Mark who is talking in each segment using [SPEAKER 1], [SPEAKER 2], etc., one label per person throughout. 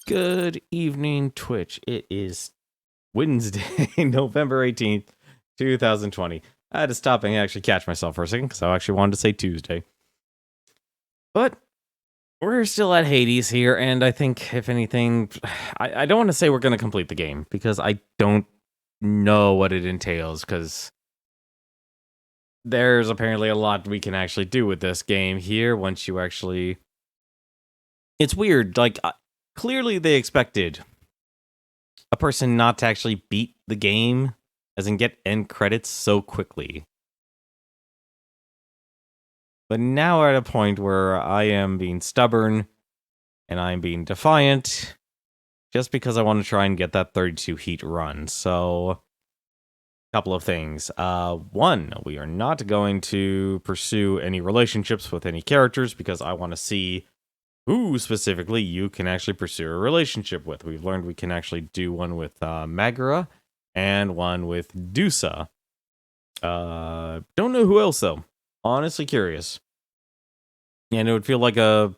[SPEAKER 1] Good evening, Twitch. It is Wednesday, November 18th, 2020. I had to stop and actually catch myself for a second because I actually wanted to say Tuesday. But we're still at Hades here, and I think, if anything, I don't want to say we're going to complete the game because I don't know what it entails because there's apparently a lot we can actually do with this game here once you actually... It's weird, like... Clearly, they expected a person not to actually beat the game, as in get end credits so quickly. But now we're at a point where I am being stubborn, and I'm being defiant, just because I want to try and get that 32 heat run. So, a couple of things. One, we are not going to pursue any relationships with any characters, because I want to see who specifically you can actually pursue a relationship with. We've learned we can actually do one with Magara and one with Dusa. Don't know who else, though. Honestly curious. And it would feel like a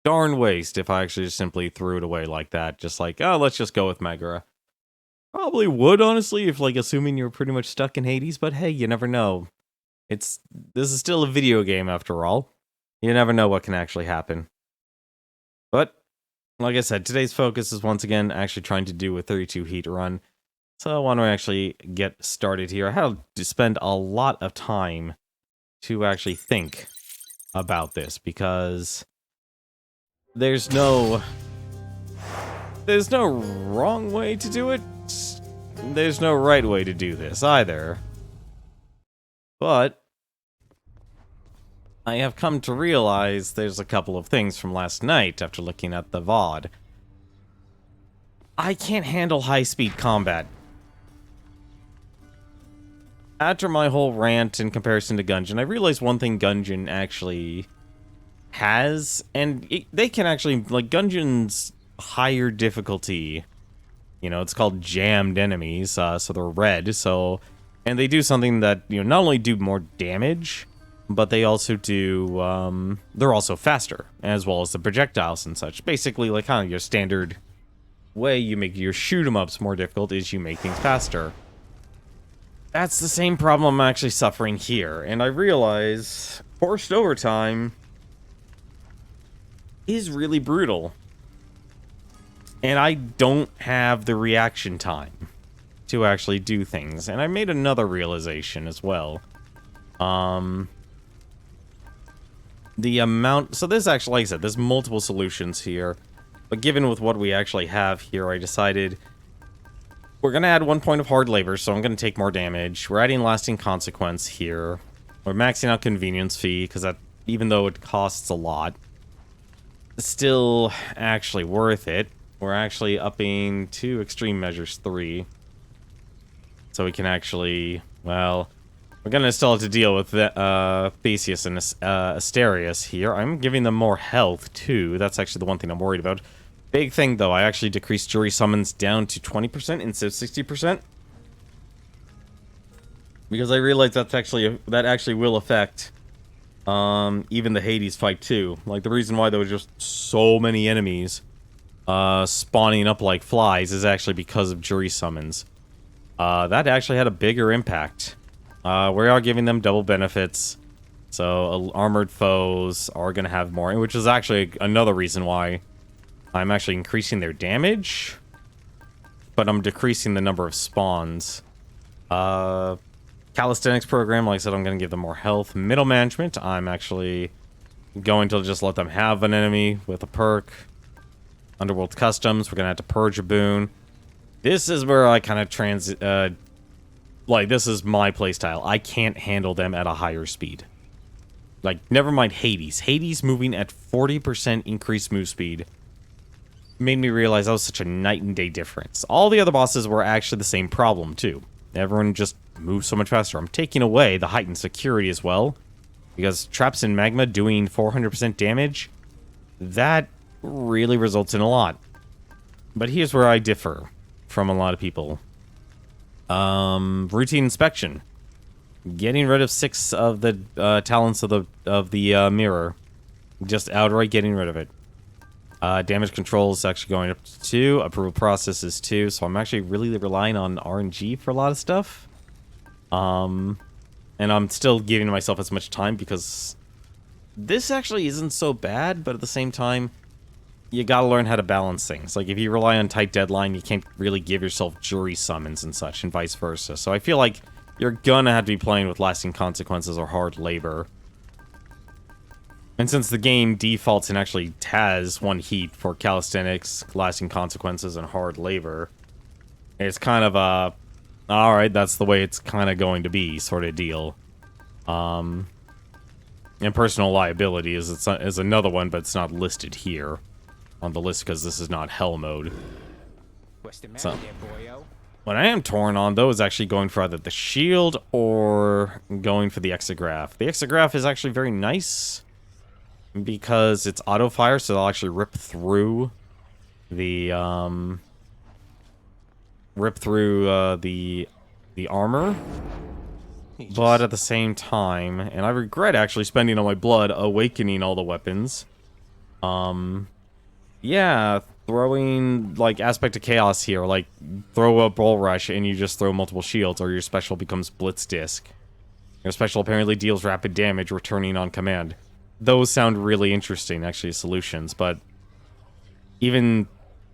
[SPEAKER 1] darn waste if I actually just simply threw it away like that. Just like, oh, let's just go with Magara. Probably would, honestly, if, like, assuming you're pretty much stuck in Hades. But hey, you never know. This is still a video game, after all. You never know what can actually happen. But, like I said, today's focus is once again actually trying to do a 32 heat run. So I want to actually get started here. I had to spend a lot of time to actually think about this because there's no wrong way to do it. There's no right way to do this either. But I have come to realize there's a couple of things from last night after looking at the VOD. I can't handle high-speed combat. After my whole rant in comparison to Gungeon, I realized one thing Gungeon actually has, and they can actually, like, Gungeon's higher difficulty, you know, it's called jammed enemies, so they're red, and they do something that, you know, not only do more damage, but they also do, they're also faster, as well as the projectiles and such. Basically, like, kind of your standard way you make your shoot-em-ups more difficult is you make things faster. That's the same problem I'm actually suffering here, and I realize forced overtime is really brutal. And I don't have the reaction time to actually do things. And I made another realization as well. The amount... So this actually, like I said, there's multiple solutions here. But given with what we actually have here, I decided we're going to add 1 point of hard labor, so I'm going to take more damage. We're adding lasting consequence here. We're maxing out convenience fee, because that, even though it costs a lot, it's still actually worth it. We're actually upping to extreme measures 3. So we can actually, well... We're going to still have to deal with Theseus and Asterius here. I'm giving them more health, too. That's actually the one thing I'm worried about. Big thing, though, I actually decreased jury summons down to 20% instead of 60%. Because I realized that actually will affect even the Hades fight, too. Like, the reason why there was just so many enemies spawning up like flies is actually because of jury summons. That actually had a bigger impact. We are giving them double benefits, so armored foes are going to have more, which is actually another reason why I'm actually increasing their damage, but I'm decreasing the number of spawns. Calisthenics program, like I said, I'm going to give them more health. Middle management, I'm actually going to just let them have an enemy with a perk. Underworld customs, we're going to have to purge a boon. This is where I kind of like, this is my playstyle. I can't handle them at a higher speed. Like, never mind Hades. Hades moving at 40% increased move speed made me realize that was such a night and day difference. All the other bosses were actually the same problem, too. Everyone just moves so much faster. I'm taking away the heightened security as well, because traps in magma doing 400% damage, that really results in a lot. But here's where I differ from a lot of people. Routine inspection. Getting rid of 6 of the talents of the mirror. Just outright getting rid of it. Damage control is actually going up to 2. Approval process is 2. So I'm actually really relying on RNG for a lot of stuff. And I'm still giving myself as much time because this actually isn't so bad, but at the same time, you gotta learn how to balance things. Like, if you rely on tight deadline, you can't really give yourself jury summons and such, and vice versa. So I feel like you're gonna have to be playing with lasting consequences or hard labor. And since the game defaults and actually has 1 heat for calisthenics, lasting consequences, and hard labor, it's kind of a, alright, that's the way it's kind of going to be sort of deal. And personal liability is another one, but it's not listed here on the list because this is not hell mode. So, what I am torn on, though, is actually going for either the shield or going for the exograph. The exograph is actually very nice because it's auto fire, so they'll actually rip through the the armor. But at the same time, and I regret actually spending all my blood awakening all the weapons. Yeah, throwing, like, Aspect of Chaos here, like, throw a Bull Rush and you just throw multiple shields, or your special becomes Blitz Disc. Your special apparently deals rapid damage, returning on command. Those sound really interesting, actually, solutions, but even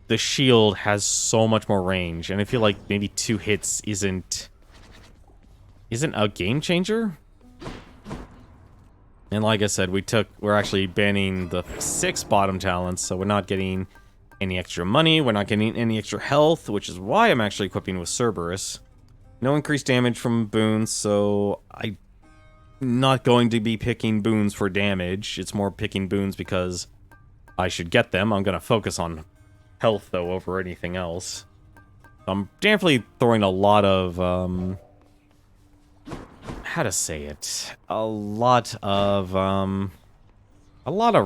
[SPEAKER 1] the shield has so much more range, and I feel like maybe 2 hits isn't a game changer. And like I said, we're actually banning the 6 bottom talents, so we're not getting any extra money, we're not getting any extra health, which is why I'm actually equipping with Cerberus. No increased damage from boons, so I'm not going to be picking boons for damage. It's more picking boons because I should get them. I'm going to focus on health, though, over anything else. I'm definitely throwing a lot of, how to say it? A lot of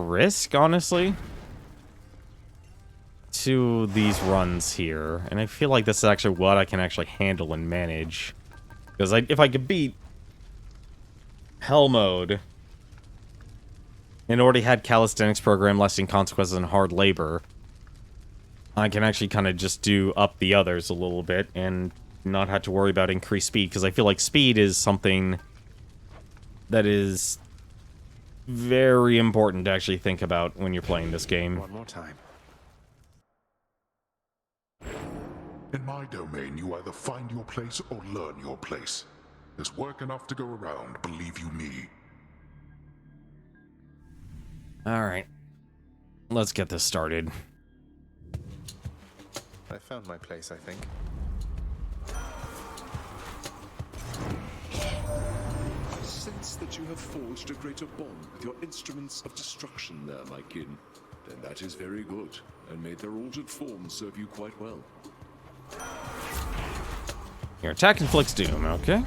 [SPEAKER 1] risk, honestly, to these runs here. And I feel like this is actually what I can actually handle and manage. Because if I could beat Hell Mode and already had Calisthenics program, lasting consequences, and hard labor, I can actually kind of just do up the others a little bit and not have to worry about increased speed, because I feel like speed is something that is very important to actually think about when you're playing this game.
[SPEAKER 2] One more time.
[SPEAKER 3] In my domain, you either find your place or learn your place. There's work enough to go around, believe you me.
[SPEAKER 1] Alright. Let's get this started.
[SPEAKER 2] I found my place, I think.
[SPEAKER 4] Sense that you have forged a greater bond with your instruments of destruction there, my kin. Then that is very good, and may their altered forms serve you quite well.
[SPEAKER 1] Your attack inflicts doom, okay?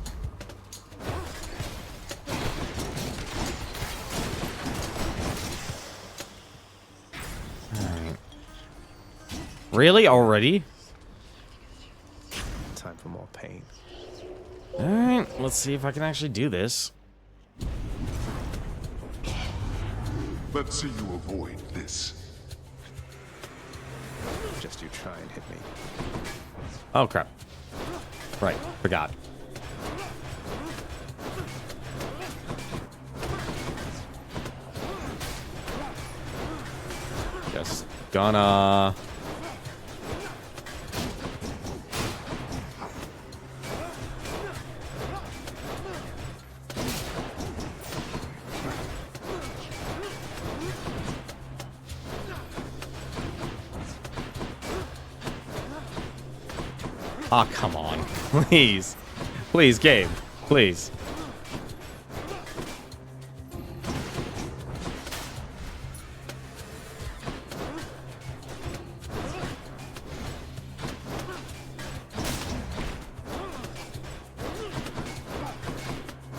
[SPEAKER 1] Alright. Really? Already?
[SPEAKER 2] Time for more pain.
[SPEAKER 1] Alright, let's see if I can actually do this.
[SPEAKER 3] Let's see you avoid this.
[SPEAKER 2] Just you try and hit me.
[SPEAKER 1] Oh, crap. Right, forgot. Just gonna... Oh, come on. Please. Please, game. Please.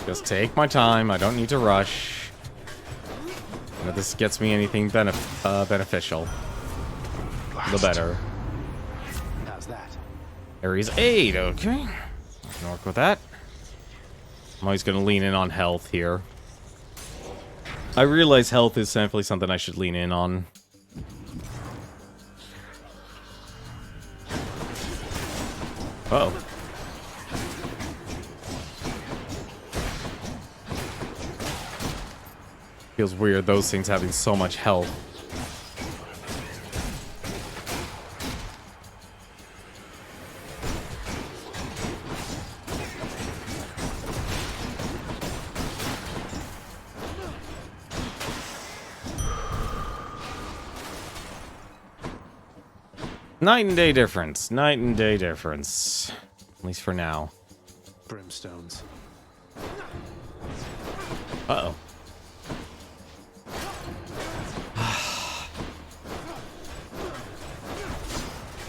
[SPEAKER 1] Just take my time. I don't need to rush. And if this gets me anything beneficial, the better.
[SPEAKER 2] How's that?
[SPEAKER 1] Ares 8, okay. I can work with that. I'm always going to lean in on health here. I realize health is simply something I should lean in on. Uh-oh. Feels weird, those things having so much health. Night and day difference. Night and day difference. At least for now.
[SPEAKER 2] Brimstones.
[SPEAKER 1] Uh-oh.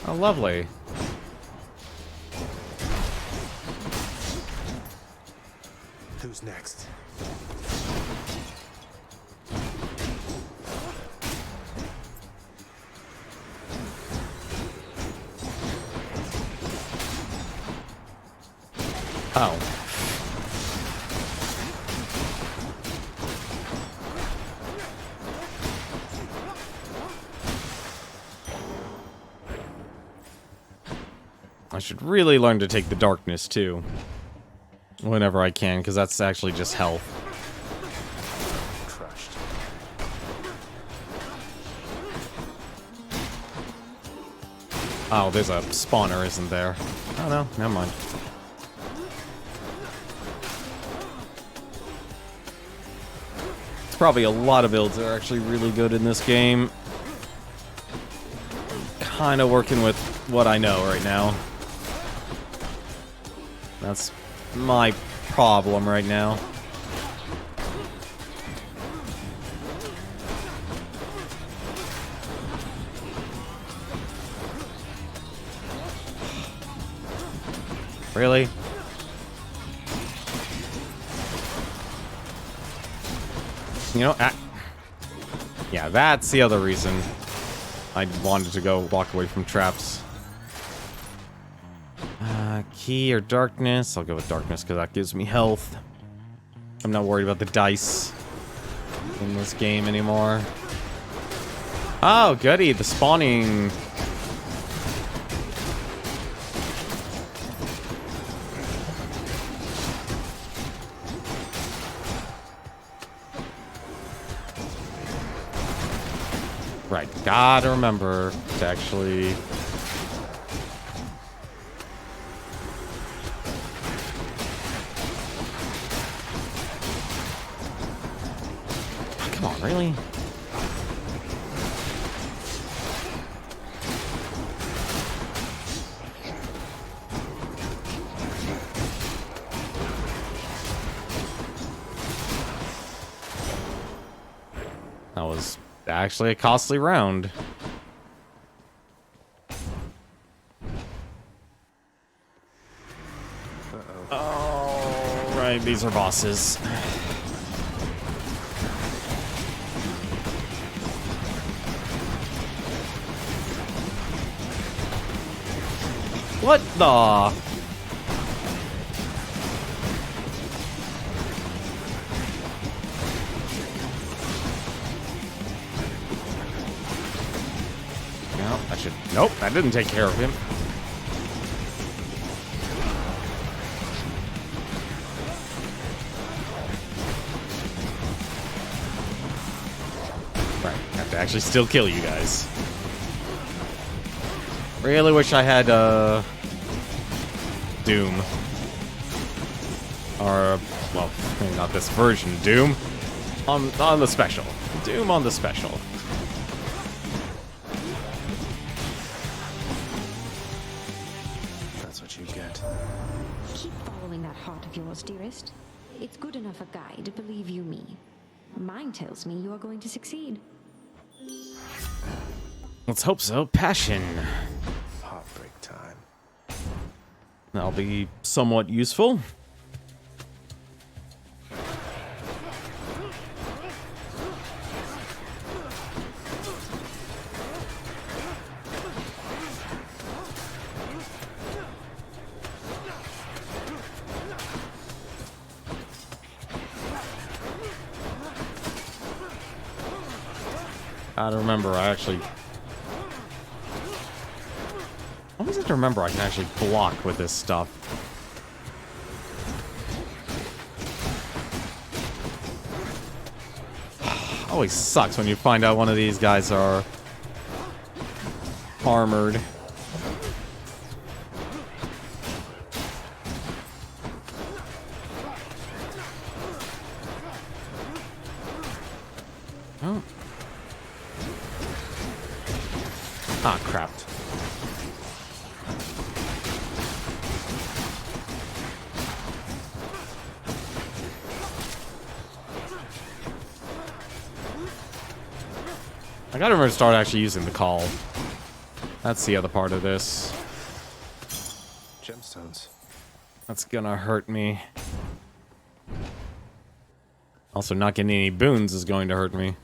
[SPEAKER 1] Oh, lovely.
[SPEAKER 2] Who's next?
[SPEAKER 1] Oh. I should really learn to take the darkness, too. Whenever I can, because that's actually just health.
[SPEAKER 2] Crushed.
[SPEAKER 1] Oh, there's a spawner, isn't there? Oh, no, never mind. It's probably a lot of builds that are actually really good in this game. Kind of working with what I know right now. That's my problem right now. Really? You know, yeah, that's the other reason I wanted to go walk away from traps. Key or darkness? I'll go with darkness because that gives me health. I'm not worried about the dice in this game anymore. Oh, goody, the spawning. Right, gotta remember to actually... Come on, really? That was actually a costly round. Oh, right, these are bosses. What the? No, I should. Nope, that didn't take care of him. Right, I have to actually still kill you guys. Really wish I had Doom. Or, well, maybe not this version. Doom on the special. Doom on the special.
[SPEAKER 2] That's what you get.
[SPEAKER 5] Keep following that heart of yours, dearest. It's good enough a guide, believe you me. Mine tells me you are going to succeed.
[SPEAKER 1] Let's hope so. Passion.
[SPEAKER 2] Heartbreak time.
[SPEAKER 1] That'll be somewhat useful. I don't remember. I actually... What was it to remember I can actually block with this stuff. Always sucks when you find out one of these guys are armored. Oh. Ah, crap. I gotta remember to start actually using the call. That's the other part of this.
[SPEAKER 2] Gemstones.
[SPEAKER 1] That's gonna hurt me. Also, not getting any boons is going to hurt me.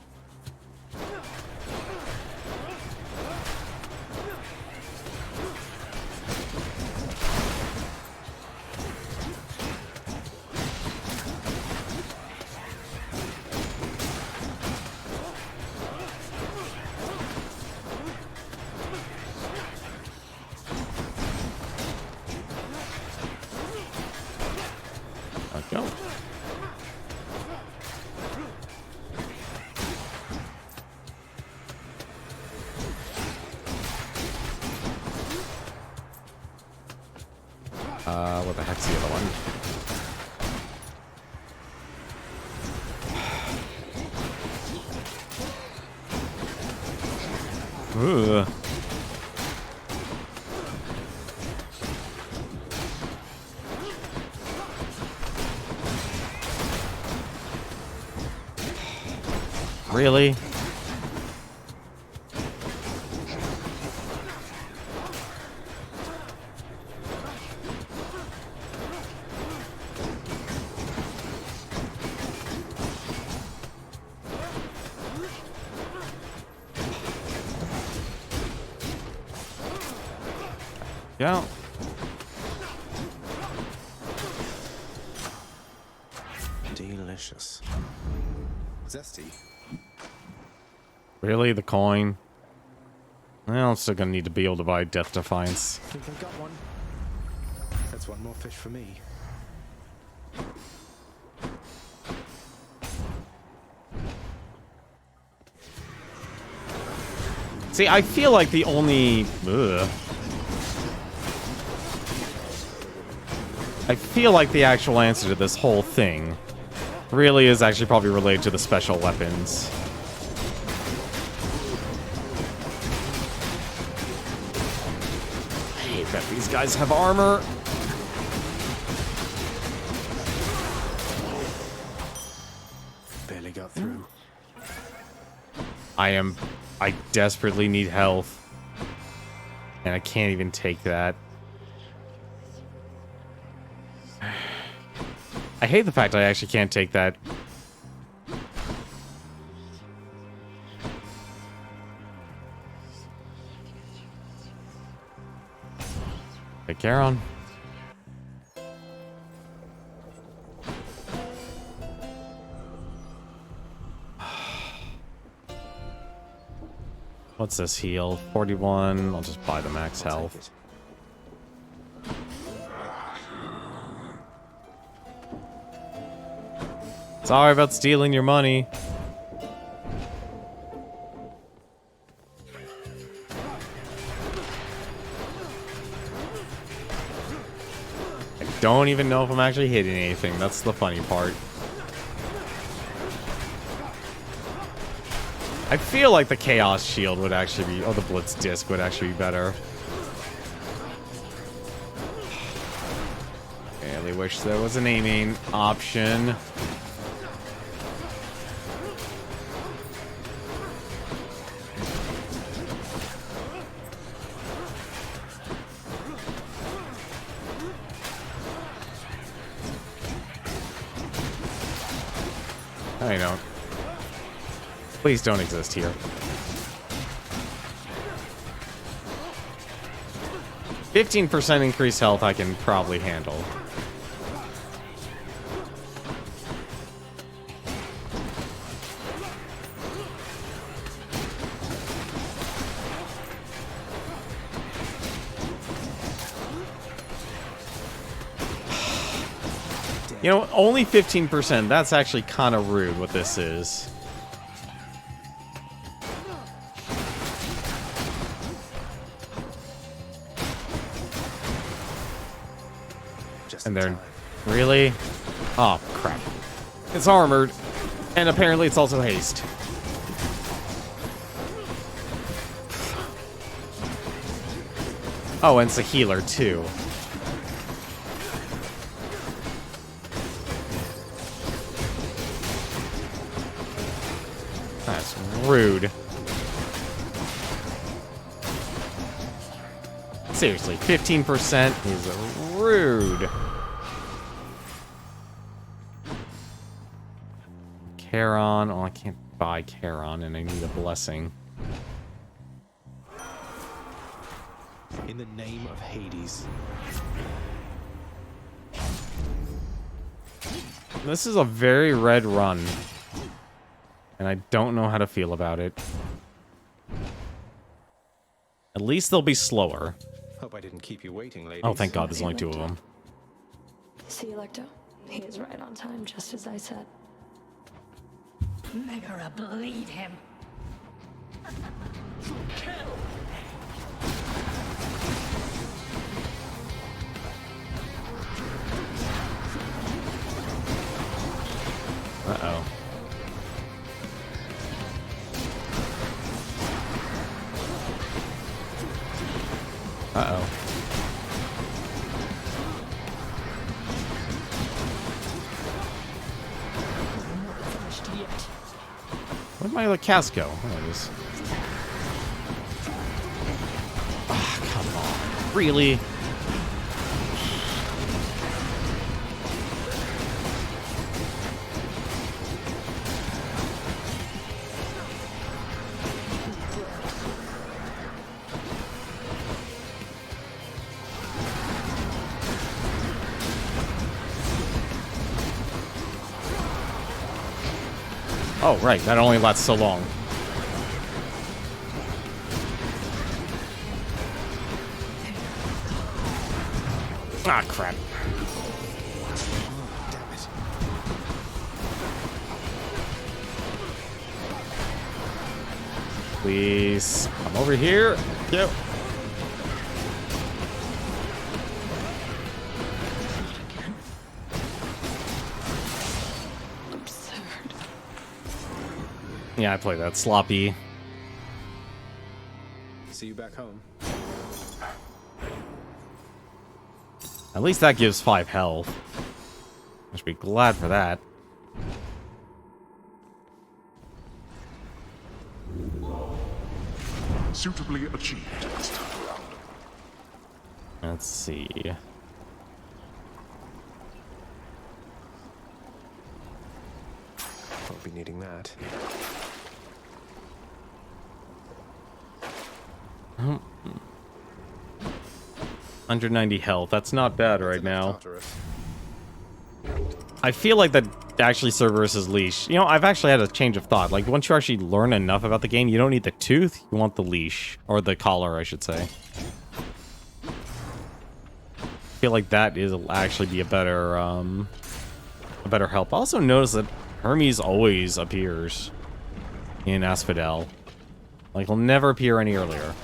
[SPEAKER 1] Go. What the heck's the other one? Ugh. Really? Yeah.
[SPEAKER 2] Delicious. Zesty.
[SPEAKER 1] Really? The coin? Well, I'm still gonna need to be able to buy Death Defiance.
[SPEAKER 2] Think I got one? That's one more fish for me.
[SPEAKER 1] See, I feel like the only... Ugh. I feel like the actual answer to this whole thing really is actually probably related to the special weapons. I bet these guys have armor.
[SPEAKER 2] Barely got through.
[SPEAKER 1] I desperately need health. And I can't even take that. I hate the fact I actually can't take that. Hey, Charon. What's this heal? 41. I'll just buy the max
[SPEAKER 2] I'll take
[SPEAKER 1] health.
[SPEAKER 2] it.
[SPEAKER 1] Sorry about stealing your money. I don't even know if I'm actually hitting anything. That's the funny part. I feel like the Chaos Shield would actually be... Oh, the Blitz Disc would actually be better. I really wish there was an aiming option. I don't. Please don't exist here. 15% increased health I can probably handle. You know, only 15%. That's actually kind of rude what this is.
[SPEAKER 2] Just
[SPEAKER 1] And
[SPEAKER 2] in
[SPEAKER 1] they're...
[SPEAKER 2] time.
[SPEAKER 1] Really? Oh, crap. It's armored. And apparently it's also haste. Oh, and it's a healer, too. That's rude. Seriously, 15% is rude. Charon. Oh, I can't buy Charon, and I need a blessing.
[SPEAKER 2] In the name of Hades.
[SPEAKER 1] This is a very red run. And I don't know how to feel about it. At least they'll be slower.
[SPEAKER 2] Hope I didn't keep you waiting, ladies.
[SPEAKER 1] Oh, thank God, there's only 2 of them.
[SPEAKER 5] See, Electo? He is right on time, just as I said.
[SPEAKER 6] Megara, bleed him.
[SPEAKER 1] Uh-oh. Uh-oh.
[SPEAKER 6] Finished yet.
[SPEAKER 1] Where'd my other cast go? There it is. Ah, come on. Really? Oh, right. That only lasts so long. Ah, crap.
[SPEAKER 2] Damn it.
[SPEAKER 1] Please. Come over here. Yep.
[SPEAKER 5] Absurd.
[SPEAKER 1] Yeah, I play that sloppy.
[SPEAKER 2] See you back home.
[SPEAKER 1] At least that gives 5 health. I should be glad for that.
[SPEAKER 3] Suitably achieved this time around.
[SPEAKER 1] Let's see.
[SPEAKER 2] Won't be needing that.
[SPEAKER 1] 190 health. That's not bad right
[SPEAKER 2] That's
[SPEAKER 1] now.
[SPEAKER 2] enough Tartarus.
[SPEAKER 1] I feel like that actually Cerberus's leash. You know, I've actually had a change of thought. Like, once you actually learn enough about the game, you don't need the tooth. You want the leash. Or the collar, I should say. I feel like that is actually be a better help. I also notice that Hermes always appears in Asphodel. Like, he'll never appear any earlier.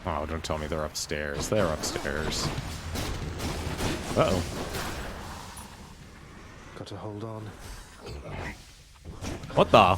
[SPEAKER 1] Oh, don't tell me they're upstairs. They're upstairs. Uh-oh.
[SPEAKER 2] Got to hold on.
[SPEAKER 1] What the?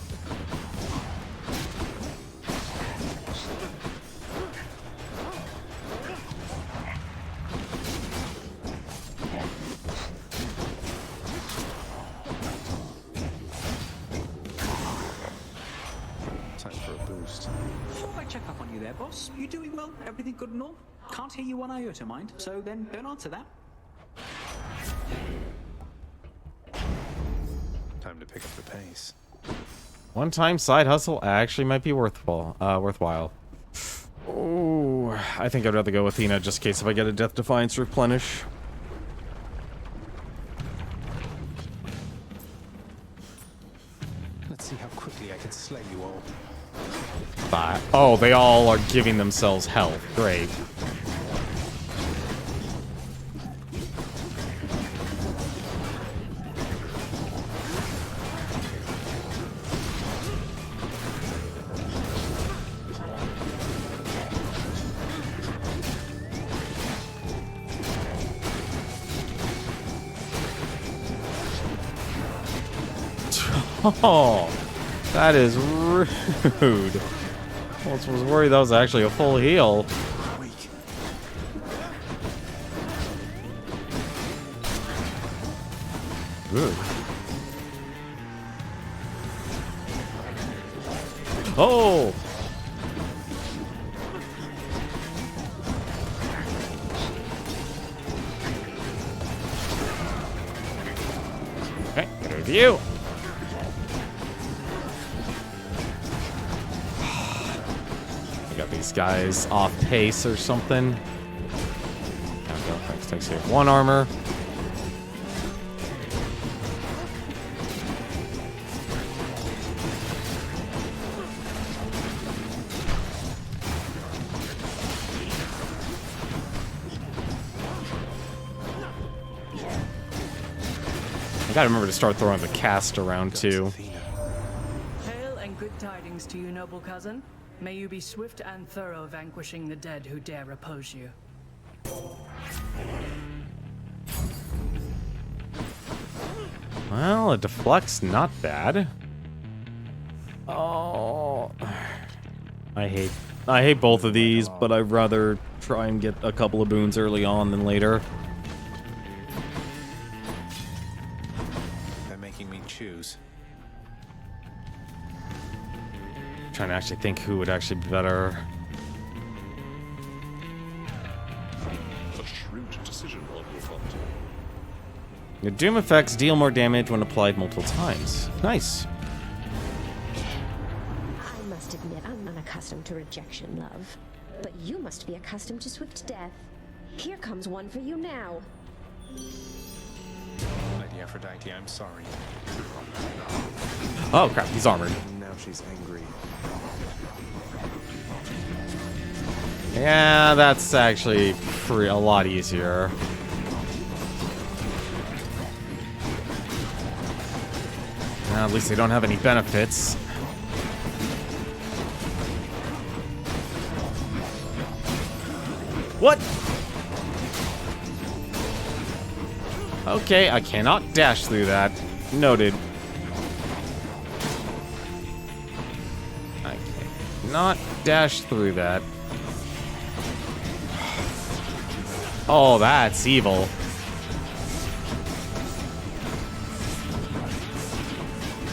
[SPEAKER 2] Time for a boost.
[SPEAKER 7] Thought I'd check up on you there, boss. You doing well? Everything good and all? Can't hear you one iota, mind. So then don't answer that.
[SPEAKER 2] Time to pick up the pace.
[SPEAKER 1] One-time side hustle actually might be worthwhile. Oh, I think I'd rather go with Athena just in case if I get a Death Defiance replenish.
[SPEAKER 2] Let's see how quickly I can slay you all.
[SPEAKER 1] Bye. Oh, they all are giving themselves health. Great. Oh, that is rude. I was worried that was actually a full heal.
[SPEAKER 2] Weak.
[SPEAKER 1] Good. Oh! Okay, get rid of you. I got these guys off pace or something. Thanks, here. 1 armor. I gotta remember to start throwing the cast around too.
[SPEAKER 6] Hail and good tidings to you, noble cousin. May you be swift and thorough vanquishing the dead who dare oppose you.
[SPEAKER 1] Well, a deflect's not bad. Oh, I hate both of these, but I'd rather try and get a couple of boons early on than later.
[SPEAKER 2] They're making me choose.
[SPEAKER 1] Trying to actually think who would actually be better.
[SPEAKER 4] A shrewd decision on your part.
[SPEAKER 1] Your doom effects deal more damage when applied multiple times. Nice.
[SPEAKER 5] I must admit, I'm unaccustomed to rejection, love. But you must be accustomed to swift death. Here comes one for you now.
[SPEAKER 2] Lady Aphrodite, I'm sorry.
[SPEAKER 1] Oh crap, he's armored.
[SPEAKER 2] Now she's angry.
[SPEAKER 1] Yeah, that's actually a lot easier. At least they don't have any benefits. What? Okay, I cannot dash through that. Noted. I cannot dash through that. Oh, that's evil.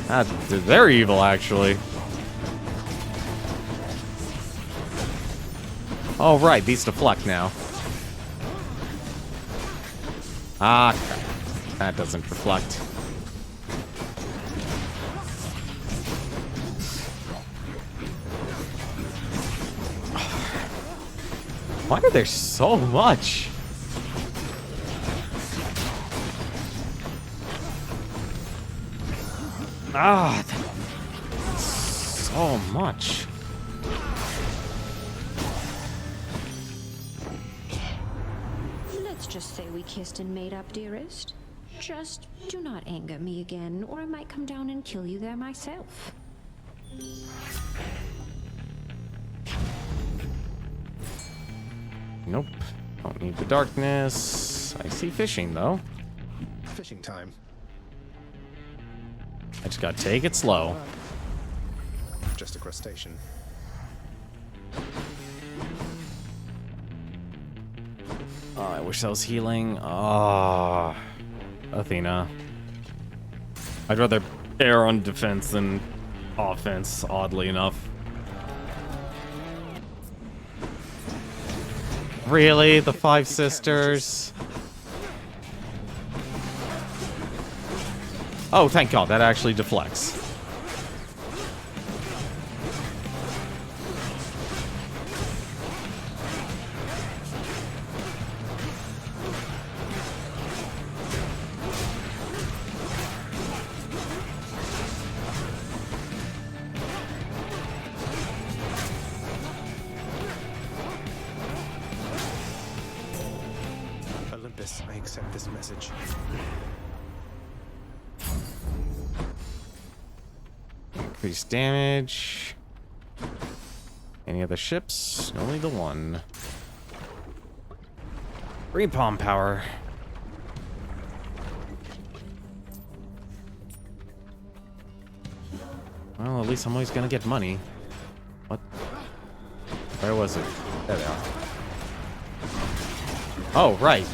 [SPEAKER 1] That's very evil, actually. Oh, right, these deflect now. Ah, crap. That doesn't deflect. Why are there so much? Ah, so much.
[SPEAKER 5] Let's just say we kissed and made up, dearest. Just do not anger me again, or I might come down and kill you there myself.
[SPEAKER 1] Nope. Don't need the darkness. I see fishing, though.
[SPEAKER 2] Fishing time.
[SPEAKER 1] I just gotta take it slow.
[SPEAKER 2] Just a crustacean.
[SPEAKER 1] Oh, I wish that was healing. Ah, Athena. I'd rather err on defense than offense, oddly enough. Really? The Five Sisters? Oh, thank God, that actually deflects.
[SPEAKER 2] Yes, I accept this message.
[SPEAKER 1] Increased damage. Any other ships? Only the one. Repalm power. Well, at least I'm always gonna get money. What? Where was it? There they are. Oh, right.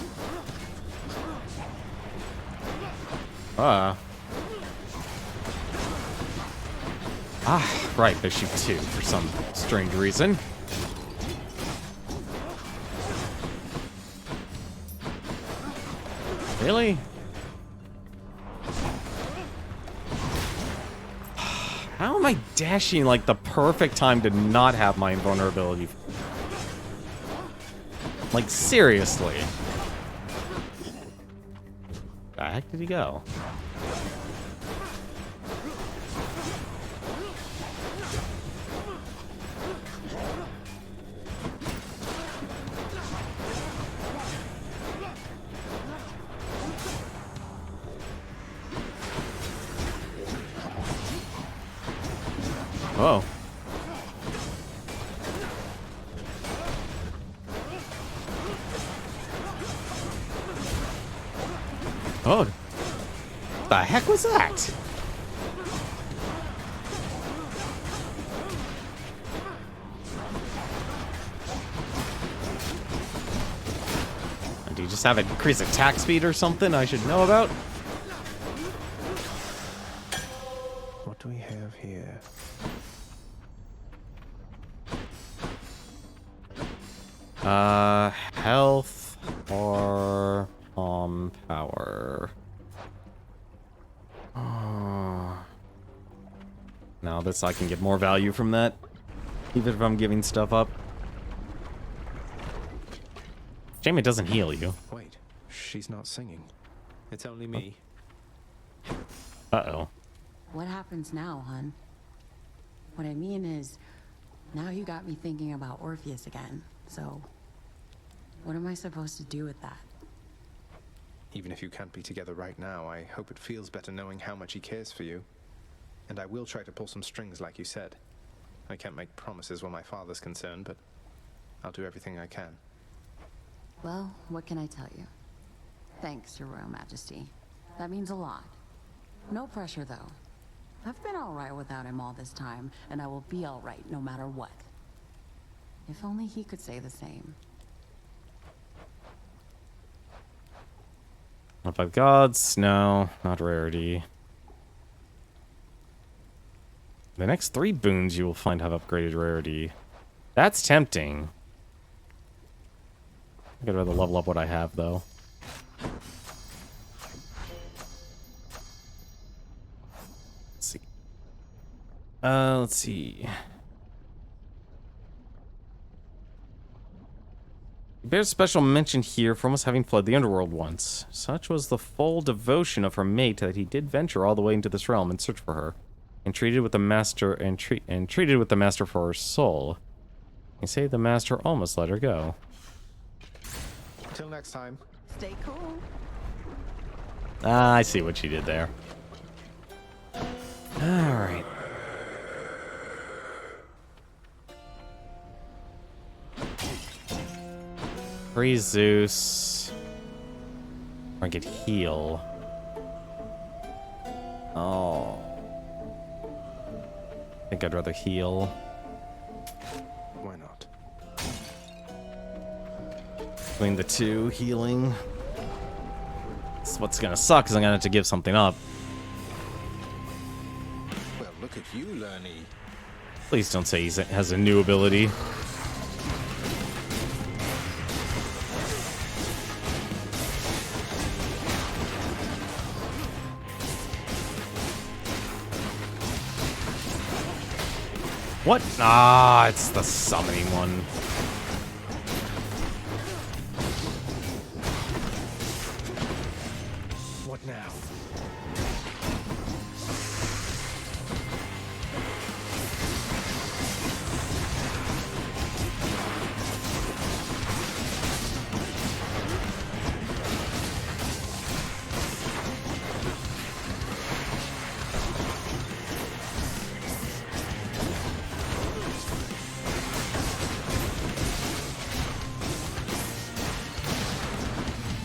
[SPEAKER 1] Right, they shoot two for some strange reason. Really? How am I dashing like the perfect time to not have my invulnerability? Like, seriously. The heck did he go? Oh. Oh. The heck was that? Do you just have increased attack speed or something I should know about?
[SPEAKER 2] What do we have here?
[SPEAKER 1] Health or power. Now this I can get more value from that, even if I'm giving stuff up. Shame it doesn't heal you.
[SPEAKER 2] Wait, she's not singing. It's only me.
[SPEAKER 1] Uh-oh.
[SPEAKER 8] What happens now, hun? What I mean is, now you got me thinking about Orpheus again, so what am I supposed to do with that?
[SPEAKER 2] Even if you can't be together right now, I hope it feels better knowing how much he cares for you. And I will try to pull some strings like you said. I can't make promises where my father's concerned, but I'll do everything I can.
[SPEAKER 8] Well, what can I tell you? Thanks, Your Royal Majesty. That means a lot. No pressure, though. I've been alright without him all this time, and I will be alright no matter what. If only he could say the same.
[SPEAKER 1] Five gods? No, not rarity. The next 3 boons you will find have upgraded rarity. That's tempting. I'd rather level up what I have, though. Let's see. Let's see. He bears special mention here for almost having fled the underworld once. Such was the full devotion of her mate that he did venture all the way into this realm in search for her, and treated with the master treated with the master for her soul. They say the master almost let her go.
[SPEAKER 2] Till next time.
[SPEAKER 8] Stay cool.
[SPEAKER 1] Ah, I see what she did there. Alright. Free Zeus. I could heal. Oh. I think I'd rather heal.
[SPEAKER 2] Why not?
[SPEAKER 1] Between the two, healing. That's what's gonna suck, is I'm gonna have to give something up.
[SPEAKER 2] Well, look at you, Lernie.
[SPEAKER 1] Please don't say he has a new ability. What? Ah, it's the summoning one.
[SPEAKER 2] What now?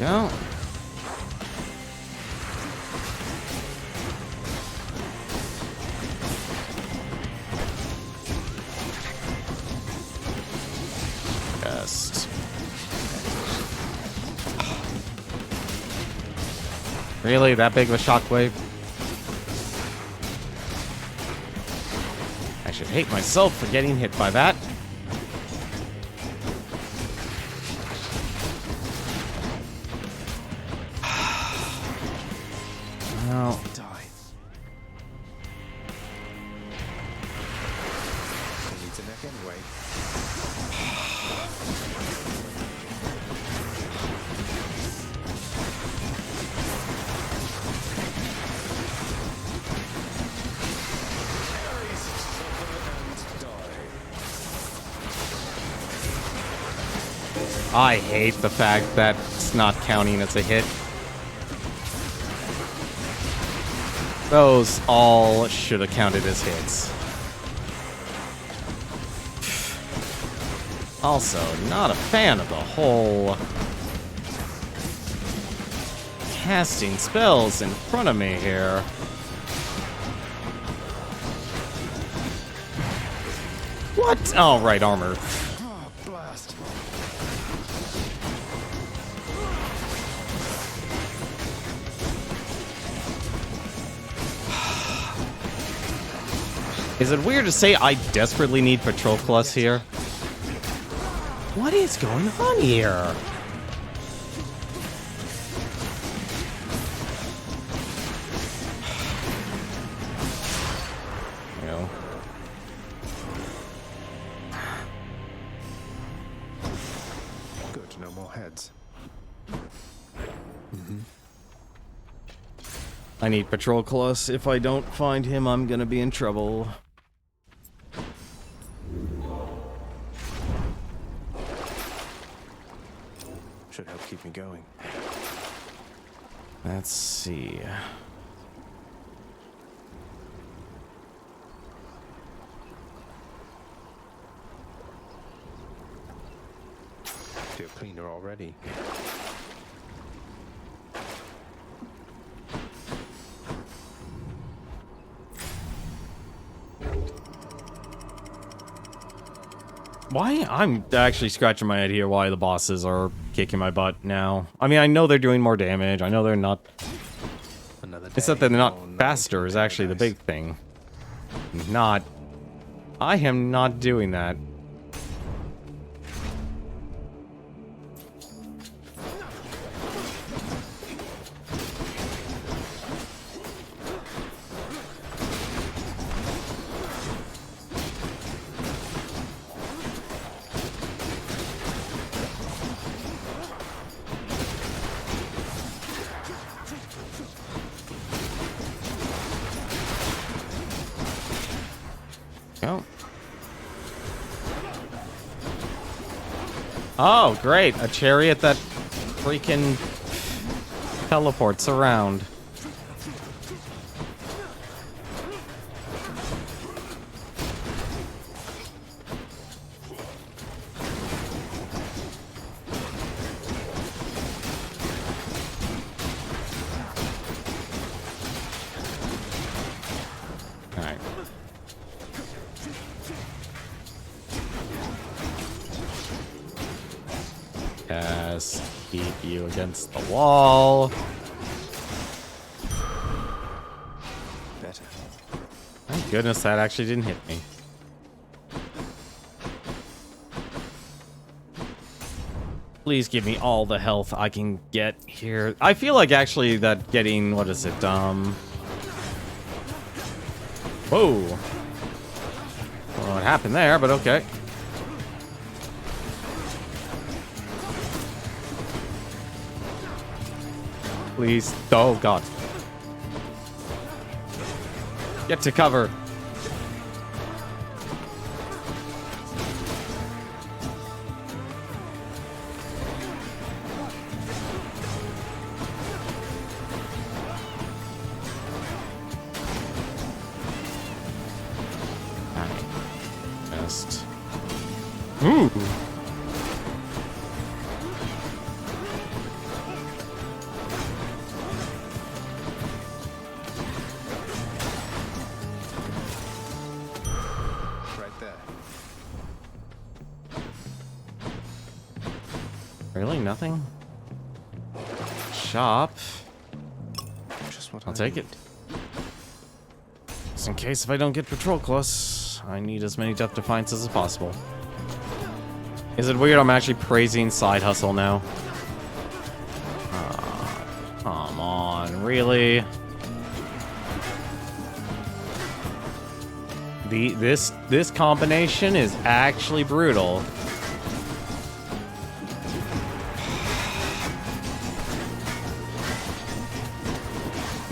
[SPEAKER 1] Go. Just. Really? That big of a shockwave? I should hate myself for getting hit by that. No.
[SPEAKER 2] Die. He needs a neck anyway.
[SPEAKER 1] I hate the fact that it's not counting as a hit. Those all should have counted as hits. Also, not a fan of the whole casting spells in front of me here. What? Oh, right, armor.
[SPEAKER 2] Oh, blast.
[SPEAKER 1] Is it weird to say I desperately need Patroclus here? What is going on here? You know.
[SPEAKER 2] Good, no more heads.
[SPEAKER 1] I need Patroclus. If I don't find him, I'm gonna be in trouble.
[SPEAKER 2] Should help keep me going.
[SPEAKER 1] Let's see.
[SPEAKER 2] Feel cleaner already.
[SPEAKER 1] Why? I'm actually scratching my head here why the bosses are kicking my butt now. I mean, I know they're doing more damage. I know they're not...
[SPEAKER 2] Another
[SPEAKER 1] It's that
[SPEAKER 2] day,
[SPEAKER 1] they're not
[SPEAKER 2] no
[SPEAKER 1] faster is actually the big thing. Not... I am not doing that. Go. Oh, great. A chariot that freaking teleports around. Alright. Just keep you against the wall.
[SPEAKER 2] Better.
[SPEAKER 1] Thank goodness that actually didn't hit me. Please give me all the health I can get here. I feel like actually that getting, what is it, whoa. Well, what happened there, but okay. Please. Oh, God. Get to cover. Alright. Just... Ooh. Really? Nothing? Shop.
[SPEAKER 2] Just what
[SPEAKER 1] I'll
[SPEAKER 2] I
[SPEAKER 1] take
[SPEAKER 2] need.
[SPEAKER 1] it. Just in case if I don't get Patroclus, I need as many Death Defiances as possible. Is it weird I'm actually praising Side Hustle now? Come on, really? This combination is actually brutal.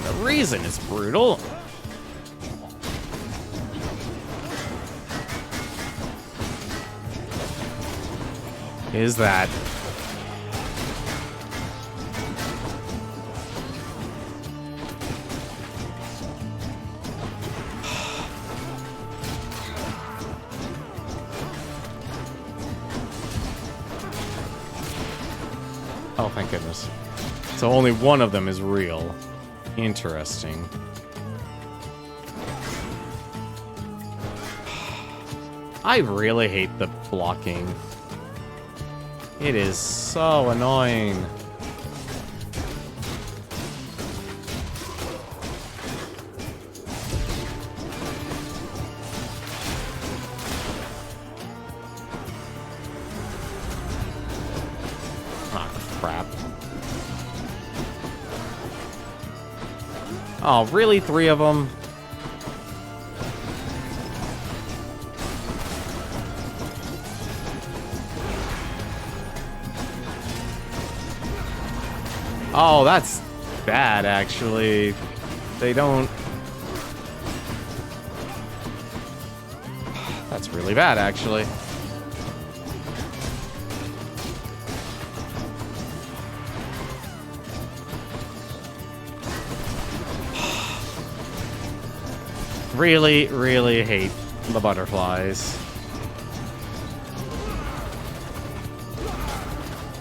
[SPEAKER 1] The reason it's brutal is that oh, thank goodness. So only one of them is real. Interesting. I really hate the blocking. It is so annoying. Ah, crap. Oh, really? 3 of them? Oh, that's bad, actually. They don't... That's really bad, actually. Really, really hate the butterflies.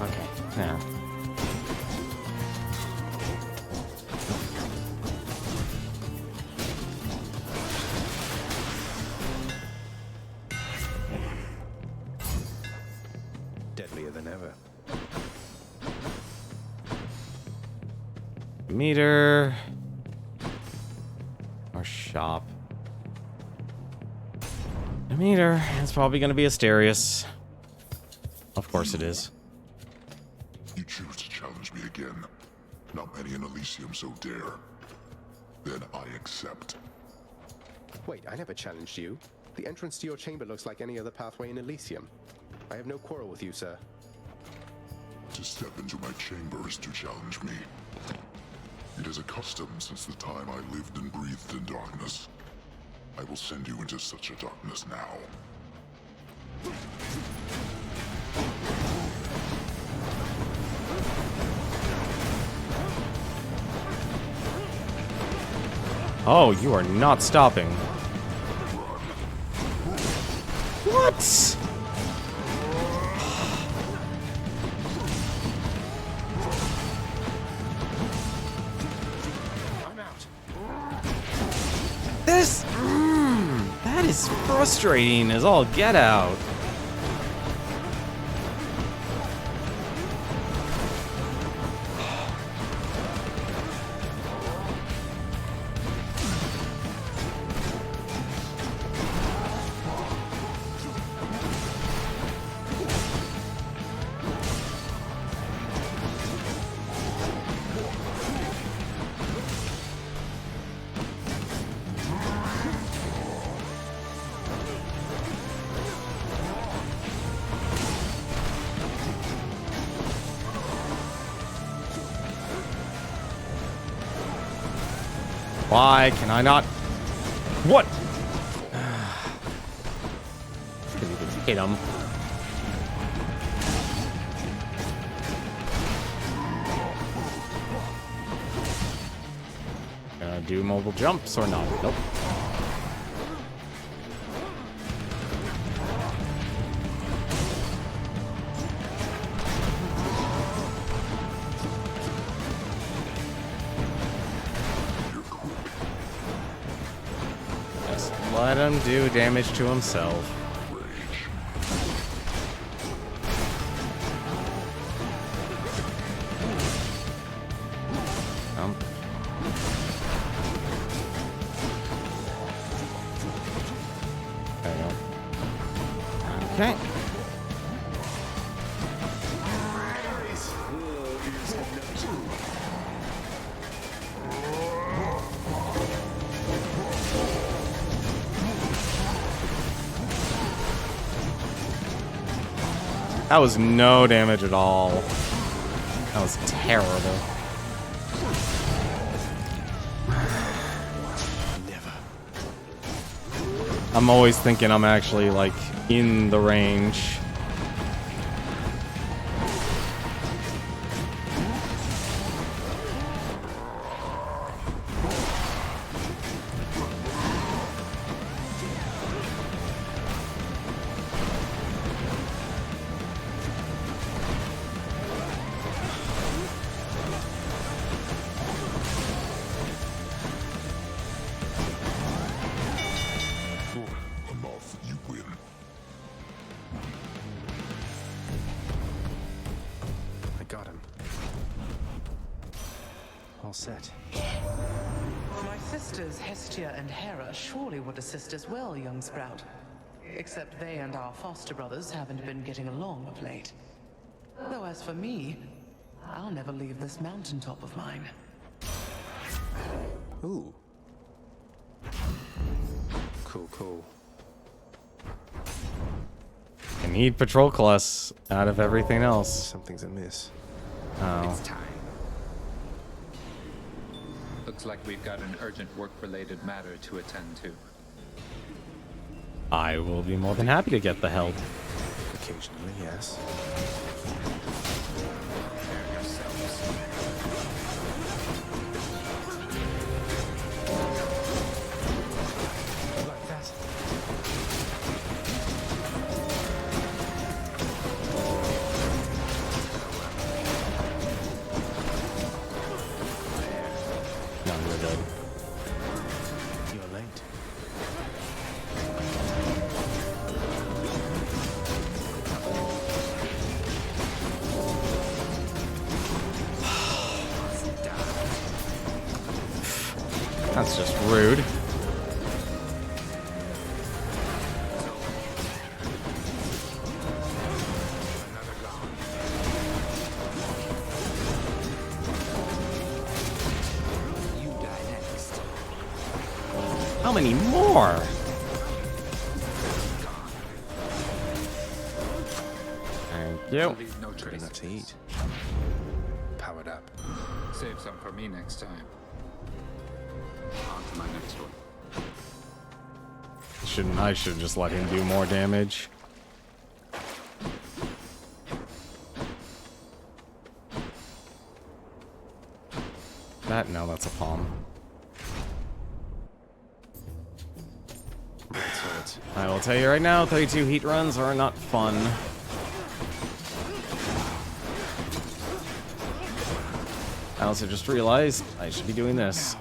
[SPEAKER 1] Okay, now.
[SPEAKER 2] Deadlier than ever.
[SPEAKER 1] Meter. Or shop. A meter. It's probably going to be Asterius. Of course it is.
[SPEAKER 3] You choose to challenge me again. Not many in Elysium so dare. Then I accept.
[SPEAKER 2] Wait, I never challenged you. The entrance to your chamber looks like any other pathway in Elysium. I have no quarrel with you, sir.
[SPEAKER 3] To step into my chamber is to challenge me. It is a custom since the time I lived and breathed in darkness. I will send you into such a darkness now.
[SPEAKER 1] Oh, you are not stopping. What?
[SPEAKER 2] I'm out.
[SPEAKER 1] This... that is frustrating as all get out. Why can I not? What? Couldn't even hit him. Gonna do mobile jumps or not? Nope. Let him do damage to himself. Okay. That was no damage at all. That was terrible.
[SPEAKER 2] Never.
[SPEAKER 1] I'm always thinking I'm actually, like, in the range.
[SPEAKER 3] Enough, you win.
[SPEAKER 2] I got him. All set.
[SPEAKER 9] My sisters Hestia and Hera surely would assist as well, young Sprout. Except they and our foster brothers haven't been getting along of late. Though as for me, I'll never leave this mountaintop of mine.
[SPEAKER 2] Ooh. Cool.
[SPEAKER 1] I need Patroclus out of everything else.
[SPEAKER 2] Something's amiss.
[SPEAKER 1] Oh.
[SPEAKER 10] It's time. Looks like we've got an urgent work-related matter to attend to.
[SPEAKER 1] I will be more than happy to get the help.
[SPEAKER 2] Occasionally, yes.
[SPEAKER 10] Prepare yourselves.
[SPEAKER 2] Like that.
[SPEAKER 1] No, we're good.
[SPEAKER 2] You're late.
[SPEAKER 1] That's just rude.
[SPEAKER 7] You die next.
[SPEAKER 1] How many more? Thank you.
[SPEAKER 10] Leave no
[SPEAKER 2] Good
[SPEAKER 10] trace.
[SPEAKER 2] enough to eat. Powered up.
[SPEAKER 10] Save some for me next time. On to my next one.
[SPEAKER 1] I should just let him do more damage. No, that's a palm. I will tell you right now, 32 heat runs are not fun. I also just realized I should be doing this.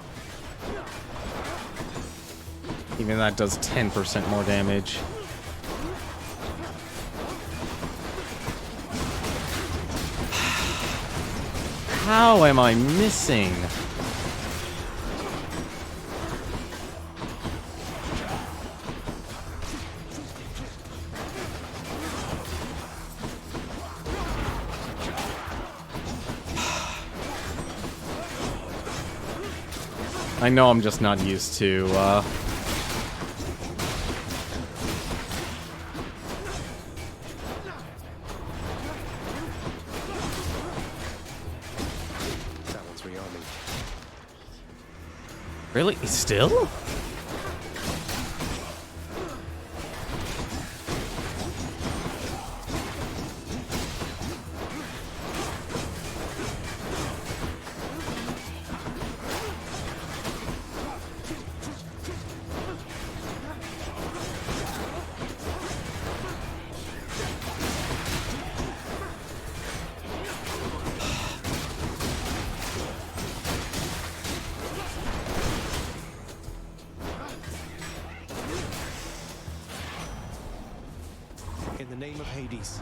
[SPEAKER 1] Even that does 10% more damage. How am I missing? I know I'm just not used to,
[SPEAKER 2] That one's rearming.
[SPEAKER 1] Really? Still?
[SPEAKER 2] In the name of Hades.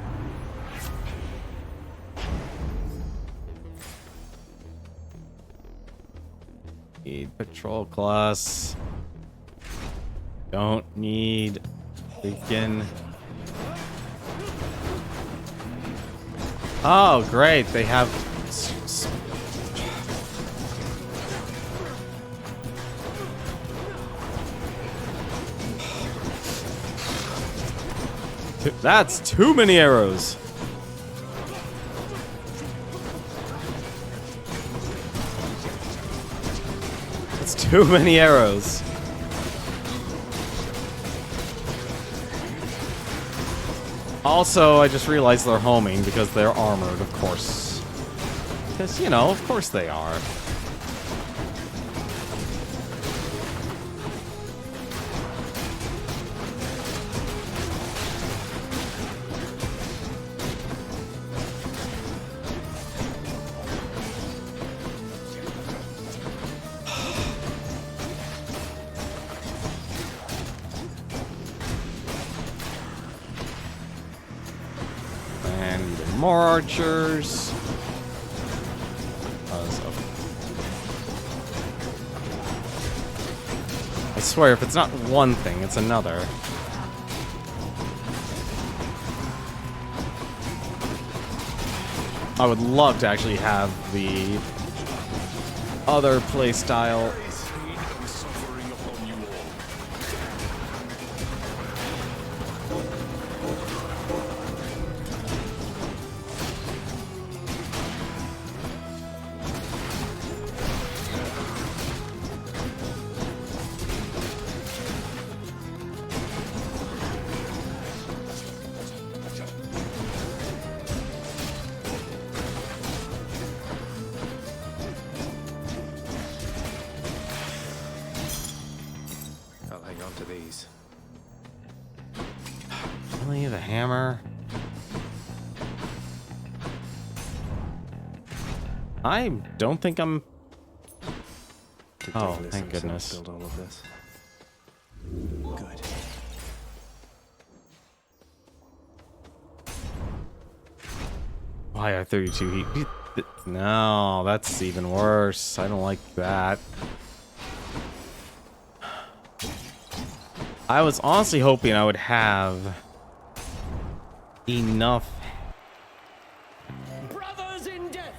[SPEAKER 1] Need Patroclus. Don't need freaking Oh, great. They have... That's too many arrows. That's too many arrows. Also, I just realized they're homing because they're armored, of course. Because, you know, of course they are. More archers. I swear, if it's not one thing, it's another. I would love to actually have the other playstyle.
[SPEAKER 2] I'll hang on to these.
[SPEAKER 1] Really? The hammer? I don't think I'm... Oh, thank goodness.
[SPEAKER 2] Build all of this. Good.
[SPEAKER 1] Why are 32 heat? No, that's even worse. I don't like that. I was honestly hoping I would have enough.
[SPEAKER 11] Brothers in death!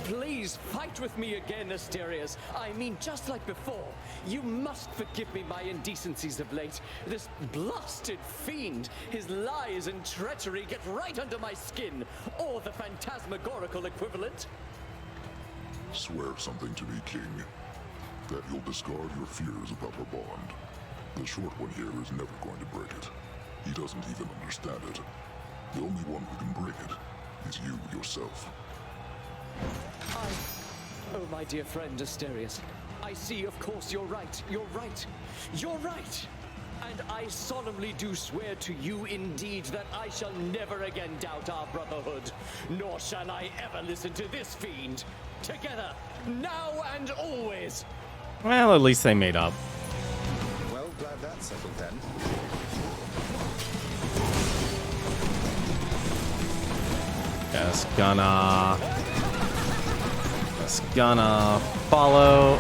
[SPEAKER 11] Please fight with me again, Asterius. I mean, just like before. You must forgive me my indecencies of late. This blasted fiend, his lies and treachery get right under my skin. Or the phantasmagorical equivalent.
[SPEAKER 3] Swear something to me, King. That you'll discard your fears about the bond. The short one here is never going to break it. He doesn't even understand it. The only one who can break it is you yourself.
[SPEAKER 11] Oh, my dear friend Asterius, I see, of course, you're right. You're right. You're right. And I solemnly do swear to you indeed that I shall never again doubt our brotherhood, nor shall I ever listen to this fiend. Together, now and always.
[SPEAKER 1] Well, at least they made up.
[SPEAKER 2] Well, glad that's settled then.
[SPEAKER 1] Just gonna follow.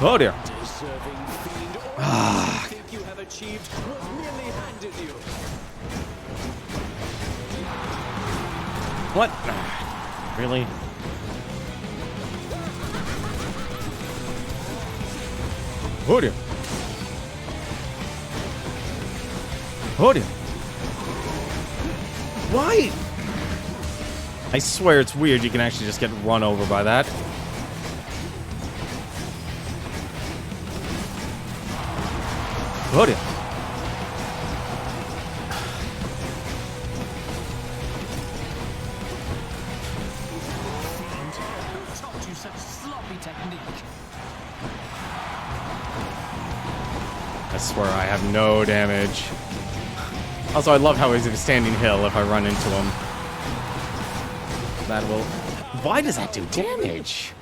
[SPEAKER 1] Oh dear.
[SPEAKER 11] Deserving fiend, all you think you have achieved was merely handed you.
[SPEAKER 1] What? Really? Oh dear. Oh dear. Why? I swear it's weird you can actually just get run over by that. Oh dear.
[SPEAKER 11] Who taught you such sloppy technique?
[SPEAKER 1] I swear I have no damage. Also, I love how he's at a standing hill if I run into him. That will... Why does that do damage?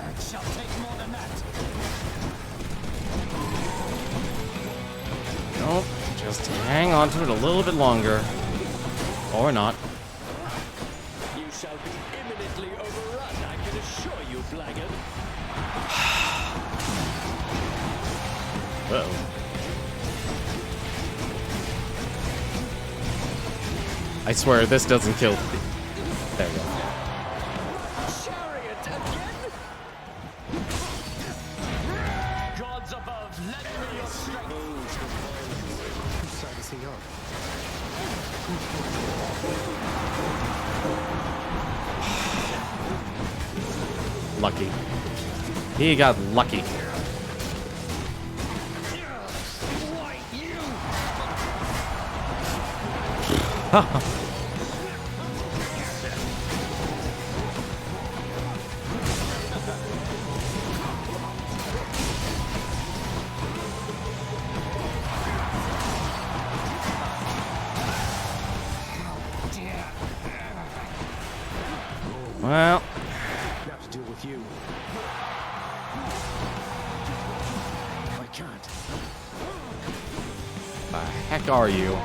[SPEAKER 11] It shall take more than that.
[SPEAKER 1] Nope. Just hang on to it a little bit longer. Or not.
[SPEAKER 11] You shall be imminently overrun, I can assure you, Black
[SPEAKER 1] Uh-oh. I swear, this doesn't kill... There we go.
[SPEAKER 11] Chariot again? Gods above, lend me your strength.
[SPEAKER 2] Whose side is he on?
[SPEAKER 1] Lucky. He got lucky. Well,
[SPEAKER 2] I have to deal with you. I can't.
[SPEAKER 1] the heck are you?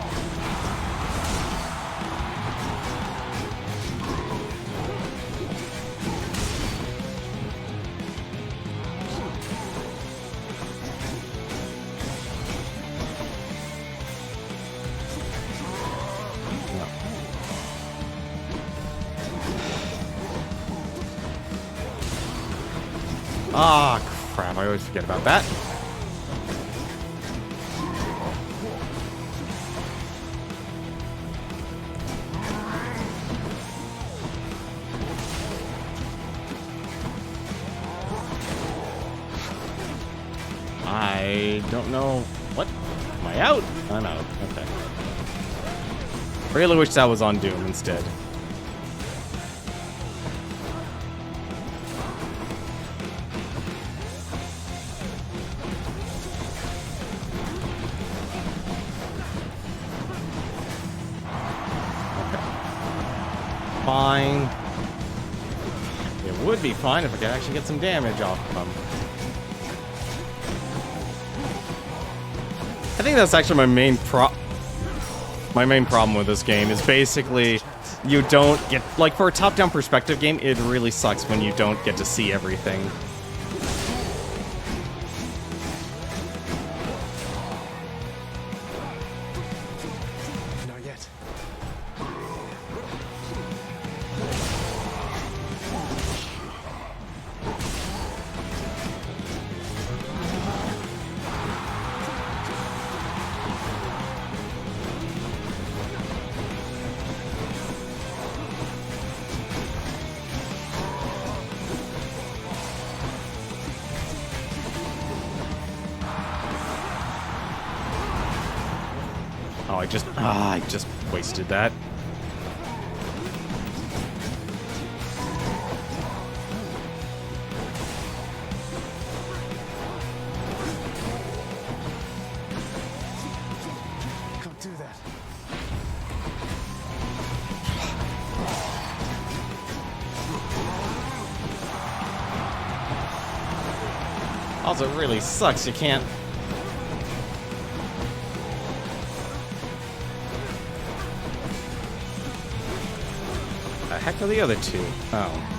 [SPEAKER 1] Ah, crap, I always forget about that. I don't know. What? Am I out? I'm out. Okay. Really wish that was on Doom instead. Fine. It would be fine if I could actually get some damage off of them. I think that's actually my main problem with this game is basically you don't get, like, for a top-down perspective game, it really sucks when you don't get to see everything.
[SPEAKER 2] Not yet.
[SPEAKER 1] Oh, I just wasted that.
[SPEAKER 2] Can't do that.
[SPEAKER 1] Also, it really sucks you can't... The heck are the other two? Oh.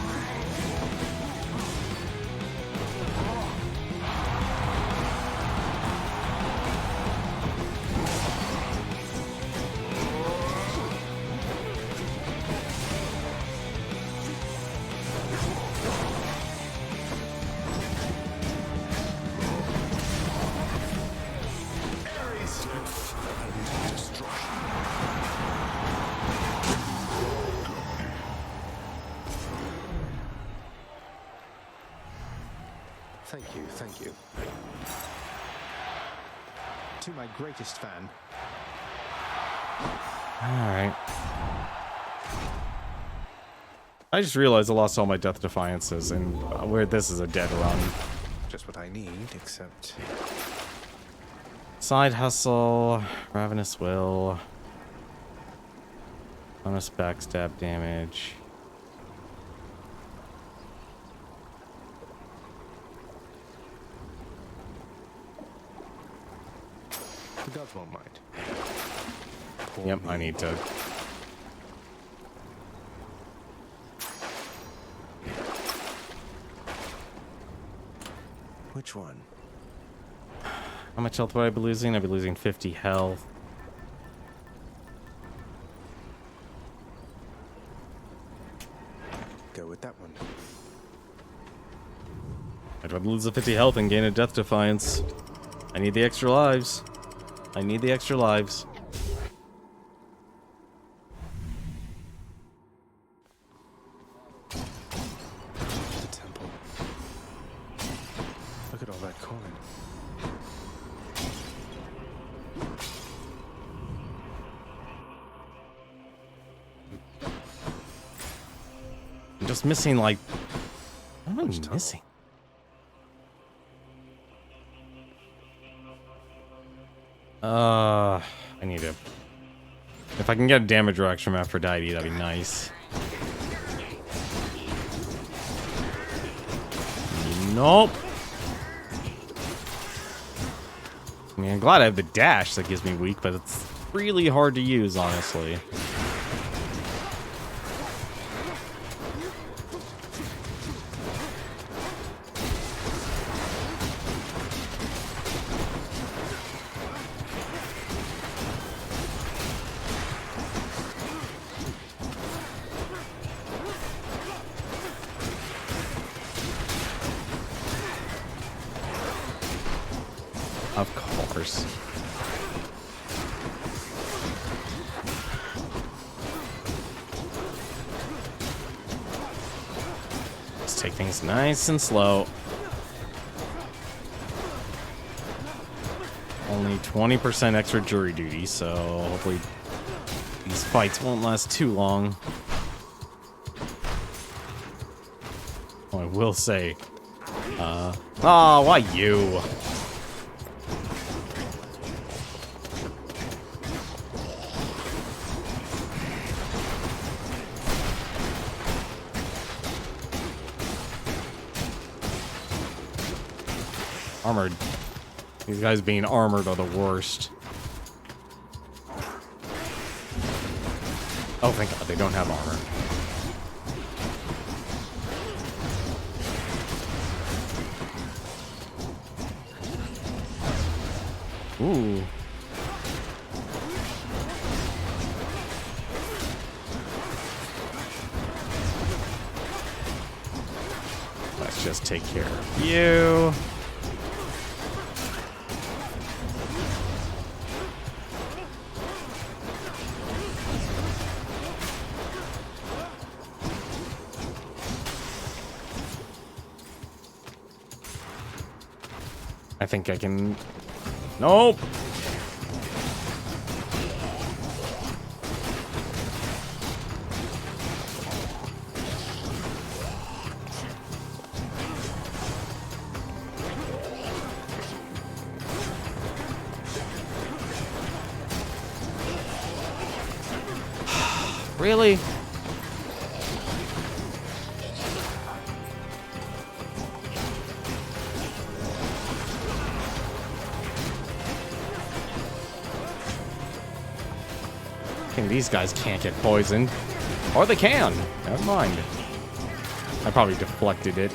[SPEAKER 2] Thank you. To my greatest fan.
[SPEAKER 1] Alright. I just realized I lost all my Death Defiances, and where this is a dead run.
[SPEAKER 2] Just what I need, except...
[SPEAKER 1] Side Hustle, Ravenous Will, bonus backstab damage.
[SPEAKER 2] The gods won't mind.
[SPEAKER 1] Yep, I need to.
[SPEAKER 2] Which one?
[SPEAKER 1] How much health would I be losing? I'd be losing 50 health.
[SPEAKER 2] Go with that one.
[SPEAKER 1] I'd rather lose the 50 health and gain a Death Defiance. I need the extra lives. I need the extra lives.
[SPEAKER 2] The temple. Look at all that coin.
[SPEAKER 1] I'm just missing, like... What am I missing? I need to... If I can get a damage reaction from Aphrodite, that'd be nice. Nope. I mean, I'm glad I have the dash that gives me weak, but it's really hard to use, honestly. Of course. Let's take things nice and slow. Only 20% extra jury duty, so hopefully these fights won't last too long. Oh, I will say, why you? Armored. These guys being armored are the worst. Oh, thank God, they don't have armor. Ooh. Let's just take care of you. I think I can... Nope! Really? These guys can't get poisoned. Or they can. Never mind. I probably deflected it.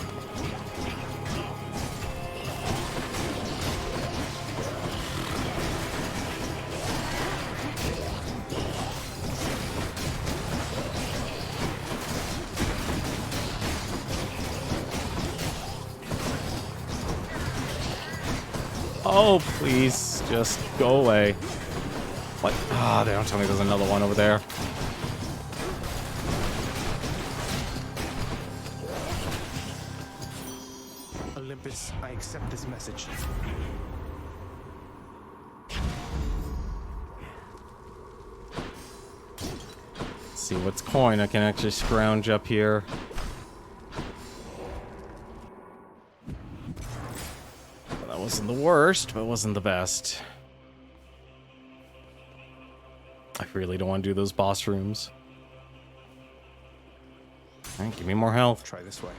[SPEAKER 1] Oh, please, just go away. What? Ah, they don't tell me there's another one over there.
[SPEAKER 2] Olympus, I accept this message.
[SPEAKER 1] Let's see what's coin I can actually scrounge up here. Well, that wasn't the worst, but it wasn't the best. I really don't want to do those boss rooms. Alright, give me more health.
[SPEAKER 2] Try this way.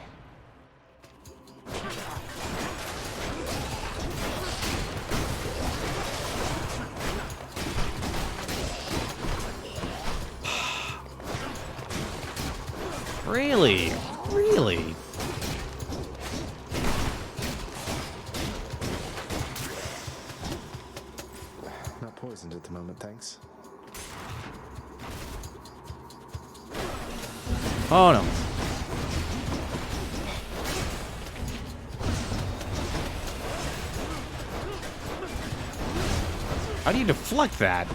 [SPEAKER 1] Really? Really?
[SPEAKER 2] at the moment, thanks.
[SPEAKER 1] Oh no. How do you deflect that?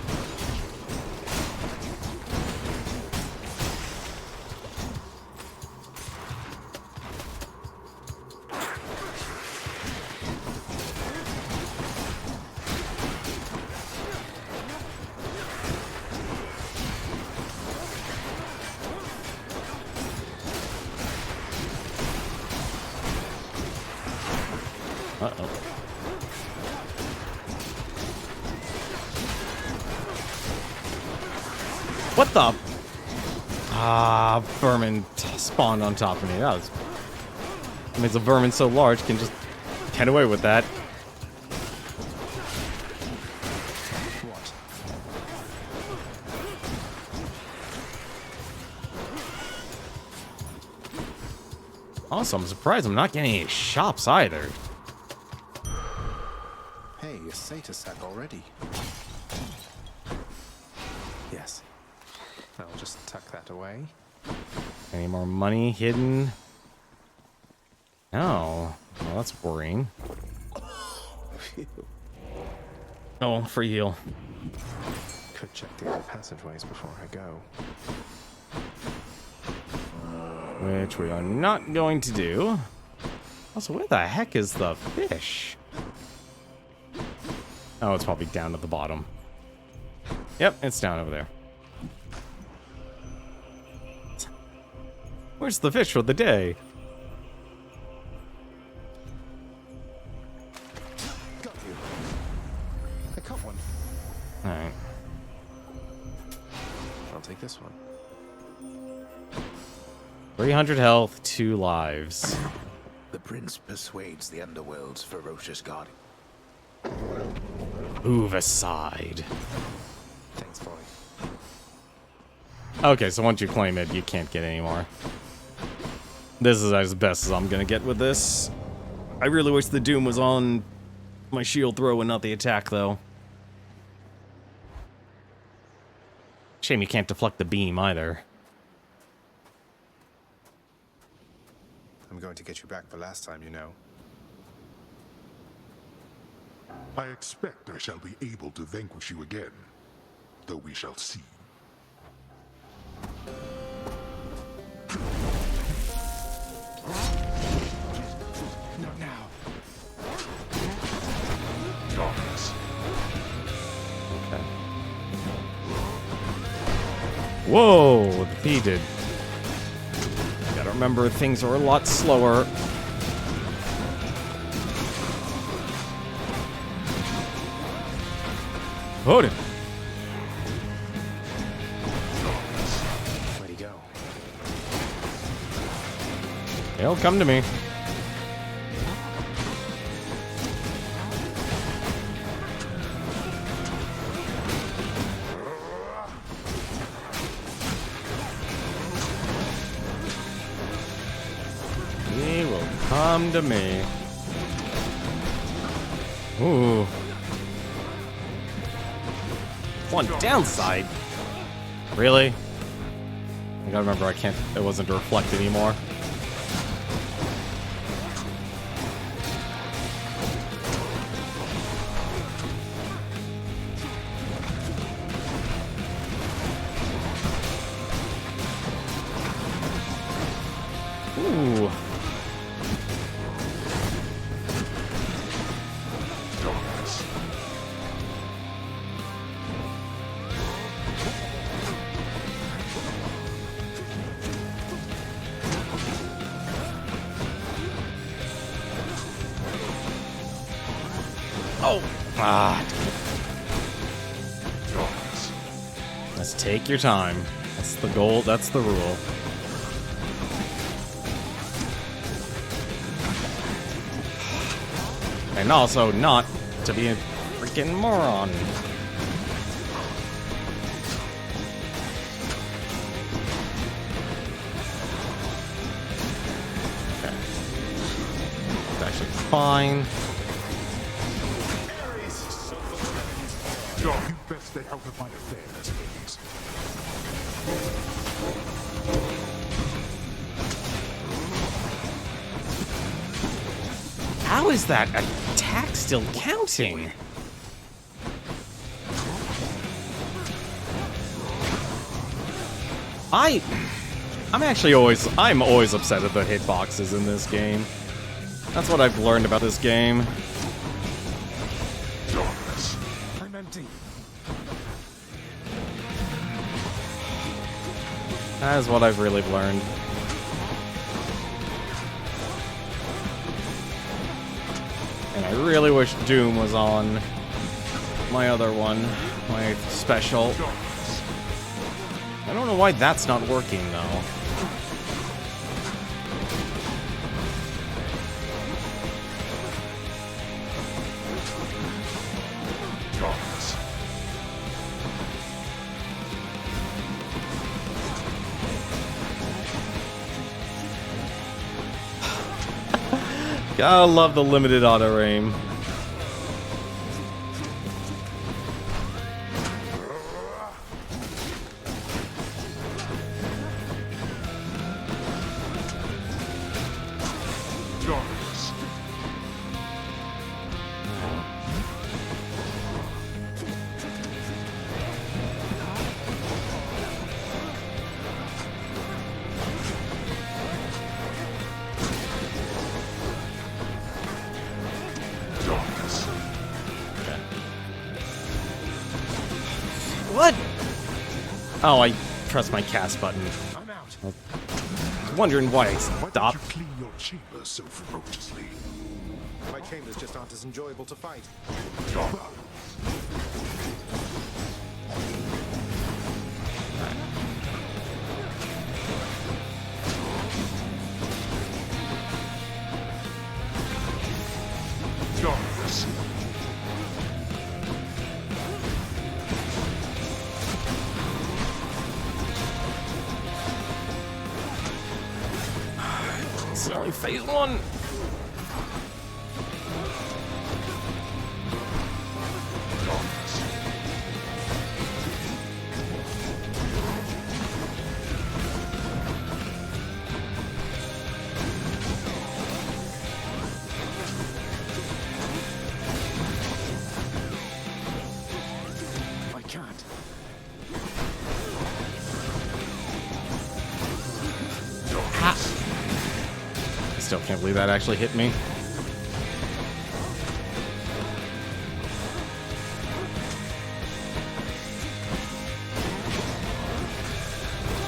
[SPEAKER 1] Uh-oh. What the? Ah, vermin spawned on top of me. That means a vermin so large can just get away with that.
[SPEAKER 2] What?
[SPEAKER 1] Also, I'm surprised I'm not getting any shops either.
[SPEAKER 2] Hey, a Satyr sack already. Yes. I'll just tuck that away.
[SPEAKER 1] Any more money hidden? No. Well, that's worrying. Oh, free heal.
[SPEAKER 2] Could check the other passageways before I go.
[SPEAKER 1] Which we are not going to do. Also, where the heck is the fish? Oh, it's probably down at the bottom. Yep, it's down over there. Where's the fish for the day?
[SPEAKER 2] Got you. I caught one.
[SPEAKER 1] Alright.
[SPEAKER 2] I'll take this one.
[SPEAKER 1] 300 health, 2 lives.
[SPEAKER 12] The prince persuades the underworld's ferocious guardian.
[SPEAKER 1] Move aside.
[SPEAKER 2] Thanks, boy.
[SPEAKER 1] Okay, so once you claim it, you can't get any more. This is as best as I'm gonna get with this. I really wish the Doom was on my shield throw and not the attack, though. Shame you can't deflect the beam, either.
[SPEAKER 2] I'm going to get you back for last time, you know.
[SPEAKER 3] I expect I shall be able to vanquish you again, though we shall see.
[SPEAKER 2] Not now.
[SPEAKER 3] Darkness.
[SPEAKER 1] Okay. Whoa, defeated. Gotta remember, things are a lot slower. Odin.
[SPEAKER 2] Where'd he go?
[SPEAKER 1] He'll come to me. He will come to me. Ooh. One downside. Really? I gotta remember, it wasn't to reflect anymore. Ooh. Oh! Ah. Let's take your time. That's the goal, that's the rule. And also not to be a freaking moron. Okay. It's actually fine.
[SPEAKER 3] You best
[SPEAKER 1] How is that attack still counting? I'm always upset at the hitboxes in this game. That's what I've learned about this game.
[SPEAKER 2] I'm empty.
[SPEAKER 1] That is what I've really learned. And I really wish Doom was on my other one, my special. I don't know why that's not working, though. Gotta love the limited auto-aim. What? Oh, I pressed my cast button.
[SPEAKER 2] I'm out.
[SPEAKER 1] I was wondering why I stopped.
[SPEAKER 3] Why don't you clean your chamber so ferociously?
[SPEAKER 2] My chambers just aren't as enjoyable to fight.
[SPEAKER 3] Darkness.
[SPEAKER 1] It's only phase one.
[SPEAKER 2] I can't.
[SPEAKER 1] I still can't believe that actually hit me.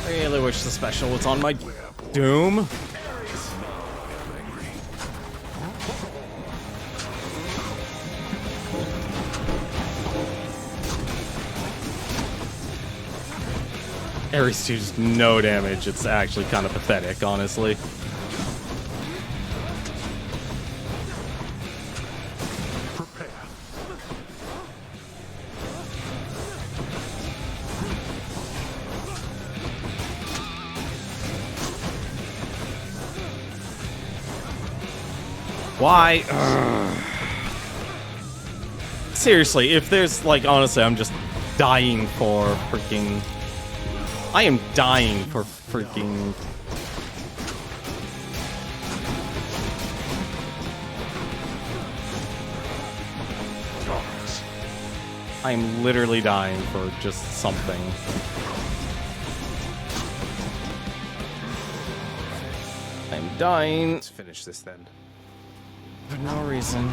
[SPEAKER 1] I really wish the special was on my Doom. Ares 2's no damage. It's actually kind of pathetic, honestly. Why? Seriously, if there's, like, honestly, I'm just dying for freaking... I am dying for freaking... I'm literally dying for just something. I'm dying.
[SPEAKER 2] Let's finish this then.
[SPEAKER 1] For no reason.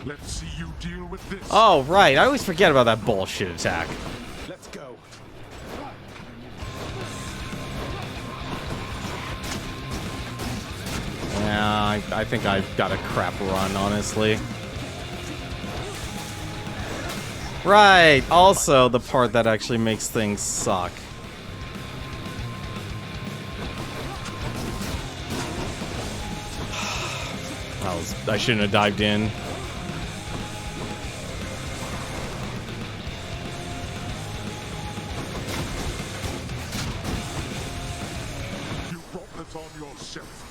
[SPEAKER 3] Let's see you deal with this.
[SPEAKER 1] Oh, right. I always forget about that bullshit attack.
[SPEAKER 2] Let's go.
[SPEAKER 1] Yeah, I think I've got a crap run, honestly. Right. Also, the part that actually makes things suck. I shouldn't have dived in.
[SPEAKER 3] You brought this on yourself.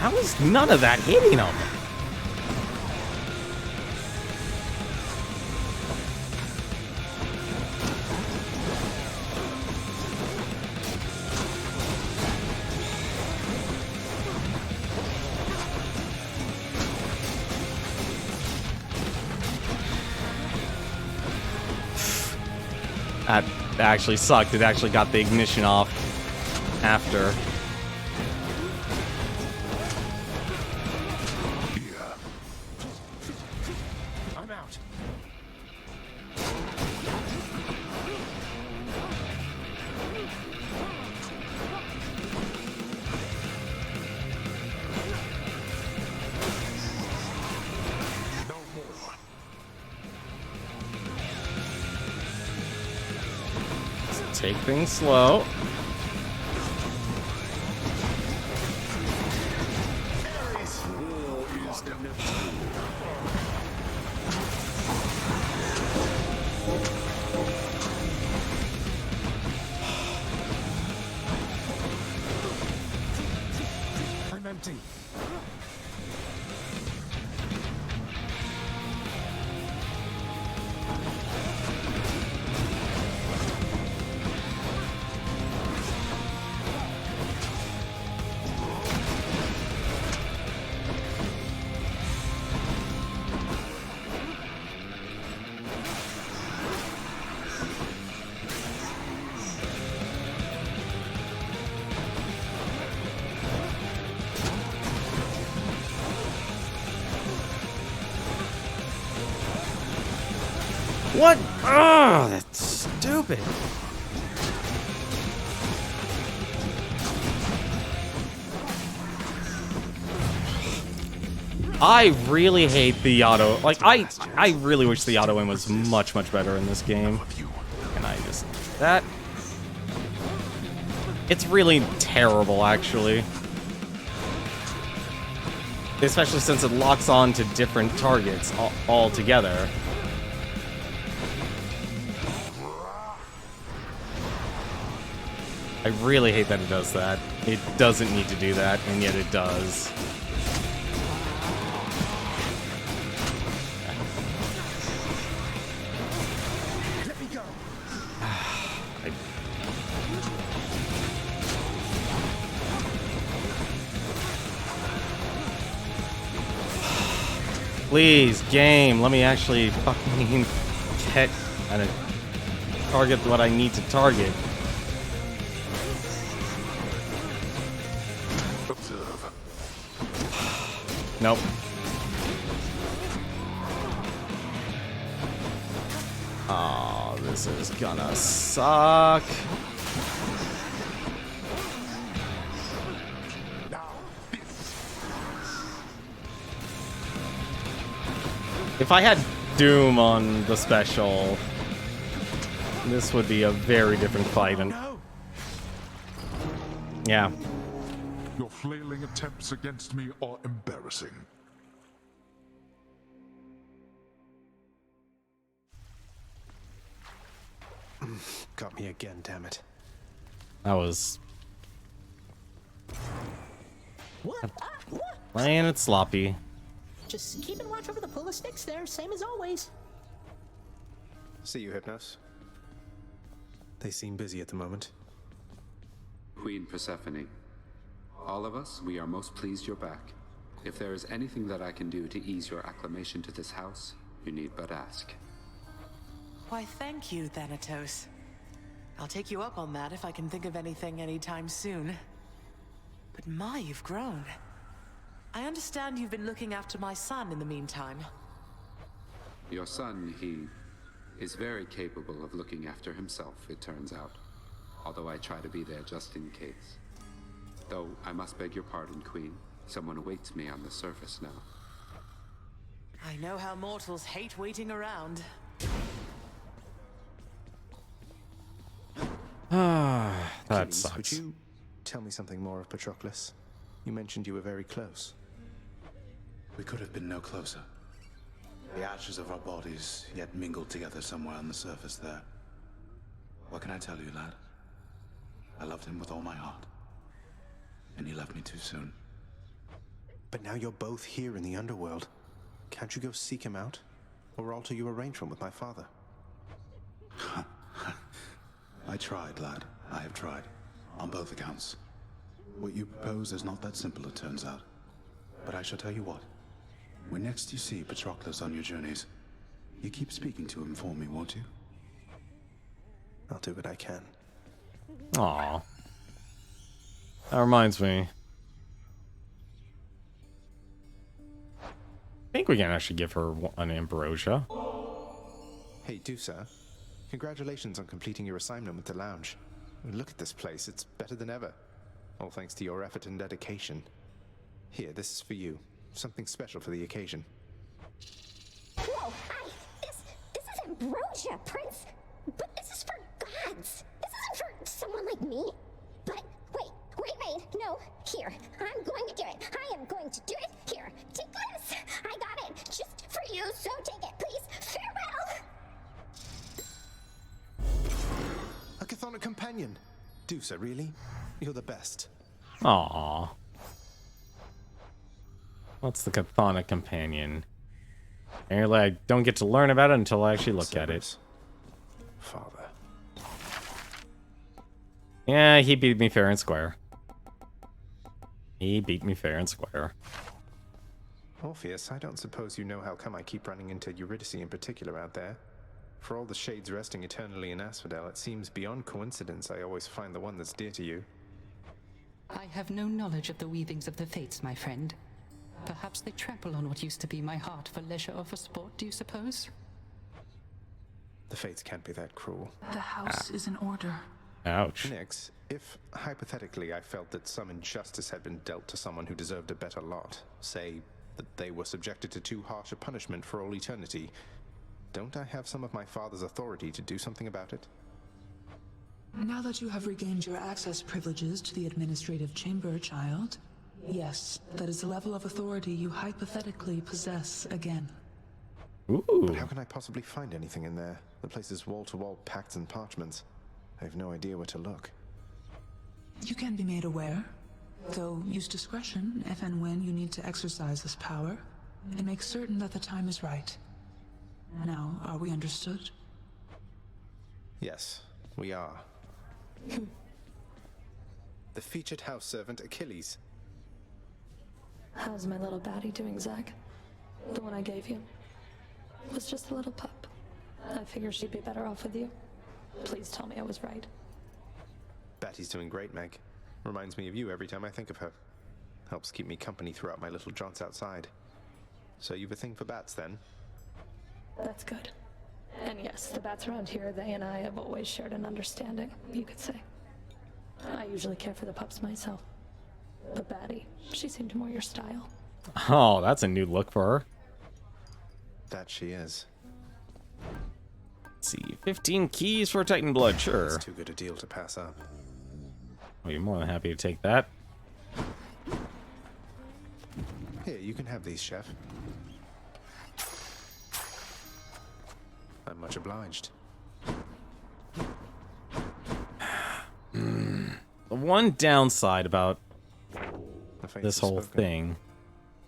[SPEAKER 1] How is none of that hitting him? That actually sucked. It actually got the ignition off after.
[SPEAKER 2] I'm out.
[SPEAKER 1] Take things slow.
[SPEAKER 2] I'm empty.
[SPEAKER 1] What? Oh, that's stupid. I really hate the auto. Like, I really wish the auto aim was much, much better in this game. And I just... That... It's really terrible, actually. Especially since it locks on to different targets all together. I really hate that it does that. It doesn't need to do that, and yet it does.
[SPEAKER 2] Let me go.
[SPEAKER 1] Please, game, let me actually fucking hit and target what I need to target.
[SPEAKER 3] Observe.
[SPEAKER 1] Nope. Oh, this is gonna suck. If I had Doom on the special, this would be a very different fight. And yeah.
[SPEAKER 3] Your flailing attempts against me are embarrassing.
[SPEAKER 2] Got me again, damn it.
[SPEAKER 1] That was
[SPEAKER 13] What? What?
[SPEAKER 1] playing it sloppy.
[SPEAKER 13] Just keeping watch over the pull of sticks there, same as always.
[SPEAKER 2] See you, Hypnos. They seem busy at the moment.
[SPEAKER 10] Queen Persephone, all of us, we are most pleased you're back. If there is anything that I can do to ease your acclimation to this house, you need but ask.
[SPEAKER 9] Why, thank you, Thanatos. I'll take you up on that if I can think of anything anytime soon. But my, you've grown. I understand you've been looking after my son in the meantime.
[SPEAKER 10] Your son, he is very capable of looking after himself, it turns out. Although I try to be there just in case. Though I must beg your pardon, Queen. Someone awaits me on the surface now.
[SPEAKER 9] I know how mortals hate waiting around.
[SPEAKER 1] That
[SPEAKER 2] Achilles,
[SPEAKER 1] sucks.
[SPEAKER 2] Would you tell me something more of Patroclus? You mentioned you were very close.
[SPEAKER 12] We could have been no closer. The ashes of our bodies yet mingled together somewhere on the surface there. What can I tell you, lad? I loved him with all my heart. And he left me too soon.
[SPEAKER 2] But now you're both here in the underworld. Can't you go seek him out? Or alter your arrangement with my father?
[SPEAKER 12] I tried, lad. I have tried. On both accounts. What you propose is not that simple, it turns out. But I shall tell you what. When next you see Patroclus on your journeys, you keep speaking to him for me, won't you?
[SPEAKER 2] I'll do what I can.
[SPEAKER 1] Aw. That reminds me. I think we can actually give her an ambrosia.
[SPEAKER 2] Hey, Dusa. Congratulations on completing your assignment with the lounge. Look at this place. It's better than ever. All thanks to your effort and dedication. Here, this is for you. Something special for the occasion.
[SPEAKER 14] Whoa, this is ambrosia, Prince. But this is for gods. This isn't for someone like me. But wait, no. Here, I'm going to do it. I am going to do it. Here, take this. I got it. Just for you, so take it, please. Farewell.
[SPEAKER 2] A Chthonic companion. Dusa, really? You're the best.
[SPEAKER 1] Aww. What's the Chthonic companion? Apparently, I don't get to learn about it until I actually look at it.
[SPEAKER 2] Father.
[SPEAKER 1] Yeah, he beat me fair and square. He beat me fair and square.
[SPEAKER 2] Orpheus, I don't suppose you know how come I keep running into Eurydice in particular out there. For all the shades resting eternally in Asphodel, it seems beyond coincidence I always find the one that's dear to you.
[SPEAKER 15] I have no knowledge of the weavings of the fates, my friend. Perhaps they trample on what used to be my heart for leisure or for sport, do you suppose?
[SPEAKER 2] The fates can't be that cruel.
[SPEAKER 16] The house is in order.
[SPEAKER 1] Ouch.
[SPEAKER 2] Nyx, if hypothetically I felt that some injustice had been dealt to someone who deserved a better lot, say that they were subjected to too harsh a punishment for all eternity, don't I have some of my father's authority to do something about it?
[SPEAKER 16] Now that you have regained your access privileges to the administrative chamber, child, yes, that is a level of authority you hypothetically possess again.
[SPEAKER 1] Ooh.
[SPEAKER 2] But how can I possibly find anything in there? The place is wall-to-wall pacts and parchments. I have no idea where to look.
[SPEAKER 16] You can be made aware, though use discretion if and when you need to exercise this power, and make certain that the time is right. Now, are we understood?
[SPEAKER 2] Yes, we are. The featured house servant Achilles.
[SPEAKER 17] How's my little baddie doing, Zach? The one I gave you was just a little pup. I figured she'd be better off with you. Please tell me I was right.
[SPEAKER 2] Batty's doing great, Meg. Reminds me of you every time I think of her. Helps keep me company throughout my little jaunts outside. So you've a thing for bats, then?
[SPEAKER 17] That's good. And yes, the bats around here, they and I have always shared an understanding, you could say. I usually care for the pups myself. But Batty, she seemed more your style.
[SPEAKER 1] Oh, that's a new look for her.
[SPEAKER 2] That she is.
[SPEAKER 1] Let's see, 15 keys for Titan Blood, sure.
[SPEAKER 2] That's too good a deal to pass up.
[SPEAKER 1] I'll be more than happy to take that.
[SPEAKER 2] Here, you can have these, Chef. I'm much obliged.
[SPEAKER 1] The one downside about this whole thing,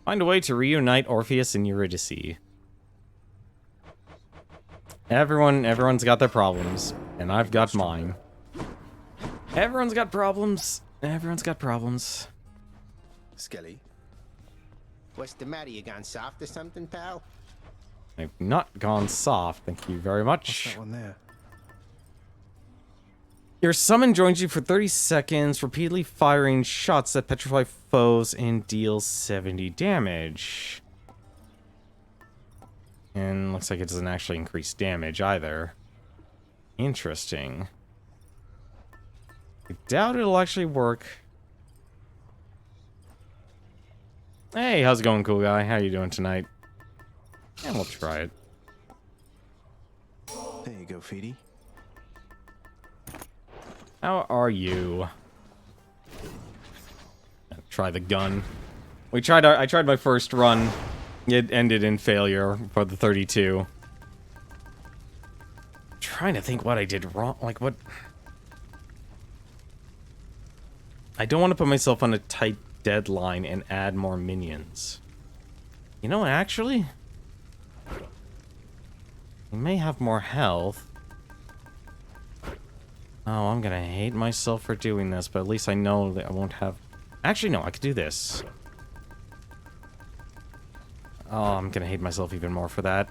[SPEAKER 1] find a way to reunite Orpheus and Eurydice. Everyone's got their problems, and I've got mine. Everyone's got problems. Everyone's got problems.
[SPEAKER 18] Skelly. What's the matter? You gone soft or something, pal?
[SPEAKER 1] I've not gone soft, thank you very much.
[SPEAKER 2] What's that one there?
[SPEAKER 1] Your summon joins you for 30 seconds, repeatedly firing shots that petrify foes and deals 70 damage. And looks like it doesn't actually increase damage either. Interesting. I doubt it'll actually work. Hey, how's it going, cool guy? How you doing tonight? And we'll try it.
[SPEAKER 2] There you go, Feedy.
[SPEAKER 1] How are you? Try the gun. I tried my first run. It ended in failure for the 32. I'm trying to think what I did wrong. Like what? I don't want to put myself on a tight deadline and add more minions. You know, actually, he may have more health. Oh, I'm gonna hate myself for doing this, but at least I know that I won't have... Actually, no, I could do this. Oh, I'm gonna hate myself even more for that.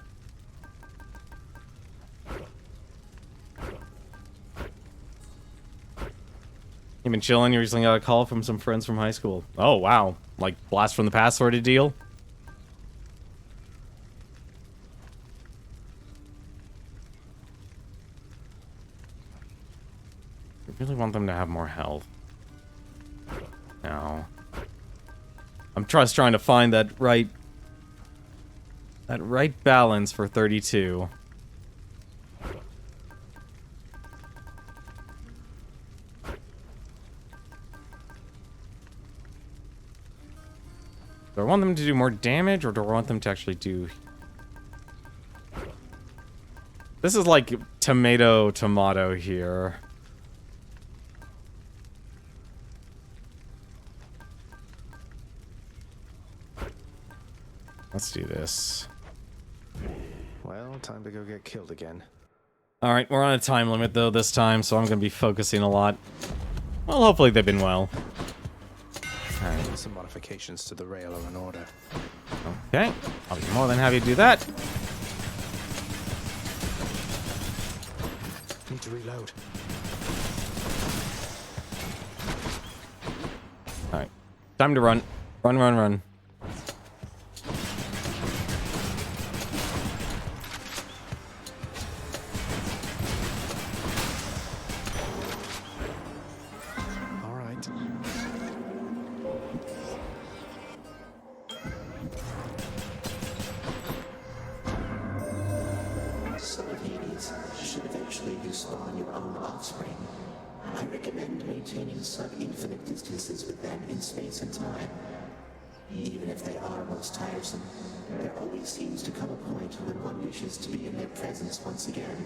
[SPEAKER 1] You been chilling? You recently got a call from some friends from high school. Oh, wow. Like, blast from the past sort of deal? I really want them to have more health. No. I'm just trying to find that right balance for 32. Do I want them to do more damage, or do I want them to actually do... This is like tomato here. Let's do this.
[SPEAKER 2] Well, time to go get killed again.
[SPEAKER 1] Alright, we're on a time limit though this time, so I'm gonna be focusing a lot. Well, hopefully they've been well.
[SPEAKER 2] Alright, some modifications to the rail are in order.
[SPEAKER 1] Okay, I'll be more than happy to do that.
[SPEAKER 2] Need to reload.
[SPEAKER 1] Alright, time to run. Run.
[SPEAKER 19] Some of Hades should eventually you spawn your own offspring. I recommend maintaining sub-infinite distances with them in space and time. Even if they are most tiresome, there always seems to come a point when one wishes to be in their presence once again.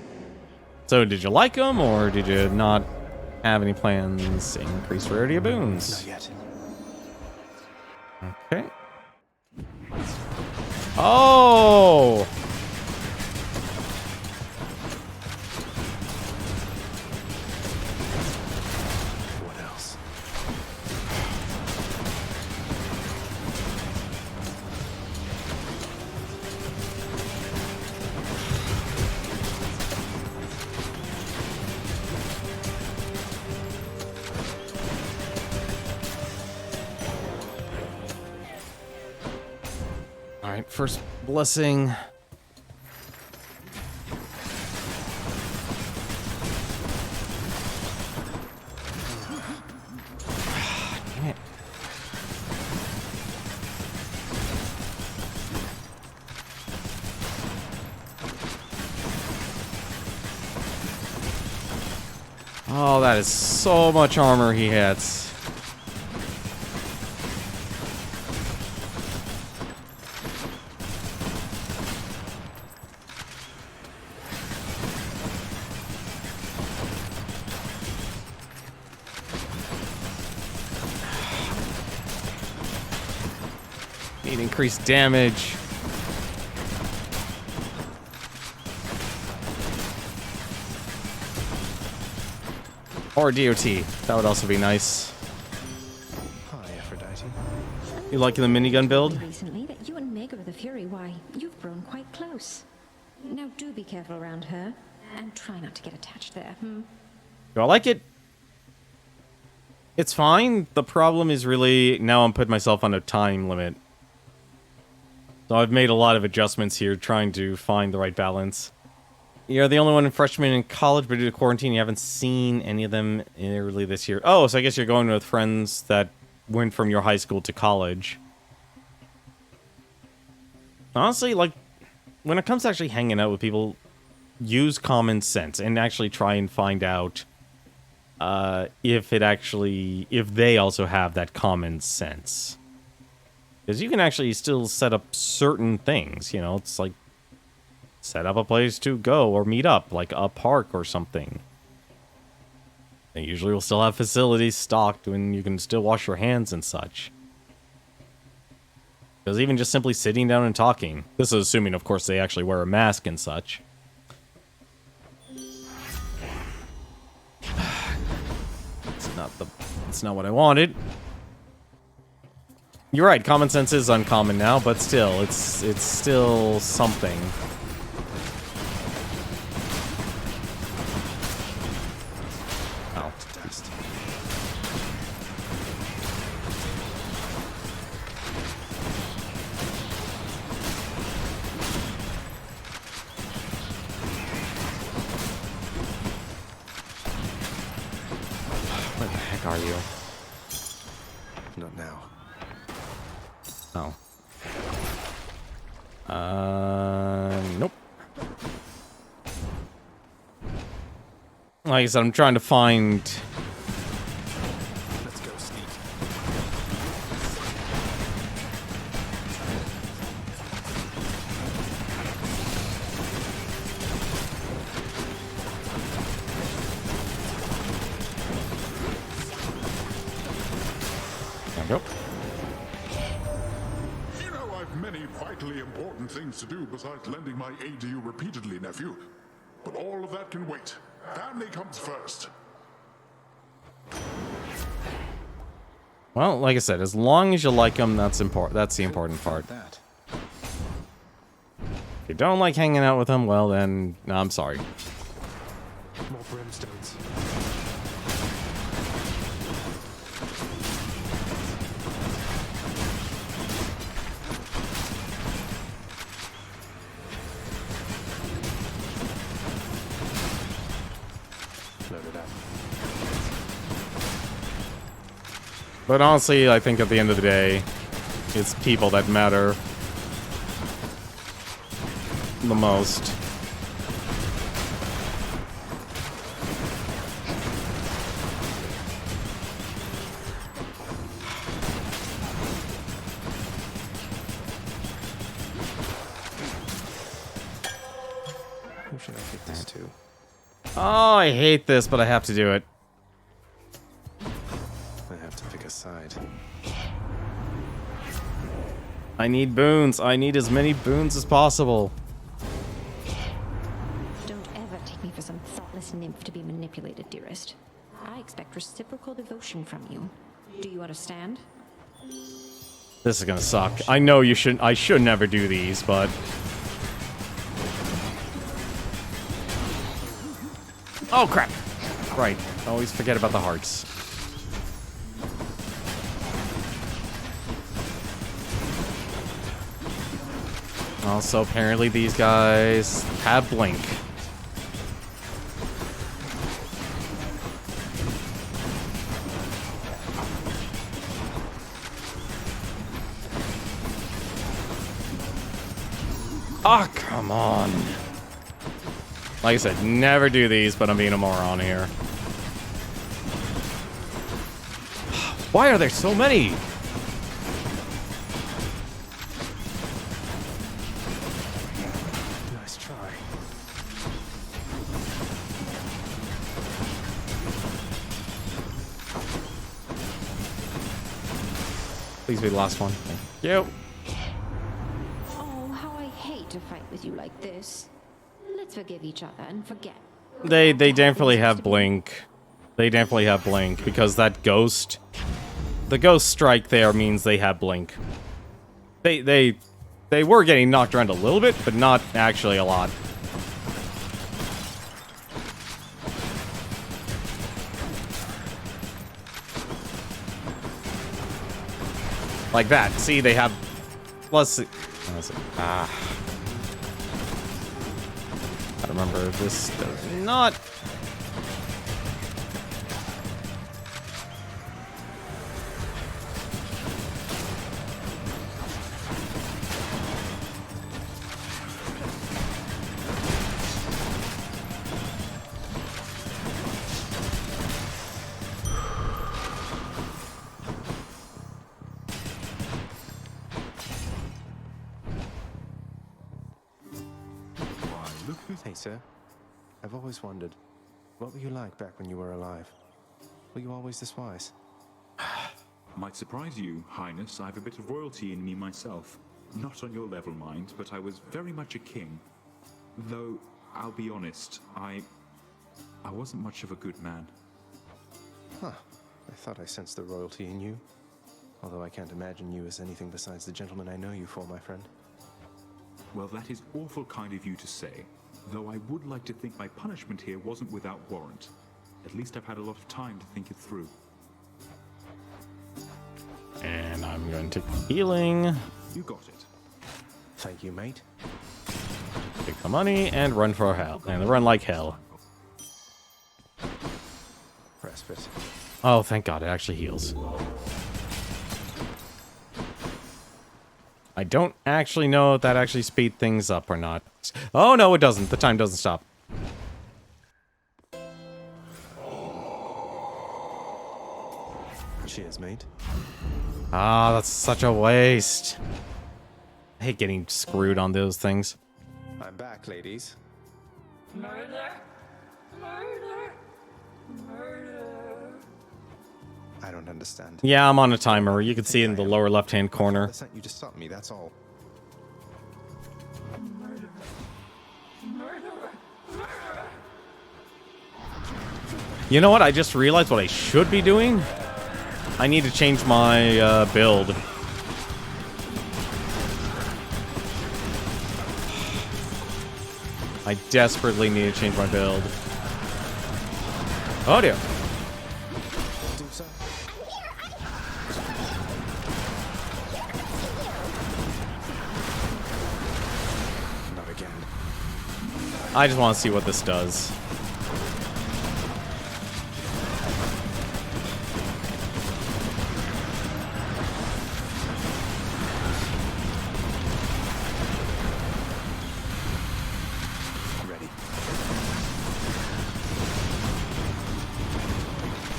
[SPEAKER 1] So, did you like them, or did you not have any plans? Increase rarity of boons.
[SPEAKER 2] Not yet.
[SPEAKER 1] Okay. Oh!
[SPEAKER 2] What else?
[SPEAKER 1] Alright, first blessing. Damn it. Oh, that is so much armor he hits. Need increased damage. Or DOT. That would also be nice.
[SPEAKER 2] Hi, Aphrodite.
[SPEAKER 1] You liking the minigun build?
[SPEAKER 5] Recently that you and Meg of the Fury, why, you've grown quite close. Now do be careful around her, and try not to get attached there,
[SPEAKER 1] Do I like it? It's fine. The problem is really, now I'm putting myself on a time limit. So I've made a lot of adjustments here, trying to find the right balance. You're the only one freshman in college, but due to quarantine, you haven't seen any of them early this year. Oh, so I guess you're going with friends that went from your high school to college. Honestly, like, when it comes to actually hanging out with people, use common sense and actually try and find out if they also have that common sense. Because you can actually still set up certain things, you know, it's like set up a place to go or meet up, like a park or something. They usually will still have facilities stocked and you can still wash your hands and such. Because even just simply sitting down and talking. This is assuming, of course, they actually wear a mask and such. It's not what I wanted. You're right, common sense is uncommon now, but still, it's still something. Oh.
[SPEAKER 2] Dust.
[SPEAKER 1] Where the heck are you?
[SPEAKER 2] Not now.
[SPEAKER 1] Oh. Nope. Like I said, I'm trying to find...
[SPEAKER 2] Let's go, sneak.
[SPEAKER 1] There we go.
[SPEAKER 3] You know I've many vitally important things to do besides lending my aid to you repeatedly, nephew. But all of that can wait. Family comes first.
[SPEAKER 1] Well, like I said, as long as you like them, that's important. That's the important part.
[SPEAKER 2] That.
[SPEAKER 1] If you don't like hanging out with them, well then, no, I'm sorry.
[SPEAKER 2] More brimstones. Loaded up.
[SPEAKER 1] But honestly, I think at the end of the day, it's people that matter the most.
[SPEAKER 2] Who should I give this to?
[SPEAKER 1] Oh, I hate this, but I have to do it.
[SPEAKER 2] I have to pick a side.
[SPEAKER 1] I need boons. I need as many boons as possible.
[SPEAKER 5] Don't ever take me for some thoughtless nymph to be manipulated, dearest. I expect reciprocal devotion from you. Do you understand?
[SPEAKER 1] This is gonna suck. I know you shouldn't. I should never do these, but oh crap! Right. Always forget about the hearts. Also, apparently these guys have blink. Ah, come on. Like I said, never do these, but I'm being a moron here. Why are there so many?
[SPEAKER 2] Nice try.
[SPEAKER 1] Please be the last one. Thank you.
[SPEAKER 5] Oh, how I hate to fight with you like this. Let's forgive each other and forget.
[SPEAKER 1] They definitely have blink. They definitely have blink because that ghost, the ghost strike there means they have blink. They were getting knocked around a little bit, but not actually a lot. Like that. See, they have. Let's see. I remember this does not.
[SPEAKER 2] Hey, sir. I've always wondered, what were you like back when you were alive? Were you always this wise?
[SPEAKER 20] Might surprise you, Highness, I have a bit of royalty in me myself. Not on your level, mind, but I was very much a king. Though, I'll be honest, I wasn't much of a good man.
[SPEAKER 2] Huh. I thought I sensed the royalty in you. Although I can't imagine you as anything besides the gentleman I know you for, my friend.
[SPEAKER 20] Well, that is awful kind of you to say. Though I would like to think my punishment here wasn't without warrant. At least I've had a lot of time to think it through.
[SPEAKER 1] And I'm going to healing.
[SPEAKER 20] You got it.
[SPEAKER 2] Thank you, mate.
[SPEAKER 1] Take the money and run for hell. And run like hell.
[SPEAKER 2] Respite.
[SPEAKER 1] Oh, thank God, it actually heals. I don't actually know if that actually speed things up or not. Oh, no, it doesn't. The time doesn't stop.
[SPEAKER 2] Cheers, mate.
[SPEAKER 1] Ah, that's such a waste. I hate getting screwed on those things.
[SPEAKER 2] I'm back, ladies.
[SPEAKER 6] Murder! Murder! Murder!
[SPEAKER 2] I don't understand.
[SPEAKER 1] Yeah, I'm on a timer. You can see it in the lower left-hand corner.
[SPEAKER 2] I sent you to stop me, that's all.
[SPEAKER 6] Murderer! Murderer! Murderer!
[SPEAKER 1] You know what? I just realized what I should be doing. I need to change my build. I desperately need to change my build. Oh dear.
[SPEAKER 2] Not again.
[SPEAKER 1] I just want to see what this does.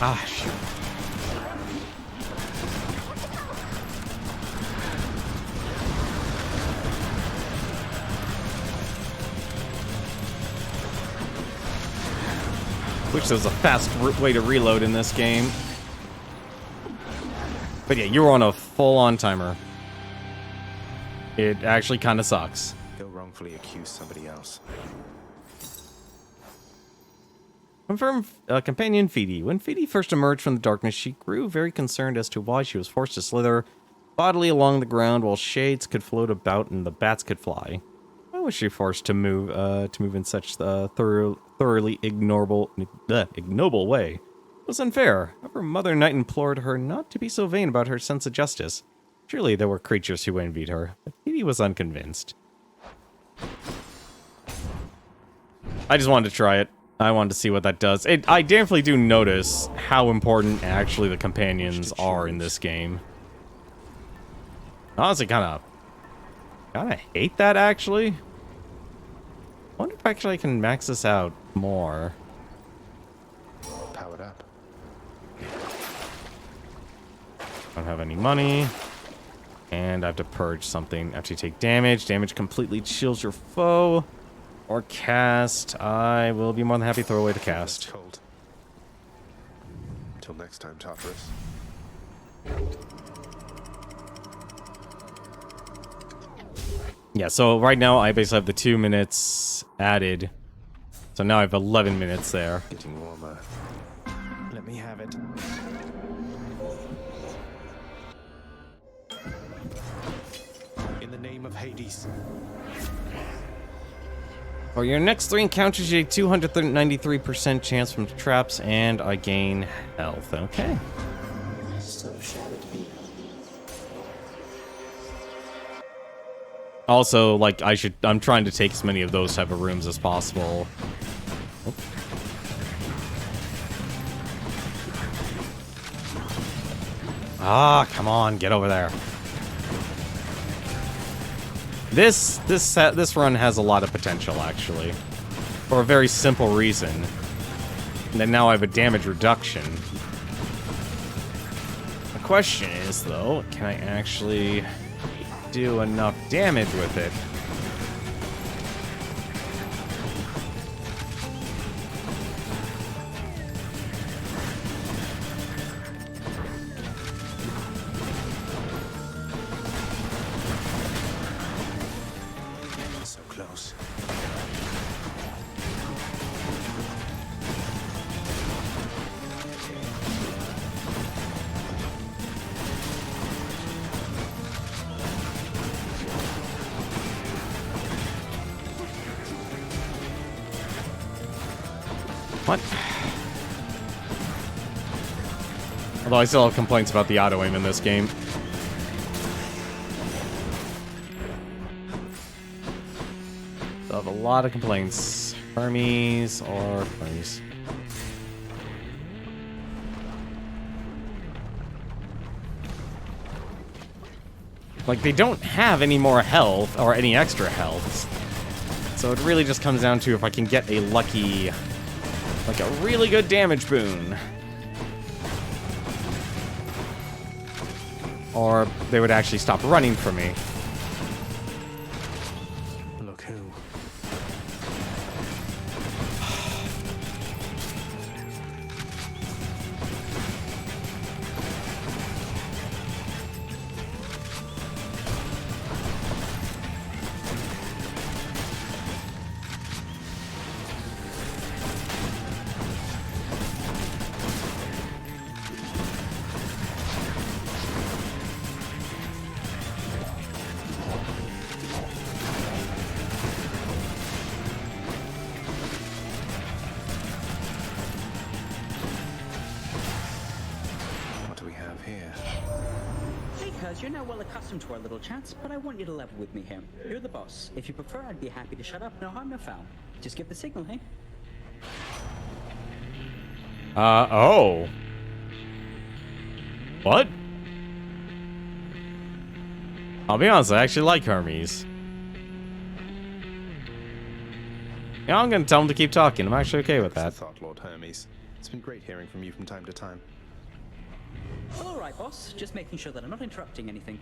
[SPEAKER 1] Ah, shoot. Wish there was a fast way to reload in this game. But yeah, you're on a full-on timer. It actually kind of sucks.
[SPEAKER 2] Go wrongfully accuse somebody else.
[SPEAKER 1] Confirm companion Feedy. When Feedy first emerged from the darkness, she grew very concerned as to why she was forced to slither bodily along the ground while shades could float about and the bats could fly. Why was she forced to move in such a thoroughly ignoble way? It was unfair. However, Mother Night implored her not to be so vain about her sense of justice. Surely there were creatures who envied her, but Feedy was unconvinced. I just wanted to try it. I wanted to see what that does. I definitely do notice how important actually the companions are in this game. Honestly, kind of hate that, actually. I wonder if actually I can max this out more.
[SPEAKER 2] Powered up.
[SPEAKER 1] Don't have any money. And I have to purge something. After you take damage, damage completely chills your foe. Or cast. I will be more than happy to throw away the cast.
[SPEAKER 2] Cold. Until next time, Tartarus.
[SPEAKER 1] Yeah, so right now I basically have the 2 minutes added. So now I have 11 minutes there.
[SPEAKER 2] Getting warmer. Let me have it. In the name of Hades.
[SPEAKER 1] For your next 3 encounters, you take 293% chance from traps, and I gain health. Okay.
[SPEAKER 19] So shall it be.
[SPEAKER 1] Also, like, I'm trying to take as many of those type of rooms as possible. Oh. Ah, come on, get over there. This run has a lot of potential, actually, for a very simple reason. And then now I have a damage reduction. The question is, though, can I actually do enough damage with it? What? Although I still have complaints about the auto-aim in this game. I have a lot of complaints. Hermes or Hermes. Like, they don't have any more health or any extra health. So it really just comes down to if I can get a lucky, like a really good damage boon. Or they would actually stop running from me.
[SPEAKER 2] Look who.
[SPEAKER 7] You're now well accustomed to our little chats, but I want you to level with me here. You're the boss. If you prefer, I'd be happy to shut up. No harm, no foul. Just give the signal, hey?
[SPEAKER 1] Oh. What? I'll be honest, I actually like Hermes. Yeah, I'm gonna tell him to keep talking. I'm actually okay with that.
[SPEAKER 2] Thought, Lord Hermes. It's been great hearing from you from time to time.
[SPEAKER 7] All right, boss. Just making sure that I'm not interrupting anything.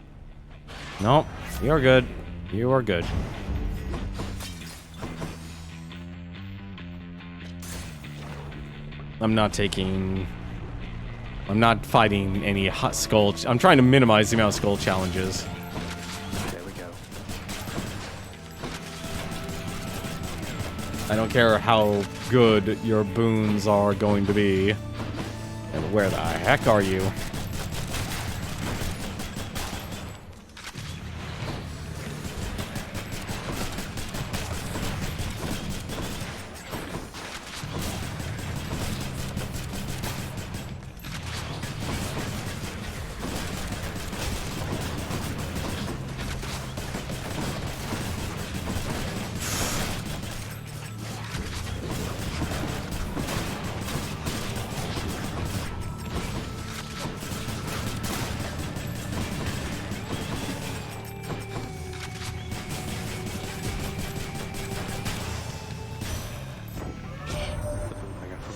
[SPEAKER 1] No, you're good. You are good. I'm not fighting any hot skull. I'm trying to minimize the amount of skull challenges.
[SPEAKER 2] There we go.
[SPEAKER 1] I don't care how good your boons are going to be. And where the heck are you?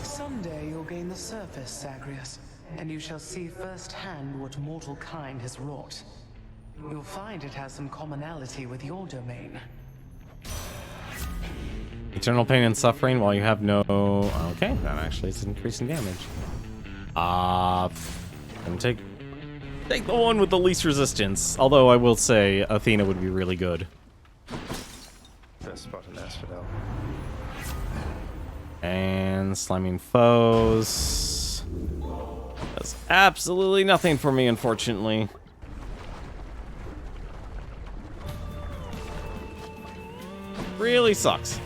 [SPEAKER 9] Someday you'll gain the surface, Zagreus, and you shall see firsthand what mortal kind has wrought. You'll find it has some commonality with your domain.
[SPEAKER 1] Eternal pain and suffering while you have no... Okay, that actually is increasing damage. I'm gonna take the one with the least resistance. Although I will say Athena would be really good.
[SPEAKER 2] Best spot in Asphodel.
[SPEAKER 1] And Sliming Foes. Does absolutely nothing for me, unfortunately. Really sucks.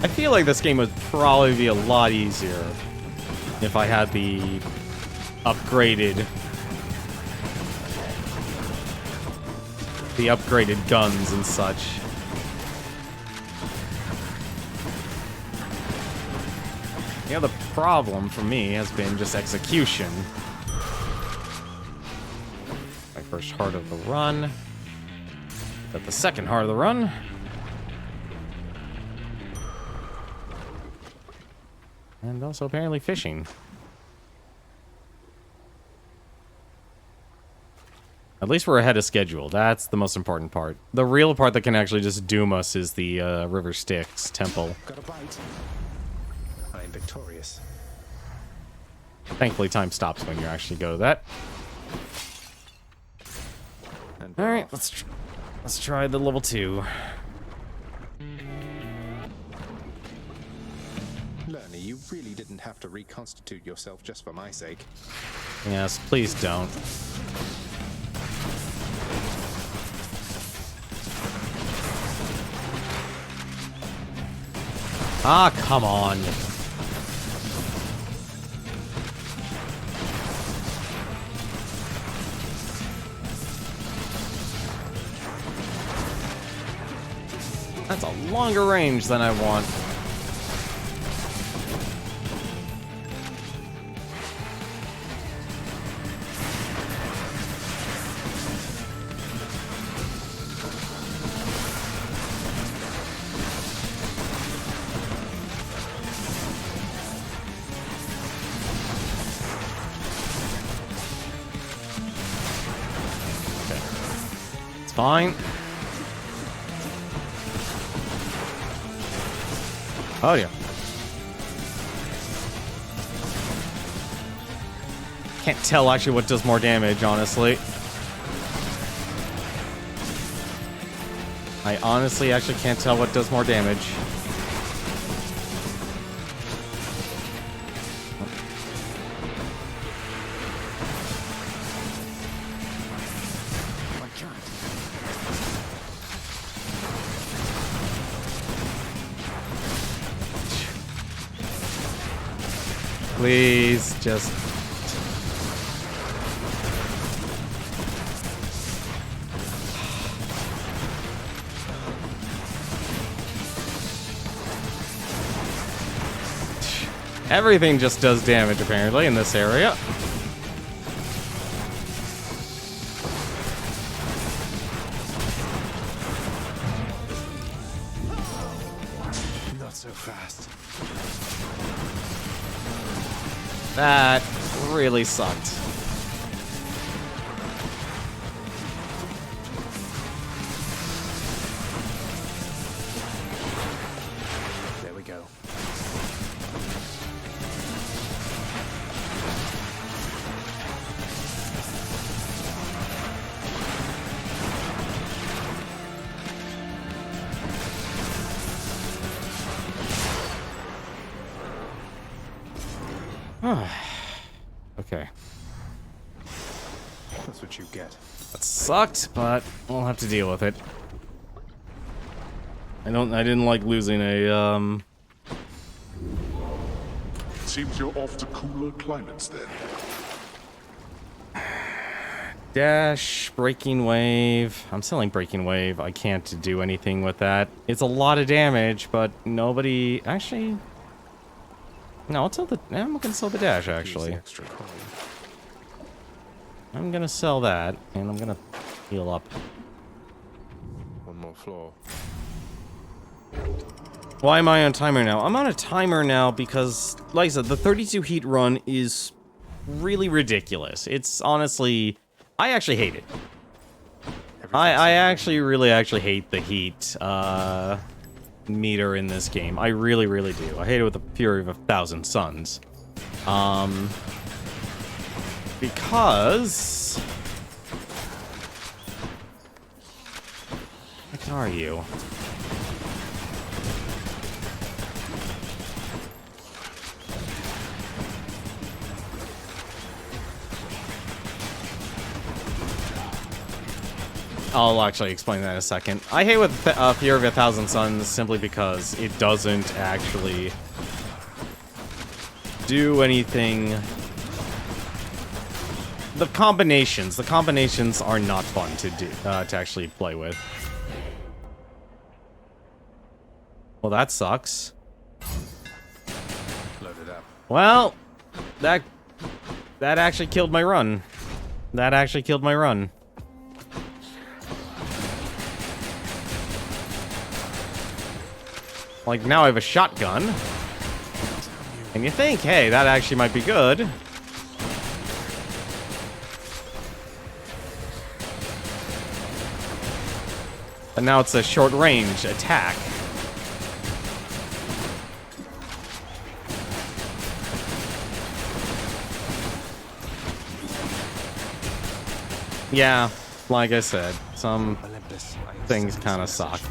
[SPEAKER 1] I feel like this game would probably be a lot easier if I had the upgraded guns and such. Yeah, the problem for me has been just execution. My first heart of the run. Got the second heart of the run. And also apparently fishing. At least we're ahead of schedule. That's the most important part. The real part that can actually just doom us is the River Styx temple.
[SPEAKER 2] Got a bite. I am victorious.
[SPEAKER 1] Thankfully, time stops when you actually go to that. All right, let's try the level 2.
[SPEAKER 2] Lernie, you really didn't have to reconstitute yourself just for my sake.
[SPEAKER 1] Yes, please don't. Ah, come on. That's a longer range than I want. It's fine. Oh, yeah. Can't tell actually what does more damage, honestly. I honestly actually can't tell what does more damage. Please, just... Everything just does damage, apparently, in this area.
[SPEAKER 2] Not so fast.
[SPEAKER 1] That really sucked.
[SPEAKER 2] There we go.
[SPEAKER 1] Okay.
[SPEAKER 2] That's what you get.
[SPEAKER 1] That sucked, but we'll have to deal with it. I didn't like losing a,
[SPEAKER 3] Seems you're off to cooler climates then.
[SPEAKER 1] Dash, Breaking Wave. I'm selling Breaking Wave. I can't do anything with that. It's a lot of damage, but nobody... Actually... No, I'll sell the... I'm gonna sell the dash, actually. I'm gonna sell that, and I'm gonna heal up.
[SPEAKER 2] One more floor.
[SPEAKER 1] Why am I on timer now? I'm on a timer now because, like I said, the 32 heat run is really ridiculous. It's honestly... I actually hate it. I actually really hate the heat meter in this game. I really do. I hate it with the fury of 1,000 suns. Because... What are you? I'll actually explain that in a second. I hate with Fury of 1,000 Suns simply because it doesn't actually do anything. The combinations are not fun to do, to actually play with. Well, that sucks.
[SPEAKER 2] Load it up.
[SPEAKER 1] Well, that actually killed my run. That actually killed my run. Like, now I have a shotgun. And you think, hey, that actually might be good. But now it's a short-range attack. Yeah, like I said, some
[SPEAKER 2] Olympus,
[SPEAKER 1] things kind of suck.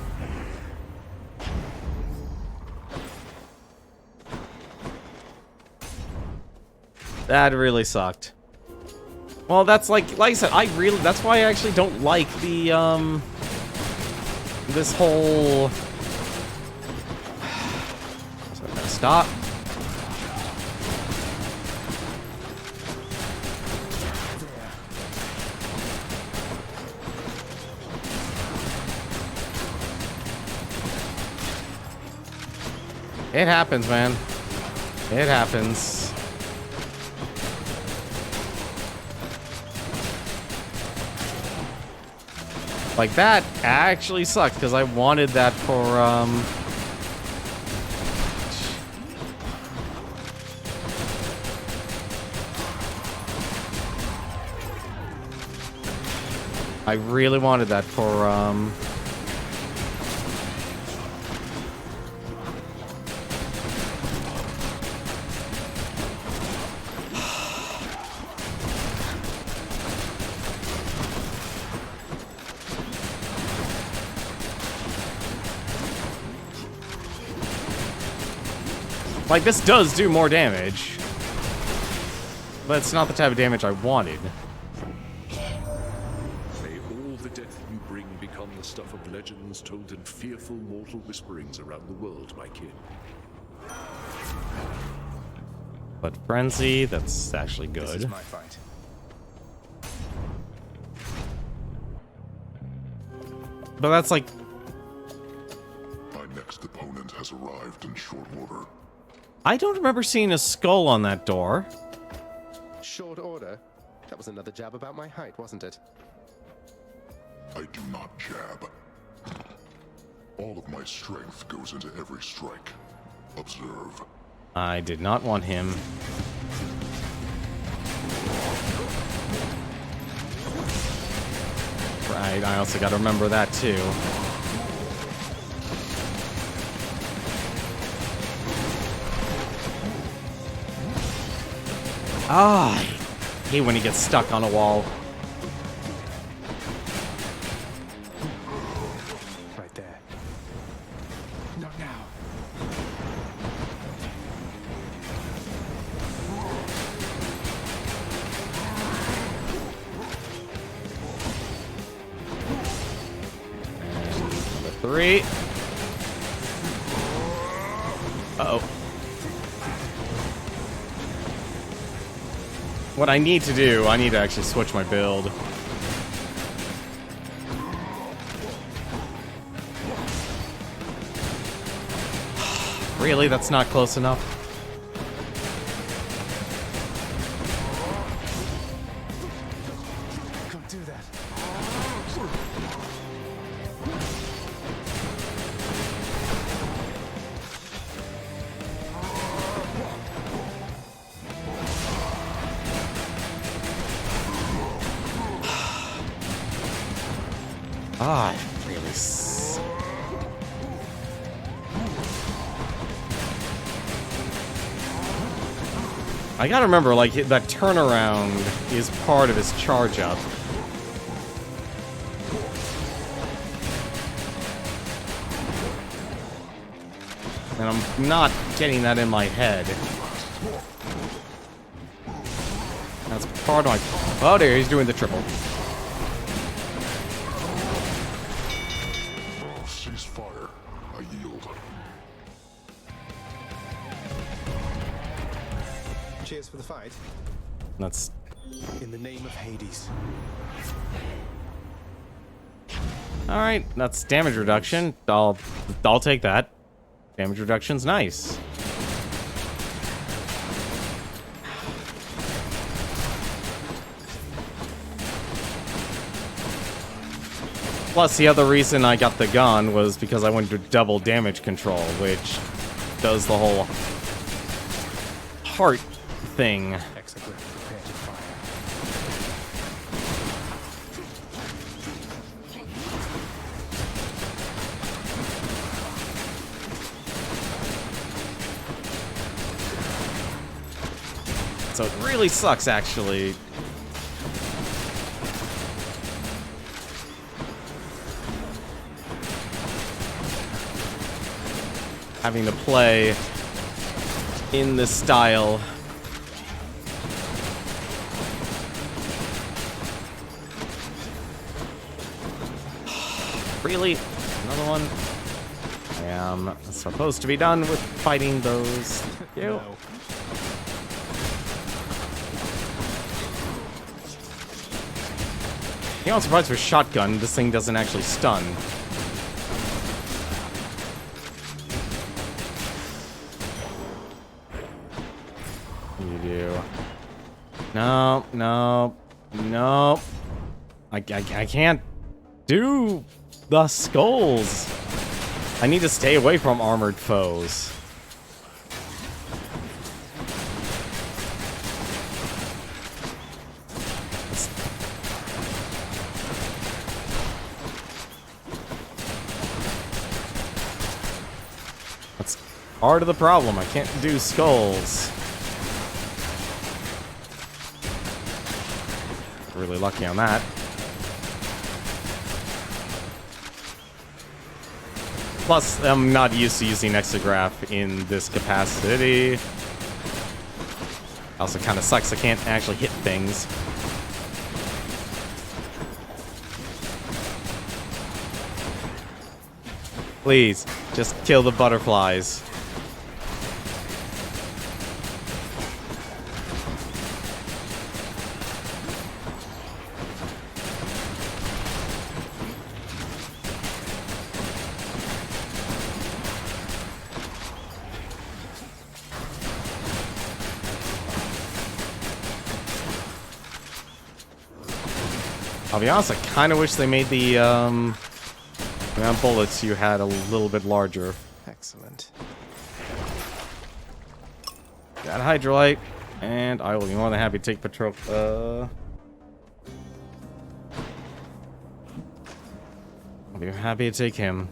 [SPEAKER 1] That really sucked. Well, that's like I said, that's why I actually don't like the, this whole... So I'm gonna stop. It happens, man. It happens. Like, that actually sucked, because I wanted that for, I really wanted that for, like, this does do more damage. But it's not the type of damage I wanted.
[SPEAKER 4] May all the death you bring become the stuff of legends told in fearful mortal whisperings around the world, my kin.
[SPEAKER 1] But Frenzy, that's actually good.
[SPEAKER 2] This is my fight.
[SPEAKER 1] But that's like...
[SPEAKER 3] My next opponent has arrived in short order.
[SPEAKER 1] I don't remember seeing a skull on that door.
[SPEAKER 2] Short order? That was another jab about my height, wasn't it?
[SPEAKER 3] I do not jab. All of my strength goes into every strike. Observe.
[SPEAKER 1] I did not want him. Right, I also gotta remember that too. Ah, I hate when he gets stuck on a wall.
[SPEAKER 2] Right there. Not now.
[SPEAKER 1] Number 3. Uh-oh. What I need to do, I need to actually switch my build. Really? That's not close enough?
[SPEAKER 2] Can't do that.
[SPEAKER 1] Ah, really. I gotta remember, like, that turnaround is part of his charge up. And I'm not getting that in my head. That's part of my... Oh, there, he's doing the triple.
[SPEAKER 3] Cease fire. I yield.
[SPEAKER 2] Cheers for the fight.
[SPEAKER 1] That's...
[SPEAKER 2] In the name of Hades.
[SPEAKER 1] Alright, that's damage reduction. I'll take that. Damage reduction's nice. Plus, the other reason I got the gun was because I went to double damage control, which does the whole heart thing.
[SPEAKER 2] Execute, prepare to fire.
[SPEAKER 1] So it really sucks, actually. having to play in this style. Really? Another one? I am supposed to be done with fighting those. Ew.
[SPEAKER 2] No.
[SPEAKER 1] You know, I'm surprised with shotgun, this thing doesn't actually stun. You do. No, no, no. I can't do the skulls. I need to stay away from armored foes. That's part of the problem. I can't do skulls. Really lucky on that. Plus, I'm not used to using Exograph in this capacity. Also kind of sucks I can't actually hit things. Please, just kill the butterflies. I'll be honest, I kind of wish they made the amount of bullets you had a little bit larger.
[SPEAKER 2] Excellent.
[SPEAKER 1] Got Hydrolite, and I will be more than happy to take Patrol. I'll be happy to take him.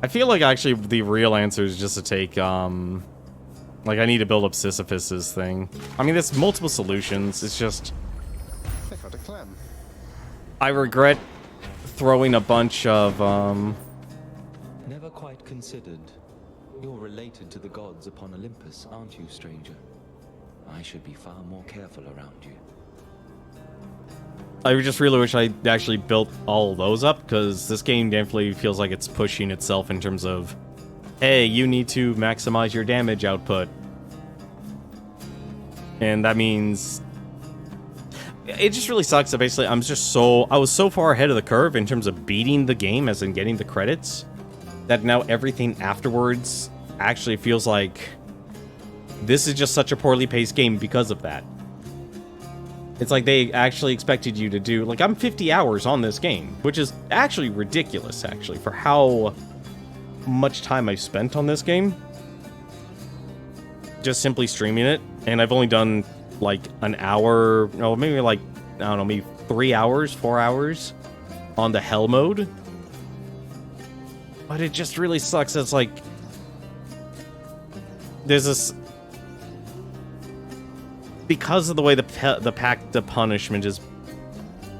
[SPEAKER 1] I feel like actually the real answer is just to take, like I need to build up Sisyphus's thing. I mean, there's multiple solutions, it's just... I regret throwing a bunch of,
[SPEAKER 21] Never quite considered. You're related to the gods upon Olympus, aren't you, stranger? I should be far more careful around you.
[SPEAKER 1] I just really wish I actually built all those up, because this game definitely feels like it's pushing itself in terms of, hey, you need to maximize your damage output. And that means... It just really sucks that basically I was so far ahead of the curve in terms of beating the game, as in getting the credits, that now everything afterwards actually feels like this is just such a poorly paced game because of that. It's like they actually expected you to do, like, I'm 50 hours on this game, which is actually ridiculous, actually, for how much time I've spent on this game. Just simply streaming it, and I've only done like an hour, no, maybe like, I don't know, maybe 3 hours, 4 hours on the hell mode. But it just really sucks. It's like, there's this, because of the way the punishment is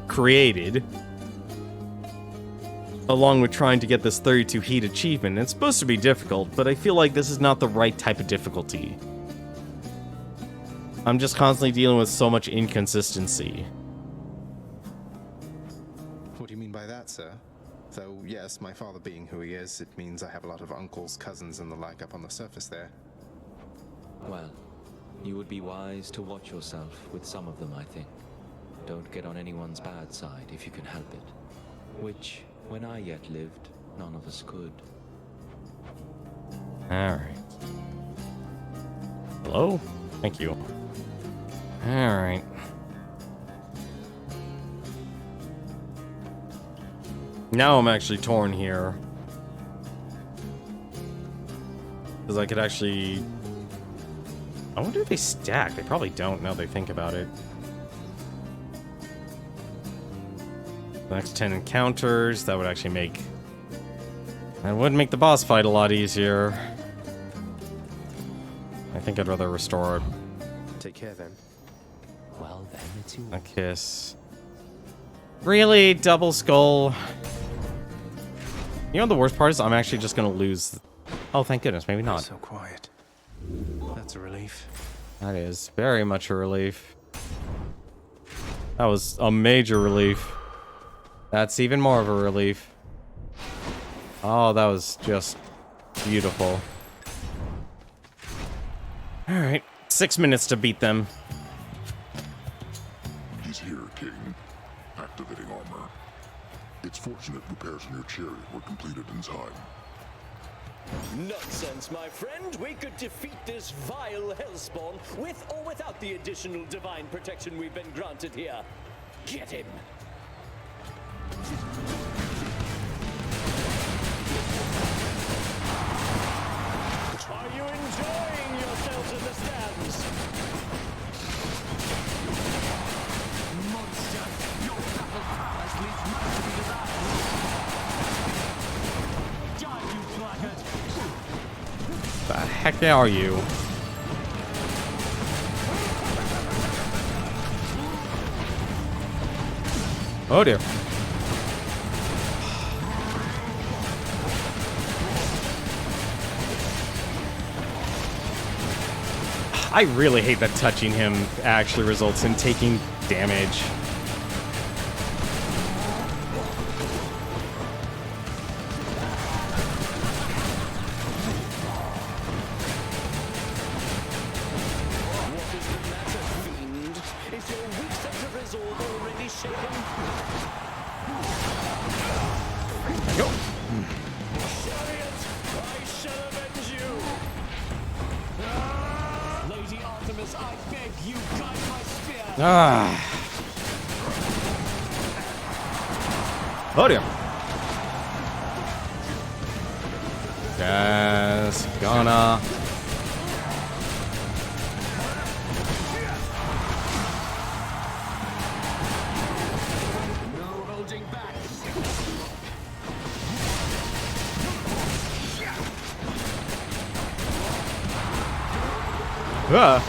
[SPEAKER 1] created, along with trying to get this 32 heat achievement, it's supposed to be difficult, but I feel like this is not the right type of difficulty. I'm just constantly dealing with so much inconsistency.
[SPEAKER 2] What do you mean by that, sir? Though, yes, my father being who he is, it means I have a lot of uncles, cousins, and the like up on the surface there.
[SPEAKER 21] Well, you would be wise to watch yourself with some of them, I think. Don't get on anyone's bad side if you can help it. Which, when I yet lived, none of us could.
[SPEAKER 1] Alright. Hello? Thank you. Alright. Now I'm actually torn here. Because I could actually... I wonder if they stack. They probably don't now they think about it. The next 10 encounters, that would actually make... That would make the boss fight a lot easier. I think I'd rather restore it.
[SPEAKER 2] Take care then.
[SPEAKER 21] Well then, it's you.
[SPEAKER 1] A kiss. Really? Double skull? You know, the worst part is I'm actually just gonna lose. Oh, thank goodness. Maybe not.
[SPEAKER 2] So quiet. That's a relief.
[SPEAKER 1] That is very much a relief. That was a major relief. That's even more of a relief. Oh, that was just beautiful. Alright, 6 minutes to beat them.
[SPEAKER 3] He's here, King. Activating armor. It's fortunate repairs in your chariot were completed in time.
[SPEAKER 11] Nonsense, my friend. We could defeat this vile hellspawn with or without the additional divine protection we've been granted here. Get him. Are you enjoying yourselves in the stands? Monster, your battle prowess leaves much to be desired. Die, you blackguard!
[SPEAKER 1] The heck are you? Oh dear. I really hate that touching him actually results in taking damage.
[SPEAKER 11] What is the matter, fiend? Is your weak sense of resolve already shaken?
[SPEAKER 1] There we go.
[SPEAKER 11] Chariot, I shall avenge you! Lady Artemis, I beg you, guide my spear!
[SPEAKER 1] Ah. Oh dear. Just gonna.
[SPEAKER 11] No holding back!
[SPEAKER 1] I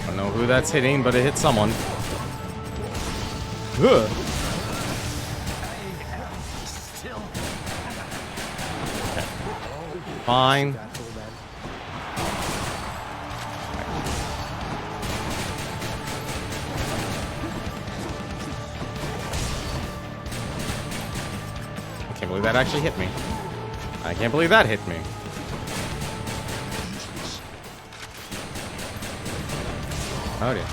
[SPEAKER 1] don't know who that's hitting, but it hit someone. Ugh. Fine. I can't believe that actually hit me. I can't believe that hit me. Oh dear.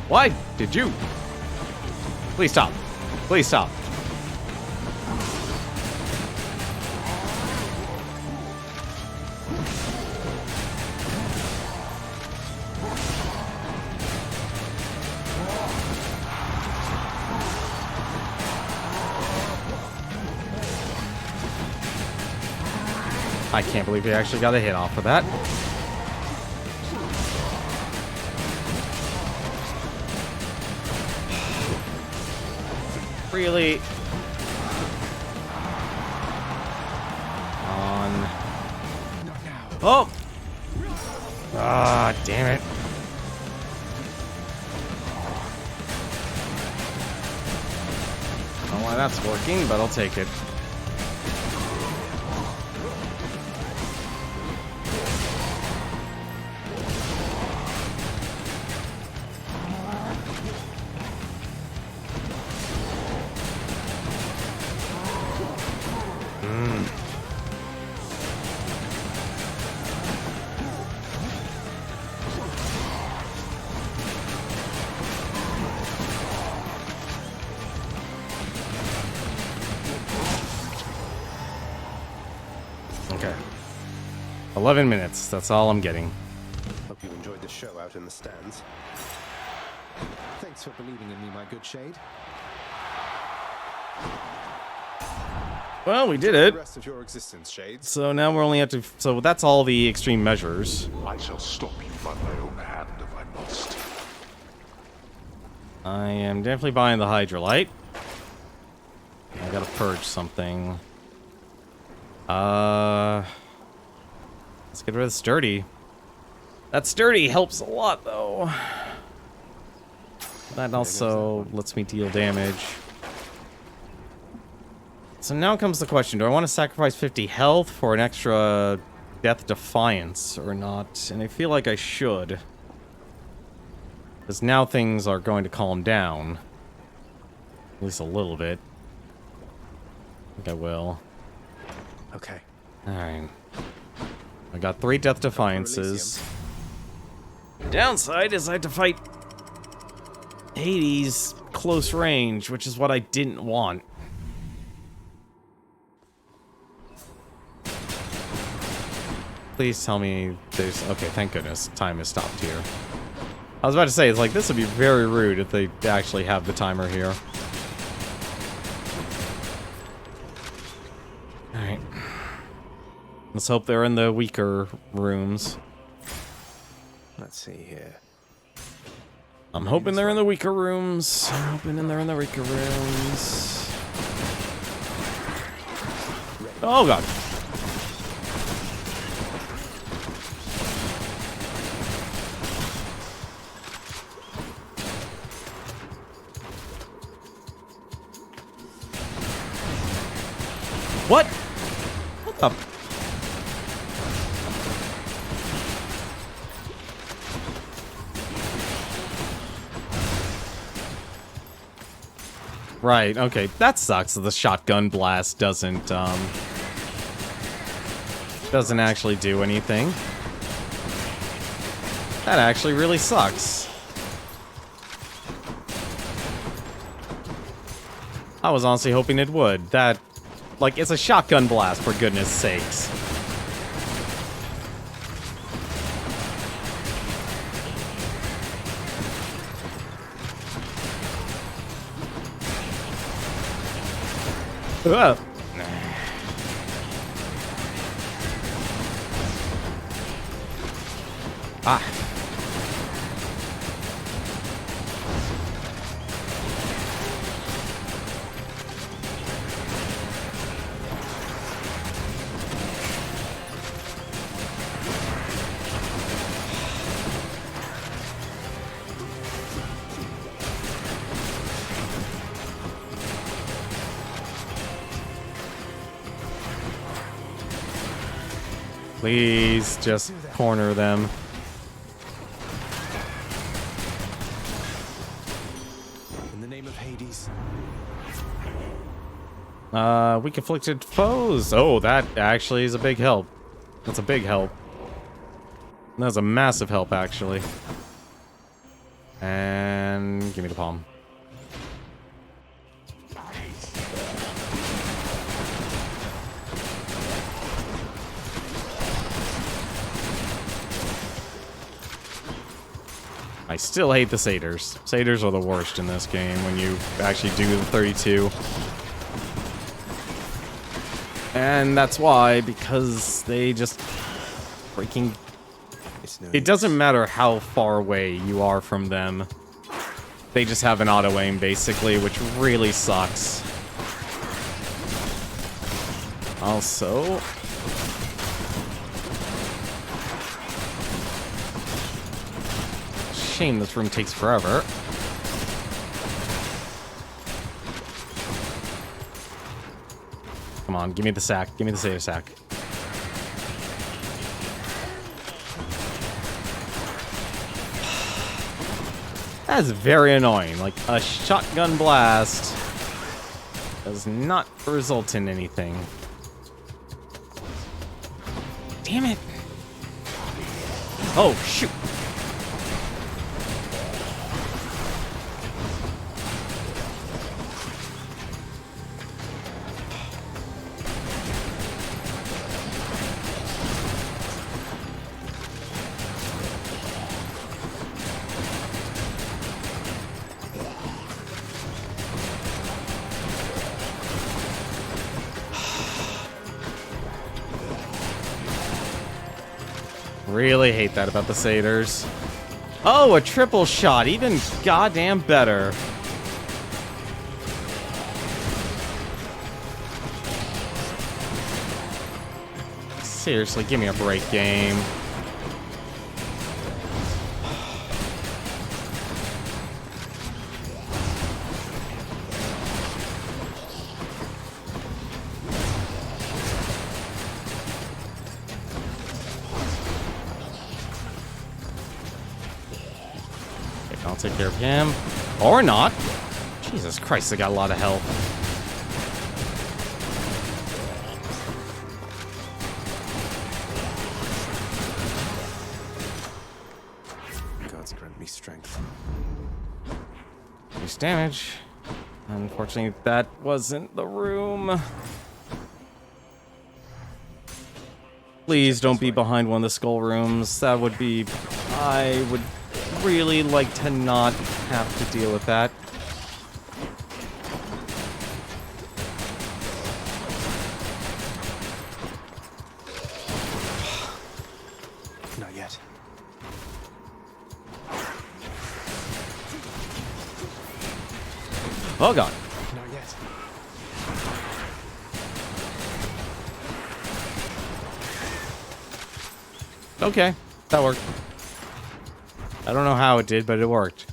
[SPEAKER 1] Why did you? Please stop. Please stop. I can't believe he actually got a hit off of that. Really? On. Oh! Ah, damn it. I don't know why that's working, but I'll take it. Okay. 11 minutes. That's all I'm getting.
[SPEAKER 2] Hope you enjoyed the show out in the stands. Thanks for believing in me, my good shade.
[SPEAKER 1] Well, we did it.
[SPEAKER 2] The rest of your existence, Shades.
[SPEAKER 1] So now we're only at to. So that's all the extreme measures.
[SPEAKER 3] I shall stop you by my own hand if I must.
[SPEAKER 1] I am definitely buying the Hydrolite. I gotta purge something. Let's get rid of Sturdy. That sturdy helps a lot, though. That also lets me deal damage. So now comes the question, do I want to sacrifice 50 health for an extra Death Defiance or not? And I feel like I should. Because now things are going to calm down. At least a little bit. I think I will.
[SPEAKER 2] Okay.
[SPEAKER 1] Alright. I got 3 Death Defiances. Downside is I had to fight Hades close range, which is what I didn't want. Please tell me there's... Okay, thank goodness. Time has stopped here. I was about to say, it's like, this would be very rude if they actually have the timer here. Alright. Let's hope they're in the weaker rooms.
[SPEAKER 2] Let's see here.
[SPEAKER 1] I'm hoping they're in the weaker rooms. I'm hoping they're in the weaker rooms. Oh, God. What? What the? Right, okay. That sucks that the shotgun blast doesn't actually do anything. That actually really sucks. I was honestly hoping it would. That... Like, it's a shotgun blast, for goodness sakes. Ugh. Ah. Please, just corner them.
[SPEAKER 2] In the name of Hades.
[SPEAKER 1] Weak afflicted foes. Oh, that actually is a big help. That's a big help. That's a massive help, actually. And give me the palm. I still hate the satyrs. Satyrs are the worst in this game when you actually do the 32. And that's why, because they just freaking... It doesn't matter how far away you are from them. They just have an auto aim, basically, which really sucks. Also... Shame this room takes forever. Come on, give me the sack. Give me the satyr sack. That's very annoying. Like, a shotgun blast does not result in anything. Damn it. Oh, shoot. Really hate that about the satyrs. Oh, a triple shot. Even goddamn better. Seriously, give me a break, game. I'll take care of him. Or not. Jesus Christ, I got a lot of health.
[SPEAKER 2] Gods grant me strength.
[SPEAKER 1] Reduce damage. Unfortunately, that wasn't the room. Please don't be behind one of the skull rooms. That would be... I would really like to not have to deal with that.
[SPEAKER 2] Not yet.
[SPEAKER 1] Oh god.
[SPEAKER 2] Not yet.
[SPEAKER 1] Okay, that worked. I don't know how it did, but it worked.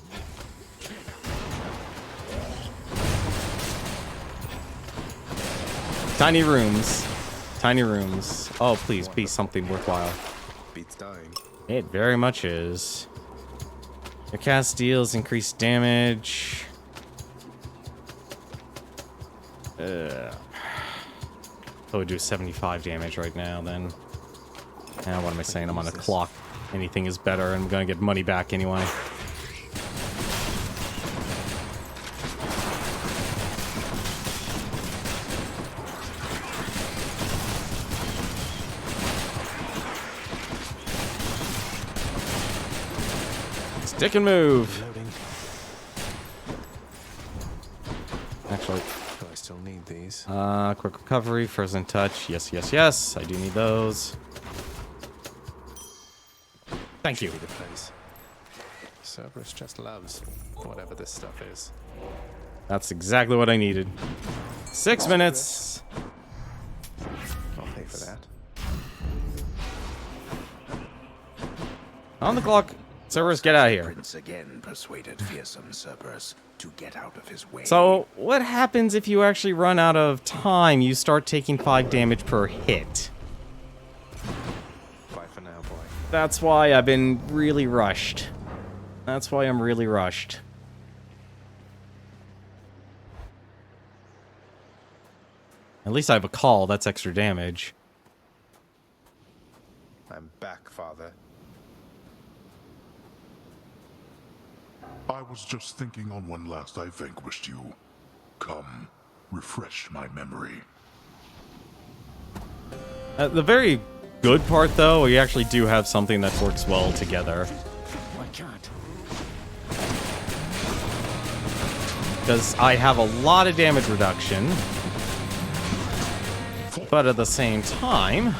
[SPEAKER 1] Tiny rooms. Tiny rooms. Oh, please, be something worthwhile.
[SPEAKER 2] Beats dying.
[SPEAKER 1] It very much is. Your cast deals increased damage. So we do 75 damage right now, then. What am I saying? I'm on a clock. Anything is better, and I'm gonna get money back anyway. Stick and move. Actually,
[SPEAKER 2] do I still need these?
[SPEAKER 1] Quick recovery, frozen touch. Yes, yes, yes. I do need those. Thank you.
[SPEAKER 2] The place. Cerberus just loves whatever this stuff is.
[SPEAKER 1] That's exactly what I needed. 6 minutes.
[SPEAKER 2] I'll pay for that.
[SPEAKER 1] On the clock. Cerberus, get out of here.
[SPEAKER 8] Prince again persuaded fearsome Cerberus to get out of his way.
[SPEAKER 1] So, what happens if you actually run out of time? You start taking 5 damage per hit.
[SPEAKER 2] Bye for now, boy.
[SPEAKER 1] That's why I've been really rushed. That's why I'm really rushed. At least I have a call. That's extra damage.
[SPEAKER 2] I'm back, Father.
[SPEAKER 3] I was just thinking on when last I vanquished you. Come, refresh my memory.
[SPEAKER 1] The very good part, though, we actually do have something that works well together.
[SPEAKER 8] I can't.
[SPEAKER 1] Because I have a lot of damage reduction. But at the same time...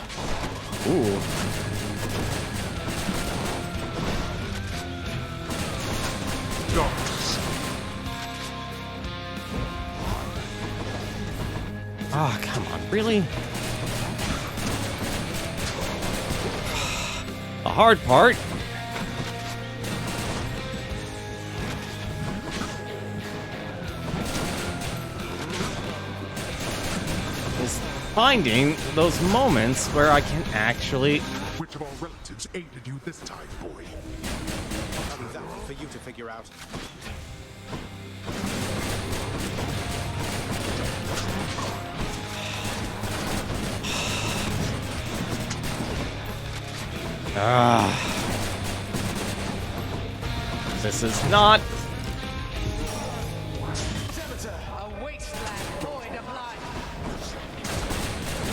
[SPEAKER 1] Ooh. Ah, oh, come on, really? The hard part is finding those moments where I can actually...
[SPEAKER 3] Which of our relatives aided you this time, boy?
[SPEAKER 18] I'll leave that one for you to figure out.
[SPEAKER 1] This is not...
[SPEAKER 8] A wasteland void of life.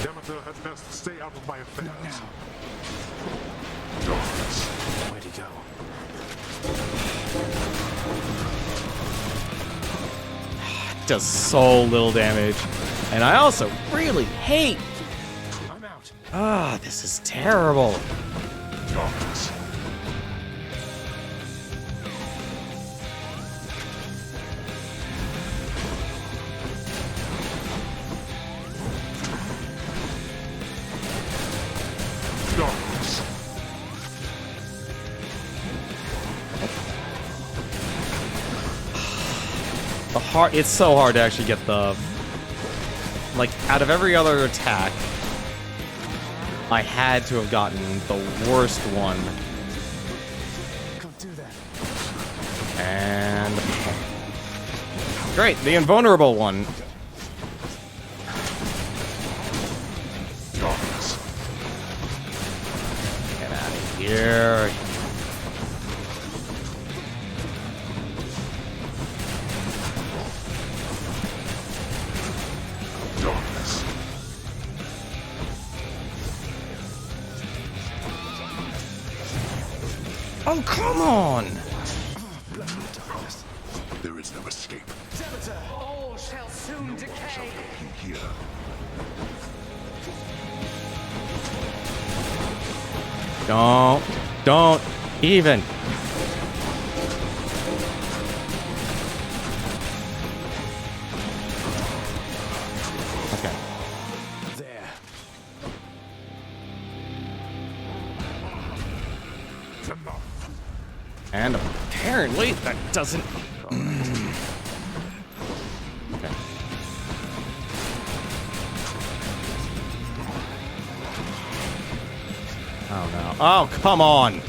[SPEAKER 3] Demeter had best stay out of my affairs.
[SPEAKER 2] Where'd he go?
[SPEAKER 1] Does so little damage. And I also really hate...
[SPEAKER 18] I'm out.
[SPEAKER 1] Ah, this is terrible.
[SPEAKER 3] Darkness. Darkness.
[SPEAKER 1] It's so hard to actually get the... Like, out of every other attack, I had to have gotten the worst one.
[SPEAKER 18] Can't do that.
[SPEAKER 1] Great, the invulnerable one. Get out of here. Oh, come on!
[SPEAKER 3] There is no escape.
[SPEAKER 9] All shall soon decay.
[SPEAKER 3] Here.
[SPEAKER 1] Don't even. Okay.
[SPEAKER 8] There.
[SPEAKER 1] And apparently that doesn't. Okay. Oh no. Oh, come on.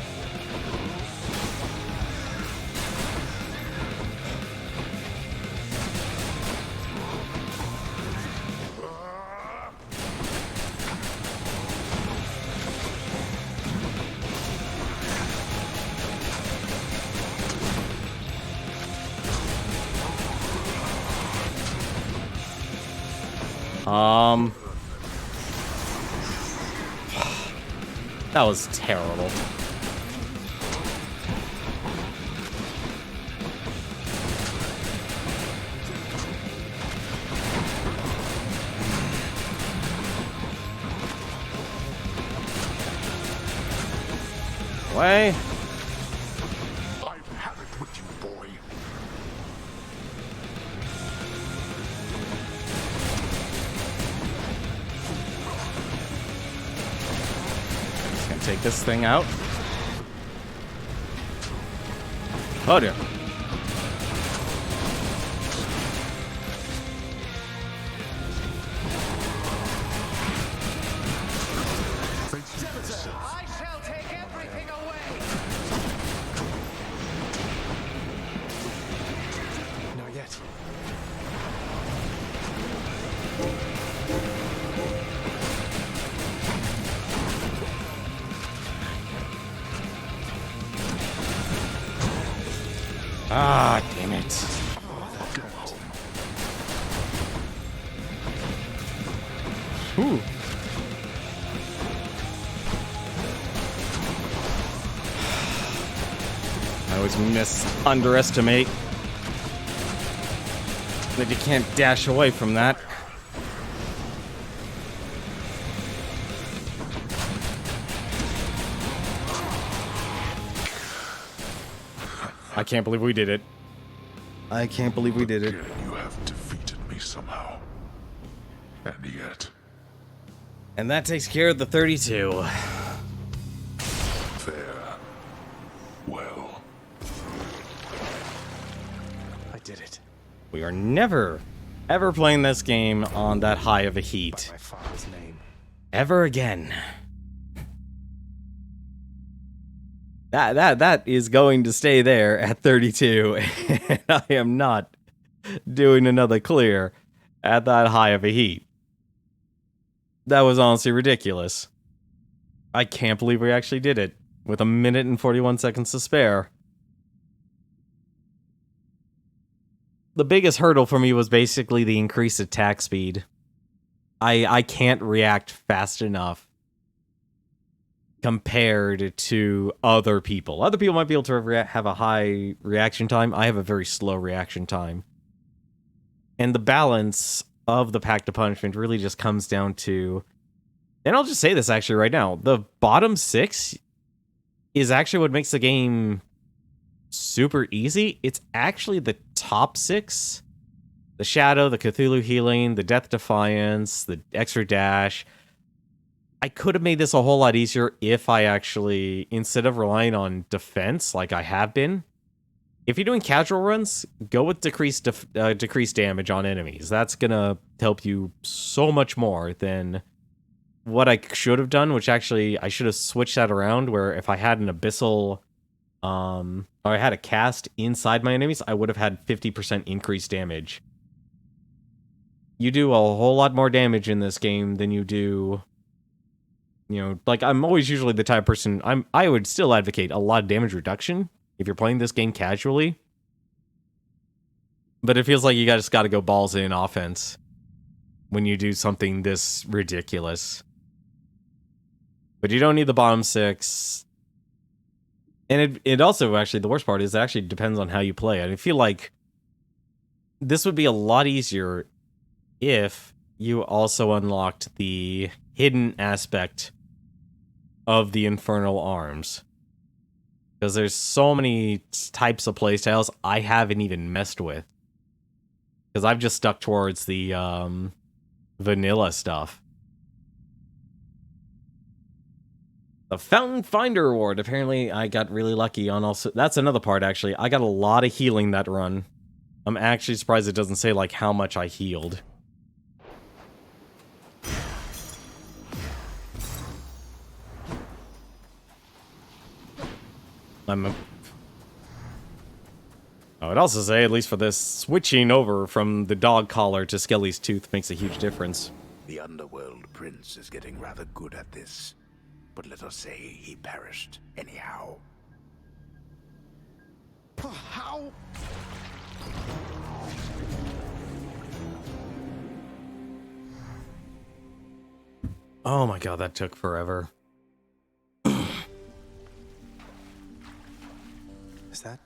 [SPEAKER 1] That was terrible. Way.
[SPEAKER 3] I've had it with you, boy.
[SPEAKER 1] Gonna take this thing out. Oh dear.
[SPEAKER 9] I shall take everything away.
[SPEAKER 2] Not yet.
[SPEAKER 1] Ah, damn it. Ooh. I always underestimate that you can't dash away from that. I can't believe we did it. I can't believe we did it.
[SPEAKER 3] Again, you have defeated me somehow. And yet,
[SPEAKER 1] And that takes care of the 32.
[SPEAKER 3] fair. Well,
[SPEAKER 2] I did it.
[SPEAKER 1] We are never, ever playing this game on that high of a heat.
[SPEAKER 2] By my father's name.
[SPEAKER 1] Ever again. That is going to stay there at 32. And I am not doing another clear at that high of a heat. That was honestly ridiculous. I can't believe we actually did it with 1 minute and 41 seconds to spare. The biggest hurdle for me was basically the increased attack speed. I can't react fast enough compared to other people. Other people might be able to have a high reaction time. I have a very slow reaction time. And the balance of the Pact of Punishment really just comes down to, and I'll just say this actually right now, the bottom 6 is actually what makes the game super easy. It's actually the top 6. The Shadow, the Cthulhu Healing, the Death Defiance, the Extra Dash. I could have made this a whole lot easier if I actually, instead of relying on defense like I have been, if you're doing casual runs, go with decreased damage on enemies. That's going to help you so much more than what I should have done, which actually I should have switched that around, where if I had an Abyssal or I had a cast inside my enemies, I would have had 50% increased damage. You do a whole lot more damage in this game than you do, you know, like, I'm always usually the type of person, I would still advocate a lot of damage reduction if you're playing this game casually. But it feels like you just gotta go balls in offense when you do something this ridiculous. But you don't need the bottom 6. And it also, actually, the worst part is it actually depends on how you play. I feel like this would be a lot easier if you also unlocked the hidden aspect of the Infernal Arms. Because there's so many types of playstyles I haven't even messed with. Because I've just stuck towards the vanilla stuff. The Fountain Finder Award. Apparently, I got really lucky on also... That's another part, actually. I got a lot of healing that run. I'm actually surprised it doesn't say, like, how much I healed. Oh, it also say, at least for this, switching over from the dog collar to Skelly's tooth makes a huge difference.
[SPEAKER 8] The Underworld Prince is getting rather good at this. But let us say he perished anyhow.
[SPEAKER 2] How?
[SPEAKER 1] Oh my god, that took forever.
[SPEAKER 2] Is that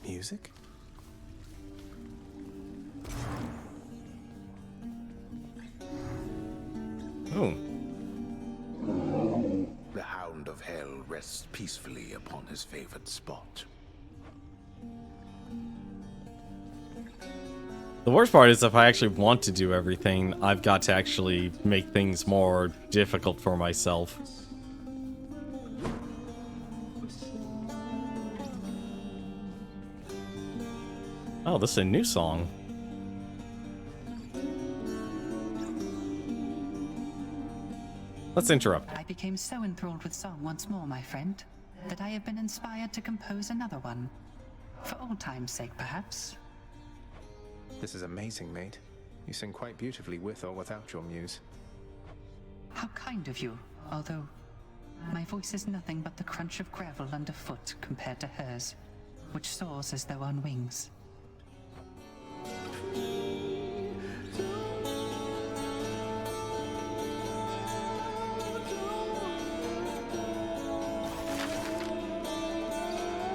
[SPEAKER 2] music?
[SPEAKER 1] Oh.
[SPEAKER 8] The Hound of Hell rests peacefully upon his favored spot.
[SPEAKER 1] The worst part is if I actually want to do everything, I've got to actually make things more difficult for myself. Oh, this is a new song. Let's interrupt.
[SPEAKER 15] I became so enthralled with song once more, my friend, that I have been inspired to compose another one. For old time's sake, perhaps.
[SPEAKER 2] This is amazing, mate. You sing quite beautifully with or without your muse.
[SPEAKER 15] How kind of you, although my voice is nothing but the crunch of gravel underfoot compared to hers, which soars as though on wings.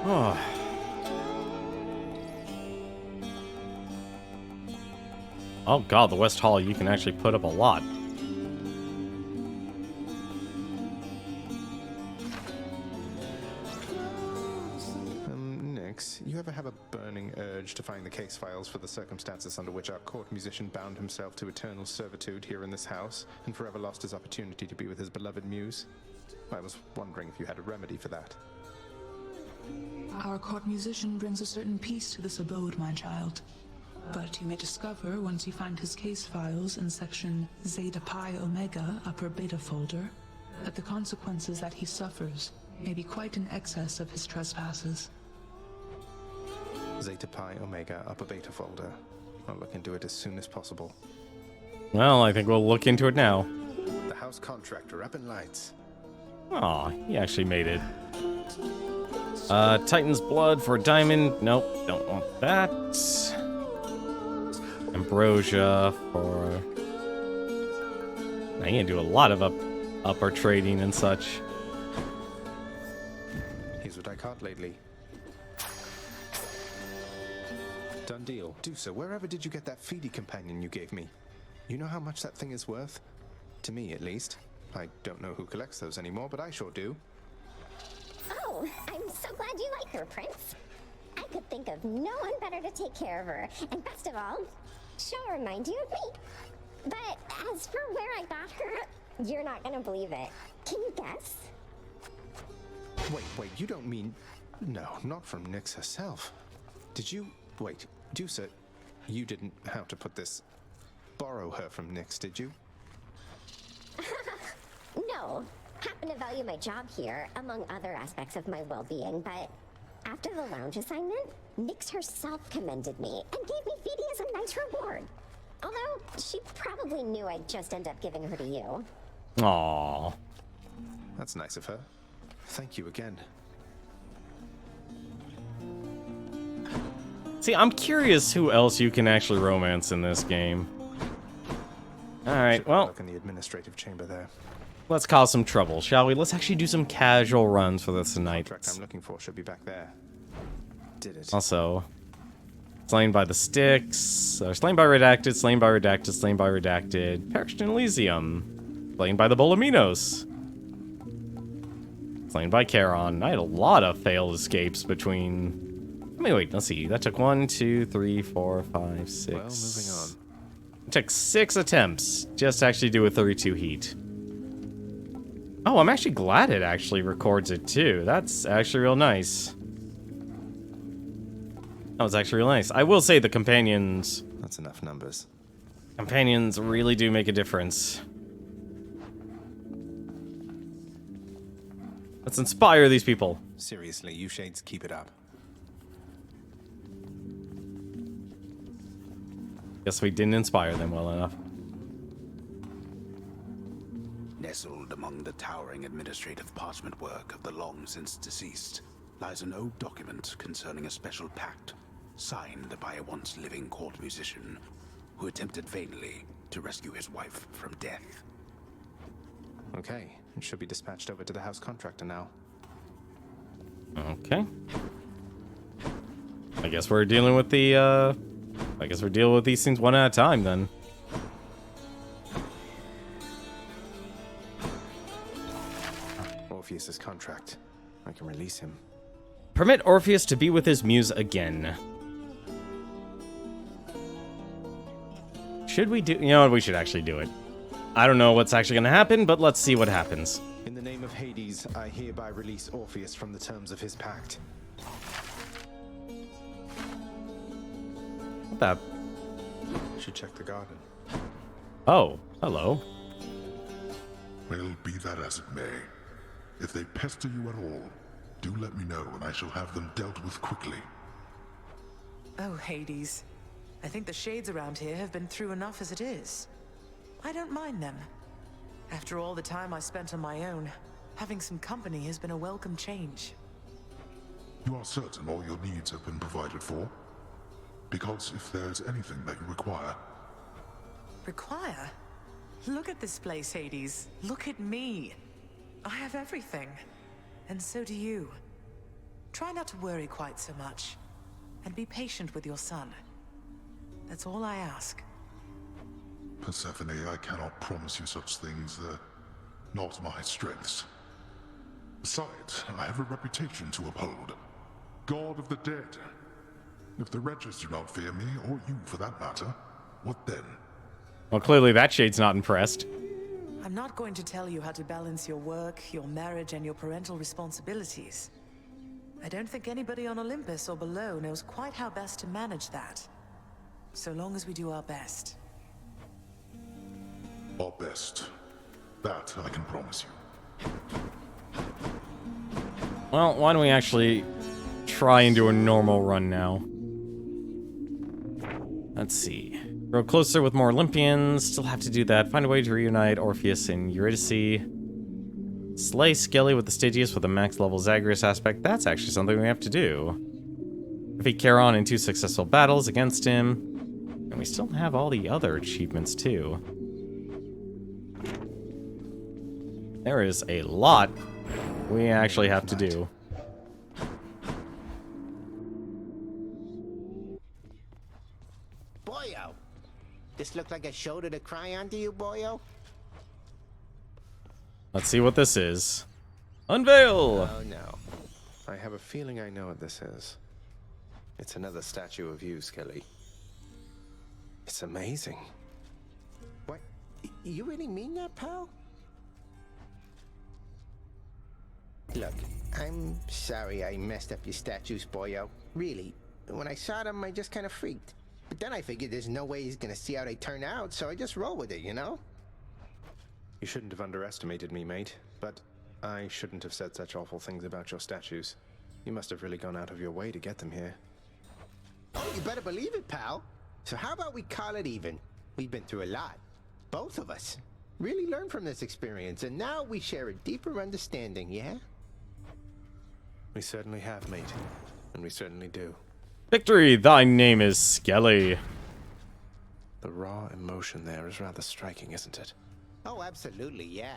[SPEAKER 1] Oh. Oh god, the West Hall, you can actually put up a lot.
[SPEAKER 2] Nix, you ever have a burning urge to find the case files for the circumstances under which our court musician bound himself to eternal servitude here in this house, and forever lost his opportunity to be with his beloved muse? I was wondering if you had a remedy for that.
[SPEAKER 16] Our court musician brings a certain peace to this abode, my child. But you may discover, once you find his case files in section Zeta Pi Omega upper beta folder, that the consequences that he suffers may be quite in excess of his trespasses.
[SPEAKER 2] Zeta Pi Omega upper beta folder. I'll look into it as soon as possible.
[SPEAKER 1] Well, I think we'll look into it now.
[SPEAKER 2] The house contractor up in lights.
[SPEAKER 1] Aw, he actually made it. Titan's Blood for Diamond. Nope, don't want that. Ambrosia for... I can do a lot of upper trading and such.
[SPEAKER 2] Here's what I caught lately. Done deal. Dusa, wherever did you get that feedy companion you gave me? You know how much that thing is worth? To me, at least. I don't know who collects those anymore, but I sure do.
[SPEAKER 14] Oh, I'm so glad you like her, Prince. I could think of no one better to take care of her. And best of all, she'll remind you of me. But as for where I got her, you're not gonna believe it. Can you guess?
[SPEAKER 2] Wait, you don't mean... No, not from Nyx herself. Did you... Wait, Dusa, you didn't... How to put this... Borrow her from Nyx, did you?
[SPEAKER 14] No. Happen to value my job here, among other aspects of my well-being, but After the lounge assignment, Nyx herself commended me and gave me Phoebe as a nice reward. Although, she probably knew I'd just end up giving her to you.
[SPEAKER 1] Aww.
[SPEAKER 2] That's nice of her. Thank you again.
[SPEAKER 1] See, I'm curious who else you can actually romance in this game. Alright, well,
[SPEAKER 2] Look in the administrative chamber there.
[SPEAKER 1] let's cause some trouble, shall we? Let's actually do some casual runs for this tonight.
[SPEAKER 2] Contract I'm looking for should be back there. Did it.
[SPEAKER 1] Also, slain by the Styx, slain by Redacted, slain by Redacted, slain by Redacted, perished in Elysium, slain by the Bolominos, slain by Charon. I had a lot of failed escapes between... I mean, wait, let's see. That took 1, 2, 3, 4, 5, 6...
[SPEAKER 2] Well, moving on.
[SPEAKER 1] It took 6 attempts just to actually do a 32 heat. Oh, I'm actually glad it actually records it too. That's actually real nice. That was actually real nice. I will say the companions...
[SPEAKER 2] That's enough numbers.
[SPEAKER 1] Companions really do make a difference. Let's inspire these people.
[SPEAKER 2] Seriously, you shades keep it up.
[SPEAKER 1] Guess we didn't inspire them well enough.
[SPEAKER 8] Nestled among the towering administrative parchment work of the long-since deceased lies an old document concerning a special pact signed by a once-living court musician who attempted vainly to rescue his wife from death.
[SPEAKER 2] Okay, it should be dispatched over to the house contractor now.
[SPEAKER 1] Okay. I guess we're dealing with the, I guess we're dealing with these things one at a time, then.
[SPEAKER 2] Orpheus's contract. I can release him.
[SPEAKER 1] Permit Orpheus to be with his muse again. Should we do... You know what? We should actually do it. I don't know what's actually going to happen, but let's see what happens.
[SPEAKER 2] In the name of Hades, I hereby release Orpheus from the terms of his pact.
[SPEAKER 1] What the...
[SPEAKER 2] Should check the garden.
[SPEAKER 1] Oh, hello.
[SPEAKER 3] Well, be that as it may. If they pester you at all, do let me know and I shall have them dealt with quickly.
[SPEAKER 9] Oh, Hades. I think the shades around here have been through enough as it is. I don't mind them. After all the time I spent on my own, having some company has been a welcome change.
[SPEAKER 3] You are certain all your needs have been provided for? Because if there's anything that you require...
[SPEAKER 9] Require? Look at this place, Hades. Look at me. I have everything. And so do you. Try not to worry quite so much. And be patient with your son. That's all I ask.
[SPEAKER 3] Persephone, I cannot promise you such things. They're not my strengths. Besides, I have a reputation to uphold. God of the dead. If the wretches do not fear me, or you for that matter, what then?
[SPEAKER 1] Well, clearly that shade's not impressed.
[SPEAKER 9] I'm not going to tell you how to balance your work, your marriage, and your parental responsibilities. I don't think anybody on Olympus or below knows quite how best to manage that. So long as we do our best.
[SPEAKER 3] Our best. That I can promise you.
[SPEAKER 1] Well, why don't we actually try and do a normal run now? Let's see. Grow closer with more Olympians. Still have to do that. Find a way to reunite Orpheus and Eurydice. Slay Skelly with the Stygius with a max level Zagreus aspect. That's actually something we have to do. Defeat Charon in 2 successful battles against him. And we still have all the other achievements too. There is a lot we actually have to do.
[SPEAKER 18] Boyo! This look like a shoulder to cry on to you, Boyo?
[SPEAKER 1] Let's see what this is. Unveil!
[SPEAKER 2] Oh no. I have a feeling I know what this is. It's another statue of you, Skelly. It's amazing.
[SPEAKER 18] What? You really mean that, pal? Look, I'm sorry I messed up your statues, Boyo. Really. When I saw them, I just kind of freaked. But then I figured there's no way he's gonna see how they turn out, so I just roll with it, you know?
[SPEAKER 2] You shouldn't have underestimated me, mate. But I shouldn't have said such awful things about your statues. You must have really gone out of your way to get them here.
[SPEAKER 18] Oh, you better believe it, pal. So how about we call it even? We've been through a lot. Both of us. Really learned from this experience, and now we share a deeper understanding, yeah?
[SPEAKER 2] We certainly have, mate. And we certainly do.
[SPEAKER 1] Victory, thy name is Skelly.
[SPEAKER 2] The raw emotion there is rather striking, isn't it?
[SPEAKER 18] Oh, absolutely, yeah.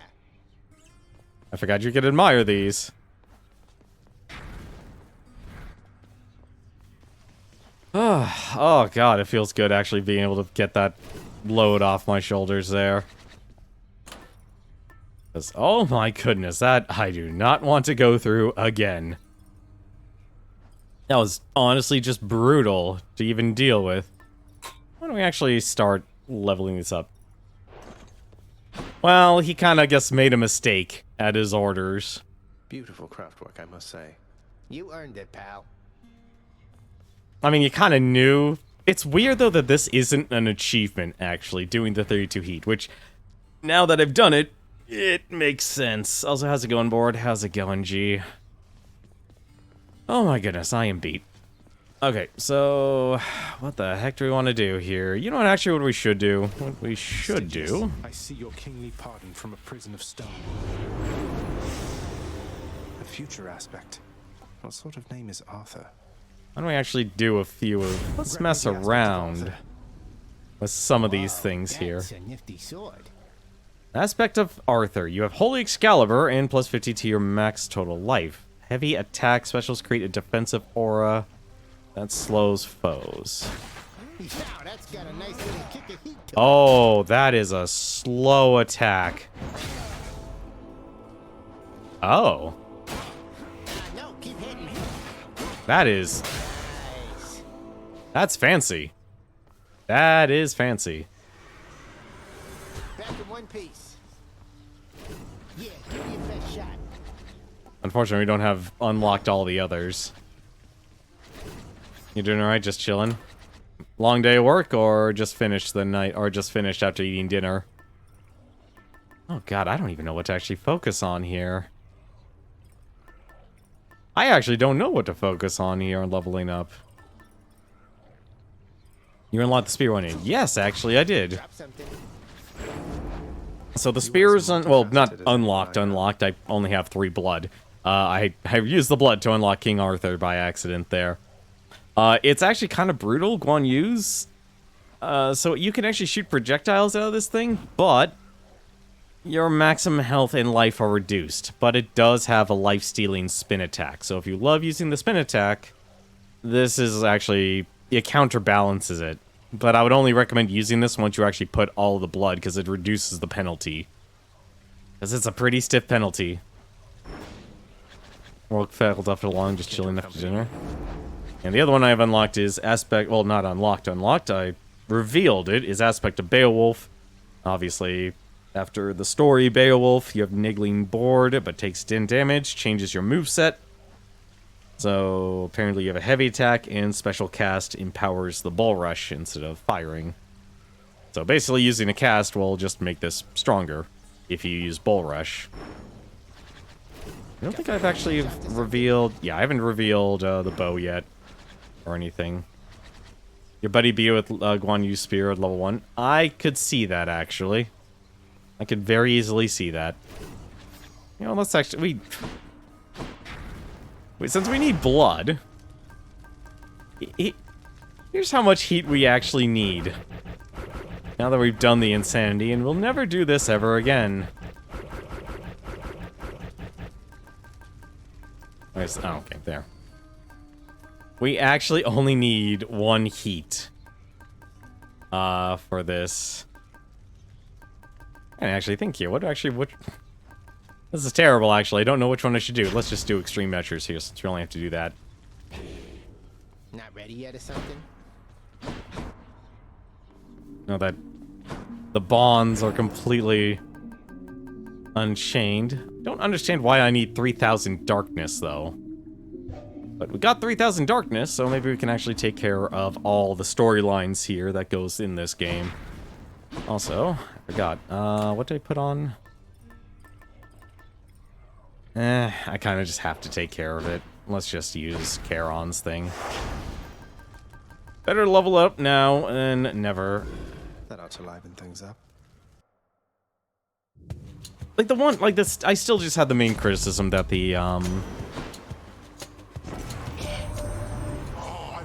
[SPEAKER 1] I forgot you could admire these. Oh god, it feels good actually being able to get that load off my shoulders there. 'Cause, oh my goodness, that I do not want to go through again. That was honestly just brutal to even deal with. Why don't we actually start leveling this up? Well, he kind of, I guess, made a mistake at his orders.
[SPEAKER 2] Beautiful craftwork, I must say.
[SPEAKER 18] You earned it, pal.
[SPEAKER 1] I mean, you kind of knew. It's weird, though, that this isn't an achievement, actually, doing the 32 heat, which, now that I've done it, it makes sense. Also, how's it going, board? How's it going, G? Oh my goodness, I am beat. Okay, so what the heck do we want to do here? You know what, actually, what we should do? What we should do...
[SPEAKER 2] I see your kingly pardon from a prison of stone. A future aspect. What sort of name is Arthur?
[SPEAKER 1] Why don't we actually do a few of... Let's mess around with some of these things here.
[SPEAKER 18] That's a nifty sword.
[SPEAKER 1] Aspect of Arthur. You have Holy Excalibur and plus 50 to your max total life. Heavy attack specials create a defensive aura that slows foes.
[SPEAKER 18] Wow, that's got a nice little kick of heat to it.
[SPEAKER 1] Oh, that is a slow attack. Oh.
[SPEAKER 18] No, keep hitting.
[SPEAKER 1] That is... That's fancy. That is fancy.
[SPEAKER 18] Back in one piece. Yeah, give me your best shot.
[SPEAKER 1] Unfortunately, we don't have unlocked all the others. You doing alright? Just chilling? Long day of work, or just finished the night, or just finished after eating dinner? Oh god, I don't even know what to actually focus on here. I actually don't know what to focus on here on leveling up. You unlocked the spear one in? Yes, actually, I did. So the spear's well, not unlocked. I only have 3 blood. I used the blood to unlock King Arthur by accident there. It's actually kind of brutal, Guan Yu's. So you can actually shoot projectiles out of this thing, but your maximum health and life are reduced. But it does have a life-stealing spin attack. So if you love using the spin attack, this is actually... It counterbalances it. But I would only recommend using this once you actually put all the blood, because it reduces the penalty. Because it's a pretty stiff penalty. Work failed after long, just chilling after dinner. And the other one I have unlocked is Aspect... Well, not unlocked. I revealed it, is Aspect of Beowulf. Obviously, after the story, Beowulf, you have Niggling Board, but takes 10 damage, changes your moveset. So, apparently you have a heavy attack, and special cast empowers the Bull Rush instead of firing. So basically using a cast will just make this stronger if you use Bull Rush. I don't think I've actually revealed... Yeah, I haven't revealed the bow yet, or anything. Your buddy be with Guan Yu Spear at level 1. I could see that, actually. I could very easily see that. You know, let's actually... Wait, since we need blood... Here's how much heat we actually need. Now that we've done the insanity, and we'll never do this ever again. Where's... Oh, okay, there. We actually only need 1 heat. For this. I actually think here, what... This is terrible, actually. I don't know which one I should do. Let's just do extreme measures here, since we only have to do that.
[SPEAKER 18] Not ready yet or something?
[SPEAKER 1] No, that... The bonds are completely... unchained. Don't understand why I need 3,000 darkness, though. But we got 3,000 darkness, so maybe we can actually take care of all the storylines here that goes in this game. Also, I forgot. What did I put on? I kind of just have to take care of it. let's just use Charon's thing. Better level up now than never.
[SPEAKER 2] That ought to liven things up.
[SPEAKER 1] Like the one, like this, I still just had the main criticism that the,
[SPEAKER 3] I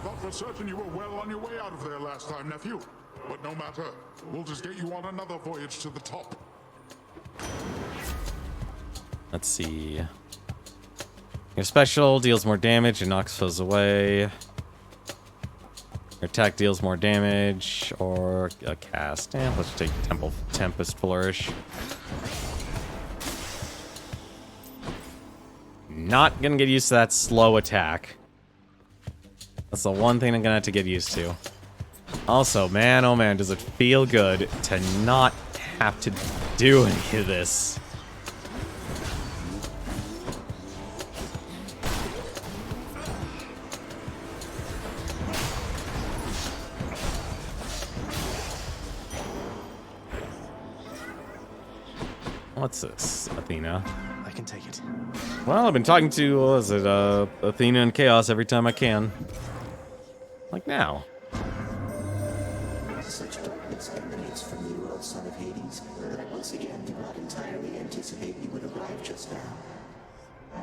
[SPEAKER 3] thought for certain you were well on your way out of there last time, nephew. But no matter. We'll just get you on another voyage to the top.
[SPEAKER 1] Let's see. Your special deals more damage and knocks foes away. Your attack deals more damage, or a cast. Let's take Tempest Flourish. Not gonna get used to that slow attack. That's the one thing I'm gonna have to get used to. Also, man, oh man, does it feel good to not have to do any of this. What's this, Athena?
[SPEAKER 2] I can take it.
[SPEAKER 1] Well, I've been talking to, what was it, Athena and Chaos every time I can. Like now.
[SPEAKER 19] Such darkness emanates from you, O son of Hades, that I once again did not entirely anticipate you would arrive just now.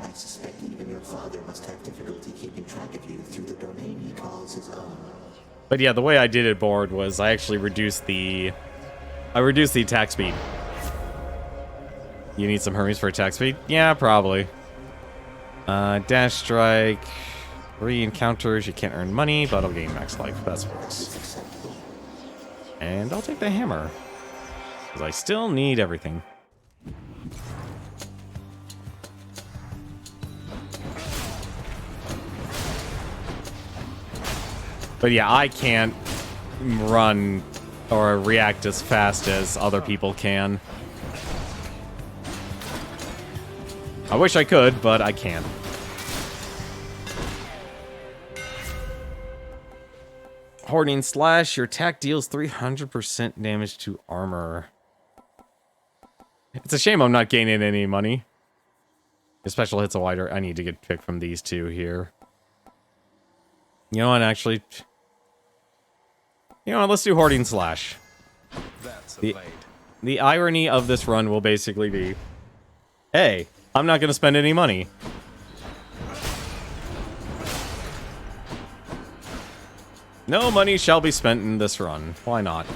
[SPEAKER 19] I suspect even your father must have difficulty keeping track of you through the domain he calls his own.
[SPEAKER 1] But yeah, the way I did it, board, was I actually reduced the attack speed. You need some Hermes for attack speed? Yeah, probably. Dash strike. 3 encounters, you can't earn money, but I'll gain max life. That works. And I'll take the hammer. Because I still need everything. But yeah, I can't run or react as fast as other people can. I wish I could, but I can't. Hoarding Slash, your attack deals 300% damage to armor. It's a shame I'm not gaining any money. Your special hits a wider. I need to get picked from these two here. You know what, actually... You know what, let's do Hoarding Slash.
[SPEAKER 2] That's a
[SPEAKER 1] the,
[SPEAKER 2] blade.
[SPEAKER 1] the irony of this run will basically be... Hey, I'm not going to spend any money. No money shall be spent in this run. Why not?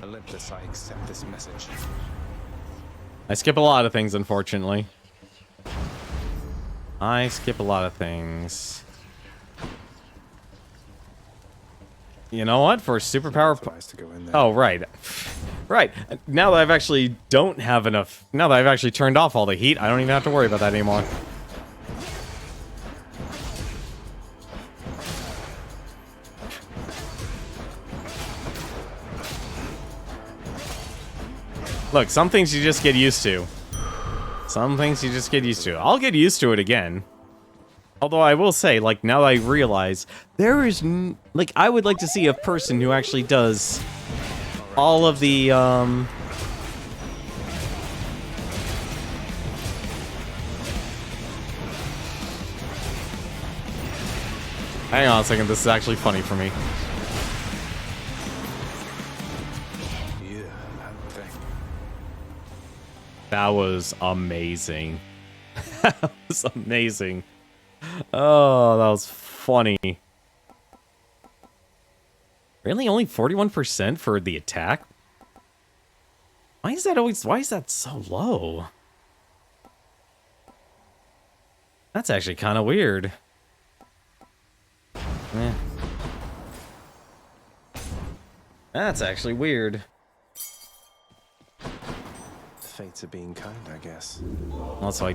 [SPEAKER 2] Olympus, I accept this message.
[SPEAKER 1] I skip a lot of things, unfortunately. I skip a lot of things. You know what? For superpower... Oh, right. Right. Now that I've actually don't have enough... Now that I've actually turned off all the heat, I don't even have to worry about that anymore. Look, some things you just get used to. Some things you just get used to. I'll get used to it again. Although I will say, like, now that I realize, there is, like, I would like to see a person who actually does all of the, Hang on a second, this is actually funny for me. That was amazing. That was amazing. Oh, that was funny. Really? Only 41% for the attack? Why is that so low? That's actually kind of weird. Eh. That's actually weird.
[SPEAKER 2] Fates are being kind, I guess.
[SPEAKER 1] Also,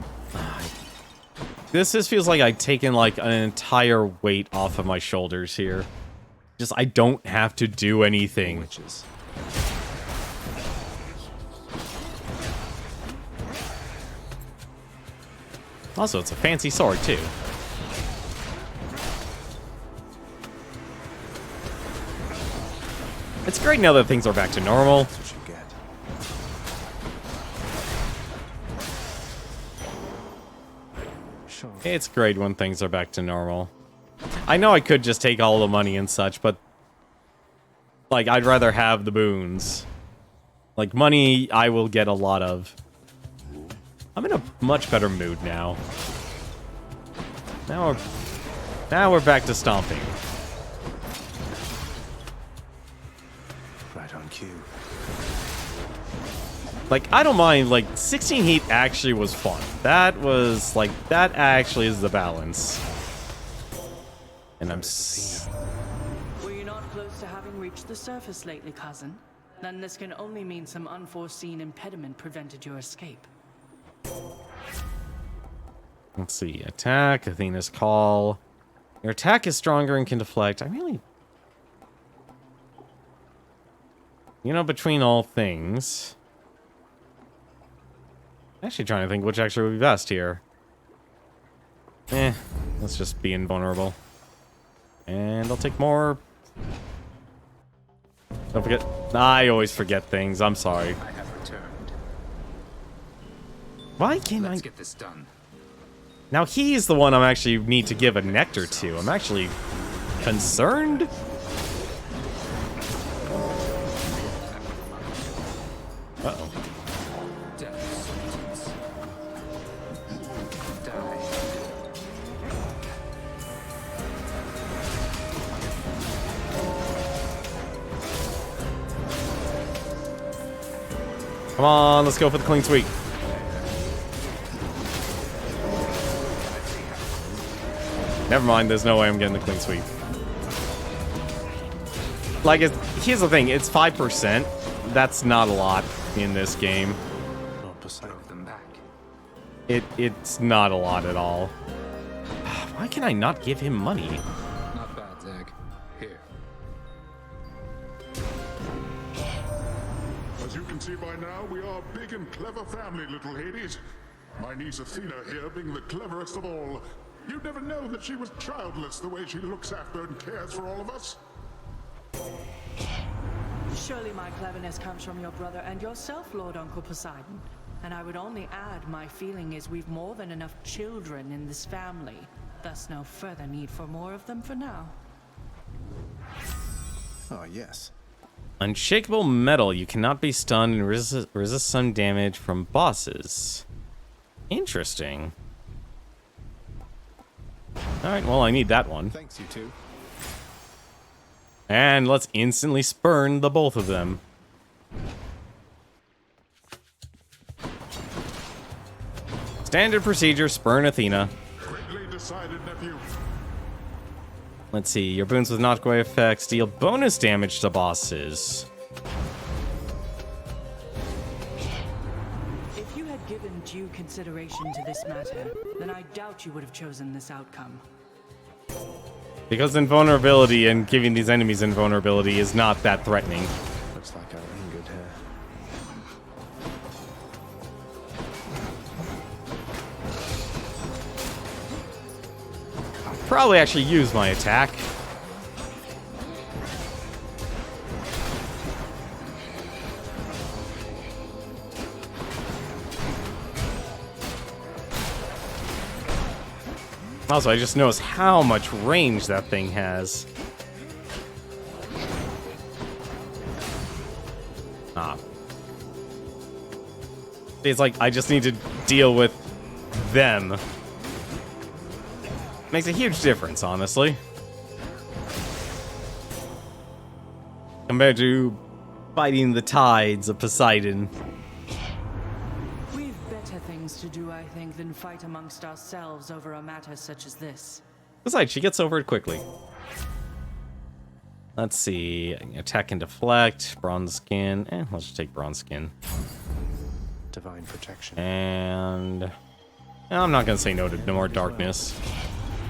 [SPEAKER 1] this just feels like I've taken like an entire weight off of my shoulders here. Just, I don't have to do anything.
[SPEAKER 2] Witches.
[SPEAKER 1] Also, it's a fancy sword, too. It's great now that things are back to normal.
[SPEAKER 2] That's what you get. Sure.
[SPEAKER 1] It's great when things are back to normal. I know I could just take all the money and such, but... like, I'd rather have the boons. Like, money I will get a lot of. I'm in a much better mood now. Now we're back to stomping.
[SPEAKER 2] Right on cue.
[SPEAKER 1] Like, I don't mind, like, 16 Heat actually was fun. That was, like, that actually is the balance. And I'm
[SPEAKER 6] Were you not close to having reached the surface lately, cousin? Then this can only mean some unforeseen impediment prevented your escape.
[SPEAKER 1] Let's see. Attack, Athena's call. Your attack is stronger and can deflect. I really... you know, between all things... actually trying to think which actually would be best here. Let's just be invulnerable. And I'll take more... don't forget... I always forget things. I'm sorry.
[SPEAKER 10] I have returned.
[SPEAKER 1] Why can't
[SPEAKER 10] Let's get this done.
[SPEAKER 1] Now he's the one I'm actually need to give a nectar to. I'm actually concerned. Uh-oh.
[SPEAKER 10] Death sentence. Die.
[SPEAKER 1] Come on, let's go for the clean sweep. Never mind, there's no way I'm getting the clean sweep. Like, here's the thing, it's 5%. That's not a lot in this game. It's not a lot at all. Why can I not give him money?
[SPEAKER 10] Not bad, Zag. Here.
[SPEAKER 3] As you can see by now, we are a big and clever family, little Hades. My niece Athena here being the cleverest of all. You'd never know that she was childless the way she looks after and cares for all of us.
[SPEAKER 6] Surely my cleverness comes from your brother and yourself, Lord Uncle Poseidon. And I would only add, my feeling is we've more than enough children in this family. Thus no further need for more of them for now.
[SPEAKER 2] Oh, yes.
[SPEAKER 1] Unshakable metal. You cannot be stunned and resist some damage from bosses. Interesting. Alright, well, I need that one.
[SPEAKER 2] Thanks, you two.
[SPEAKER 1] And let's instantly spurn the both of them. Standard procedure, spurn Athena.
[SPEAKER 3] Greatly decided, nephew.
[SPEAKER 1] Let's see, your boons with knockaway effects deal bonus damage to bosses.
[SPEAKER 6] If you had given due consideration to this matter, then I doubt you would have chosen this outcome.
[SPEAKER 1] Because invulnerability and giving these enemies invulnerability is not that threatening.
[SPEAKER 2] Looks like our in good hair.
[SPEAKER 1] I'll probably actually use my attack. Also, I just noticed how much range that thing has. Ah. It's like, I just need to deal with them. Makes a huge difference, honestly. Compared to fighting the tides of Poseidon.
[SPEAKER 6] We've better things to do, I think, than fight amongst ourselves over a matter such as this.
[SPEAKER 1] Besides, she gets over it quickly. Let's see. Attack and deflect. Bronze skin. Let's just take bronze skin.
[SPEAKER 2] Divine protection.
[SPEAKER 1] And I'm not gonna say no to no more darkness.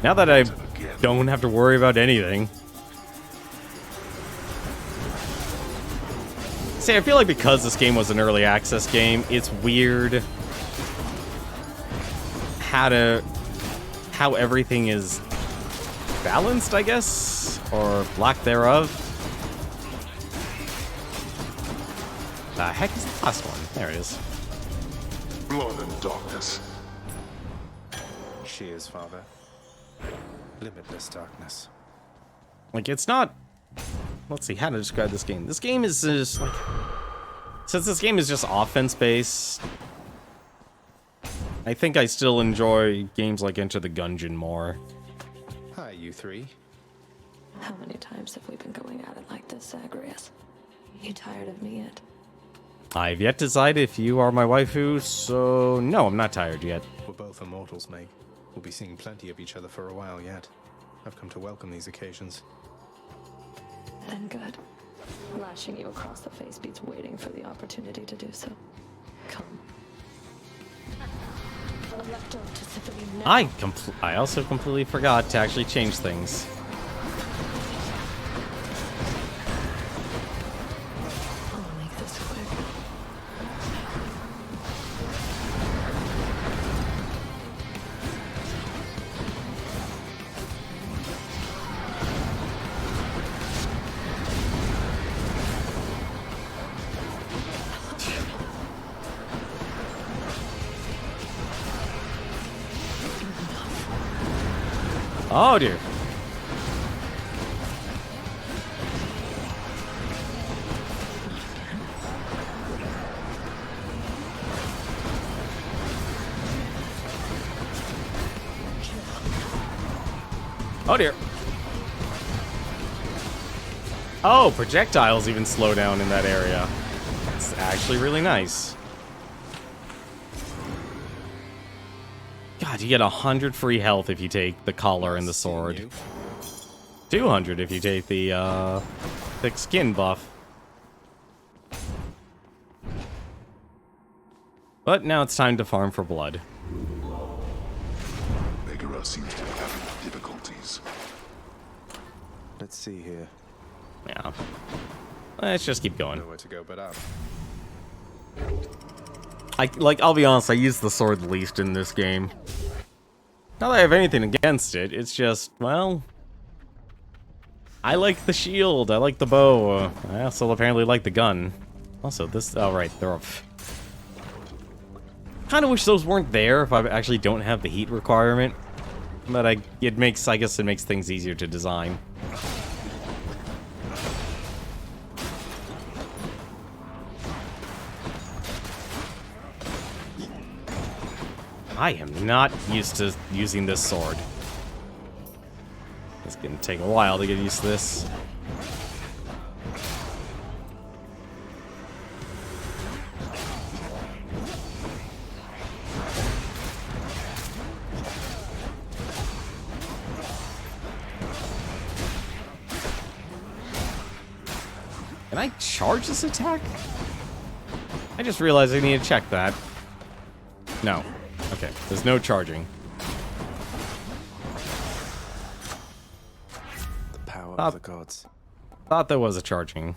[SPEAKER 1] Now that I don't have to worry about anything. See, I feel like because this game was an early access game, it's weird how everything is balanced, I guess, or lack thereof. The heck is the last one? There it is.
[SPEAKER 3] Blood and darkness.
[SPEAKER 2] Cheers, Father. Limitless darkness.
[SPEAKER 1] Like, it's not... Let's see, how to describe this game. This game is just, like... Since this game is just offense-based, I think I still enjoy games like Enter the Gungeon more.
[SPEAKER 2] Hi, you three.
[SPEAKER 17] How many times have we been going at it like this, Zagreus? You tired of me yet?
[SPEAKER 1] I've yet to decide if you are my waifu, so no, I'm not tired yet.
[SPEAKER 2] We're both immortals, Meg. We'll be seeing plenty of each other for a while yet. I've come to welcome these occasions.
[SPEAKER 17] Then good. Lashing you across the face beats waiting for the opportunity to do so. Come.
[SPEAKER 1] I also completely forgot to actually change things.
[SPEAKER 17] I'll make this quick.
[SPEAKER 1] Oh dear. Oh dear. Oh, projectiles even slow down in that area. It's actually really nice. God, you get 100 free health if you take the collar and the sword. 200 if you take the thick skin buff. But now it's time to farm for blood.
[SPEAKER 3] Megara seems to be having difficulties.
[SPEAKER 2] Let's see here.
[SPEAKER 1] Yeah. Let's just keep going.
[SPEAKER 2] Nowhere to go but up.
[SPEAKER 1] I'll be honest, I use the sword least in this game. Not that I have anything against it, it's just, well... I like the shield, I like the bow, I also apparently like the gun. Also, this... oh, right, they're off. Kinda wish those weren't there if I actually don't have the heat requirement. But I guess it makes things easier to design. I am not used to using this sword. It's gonna take a while to get used to this. Can I charge this attack? I just realized I need to check that. No. Okay, there's no charging.
[SPEAKER 2] The power of the gods.
[SPEAKER 1] Thought there was a charging.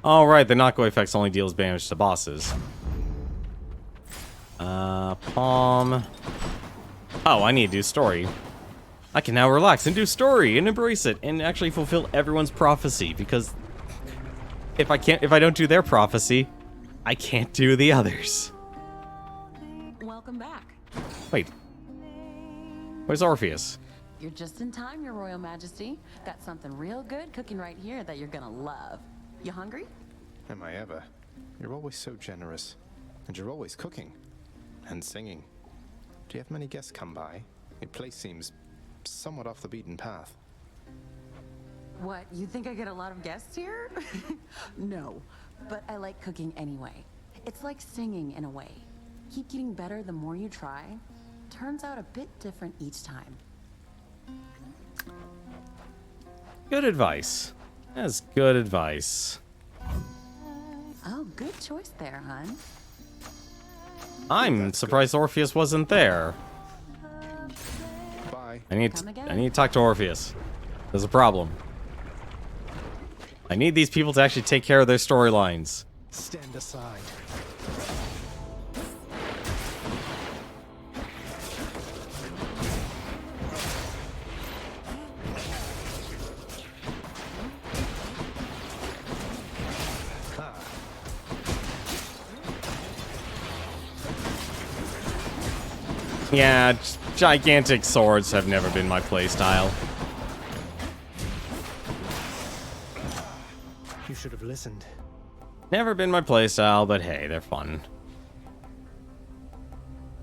[SPEAKER 1] Oh, right, the knockout effects only deals damage to bosses. Palm. Oh, I need to do story. I can now relax and do story and embrace it and actually fulfill everyone's prophecy, because if I don't do their prophecy, I can't do the others.
[SPEAKER 13] Welcome back.
[SPEAKER 1] Wait. Where's Orpheus?
[SPEAKER 13] You're just in time, Your Royal Majesty. Got something real good cooking right here that you're gonna love. You hungry?
[SPEAKER 2] Am I ever? You're always so generous. And you're always cooking. And singing. Do you have many guests come by? Your place seems somewhat off the beaten path.
[SPEAKER 13] What, you think I get a lot of guests here? No, but I like cooking anyway. It's like singing in a way. Keep getting better the more you try. Turns out a bit different each time.
[SPEAKER 1] Good advice. That's good advice.
[SPEAKER 13] Oh, good choice there, hon.
[SPEAKER 1] I'm surprised Orpheus wasn't there.
[SPEAKER 2] Bye.
[SPEAKER 1] I need to talk to Orpheus. There's a problem. I need these people to actually take care of their storylines.
[SPEAKER 2] Stand aside.
[SPEAKER 1] Yeah, gigantic swords have never been my playstyle.
[SPEAKER 2] You should have listened.
[SPEAKER 1] Never been my playstyle, but hey, they're fun.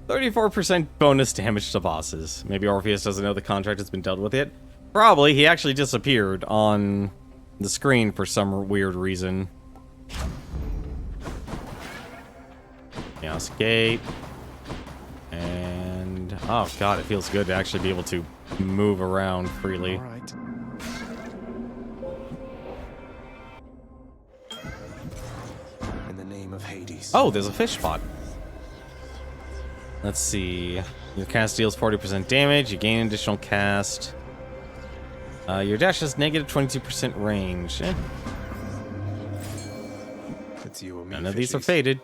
[SPEAKER 1] 34% bonus damage to bosses. Maybe Orpheus doesn't know the contract has been dealt with yet. Probably. He actually disappeared on the screen for some weird reason. Chaos Gate. And... oh god, it feels good to actually be able to move around freely.
[SPEAKER 2] All right. In the name of Hades.
[SPEAKER 1] Oh, there's a fish spot. Let's see. Your cast deals 40% damage. You gain additional cast. Your dash has negative 22% range.
[SPEAKER 2] It's you or me,
[SPEAKER 1] None of these are
[SPEAKER 2] fishies.
[SPEAKER 1] faded.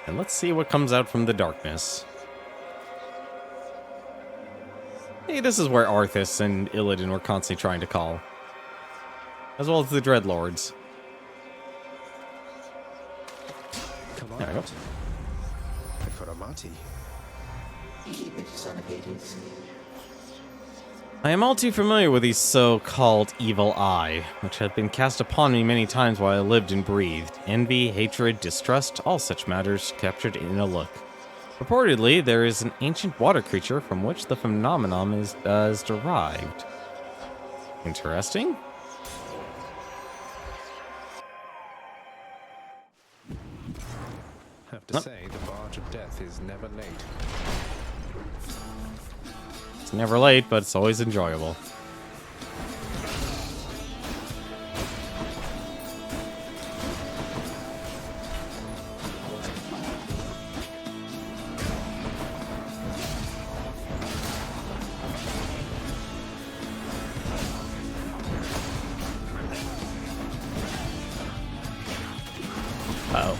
[SPEAKER 1] And let's see what comes out from the darkness. Hey, this is where Arthas and Illidan were constantly trying to call. As well as the Dreadlords.
[SPEAKER 2] Come on
[SPEAKER 1] There we go.
[SPEAKER 2] out. For Amati.
[SPEAKER 19] Keep it, son of Hades.
[SPEAKER 1] I am all too familiar with these so-called evil eye, which have been cast upon me many times while I lived and breathed. Envy, hatred, distrust, all such matters captured in a look. Reportedly, there is an ancient water creature from which the phenomenon is derived. Interesting.
[SPEAKER 2] Have to say, the barge of death is never late.
[SPEAKER 1] It's never late, but it's always enjoyable. Uh-oh.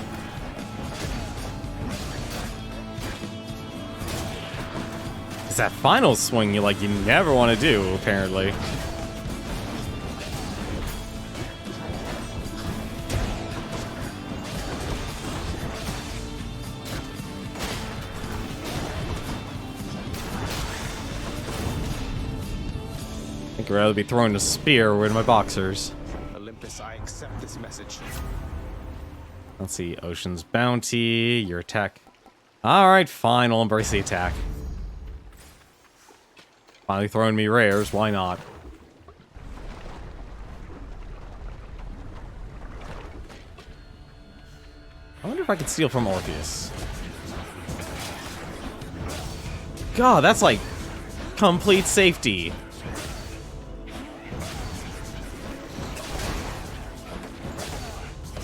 [SPEAKER 1] It's that final swing you never want to do, apparently. I think I'd rather be throwing a spear with my boxers.
[SPEAKER 2] Olympus, I accept this message.
[SPEAKER 1] Let's see, Ocean's Bounty, your attack. Alright, fine, I'll embrace the attack. Finally throwing me rares, why not? I wonder if I could steal from Orpheus. God, that's like complete safety.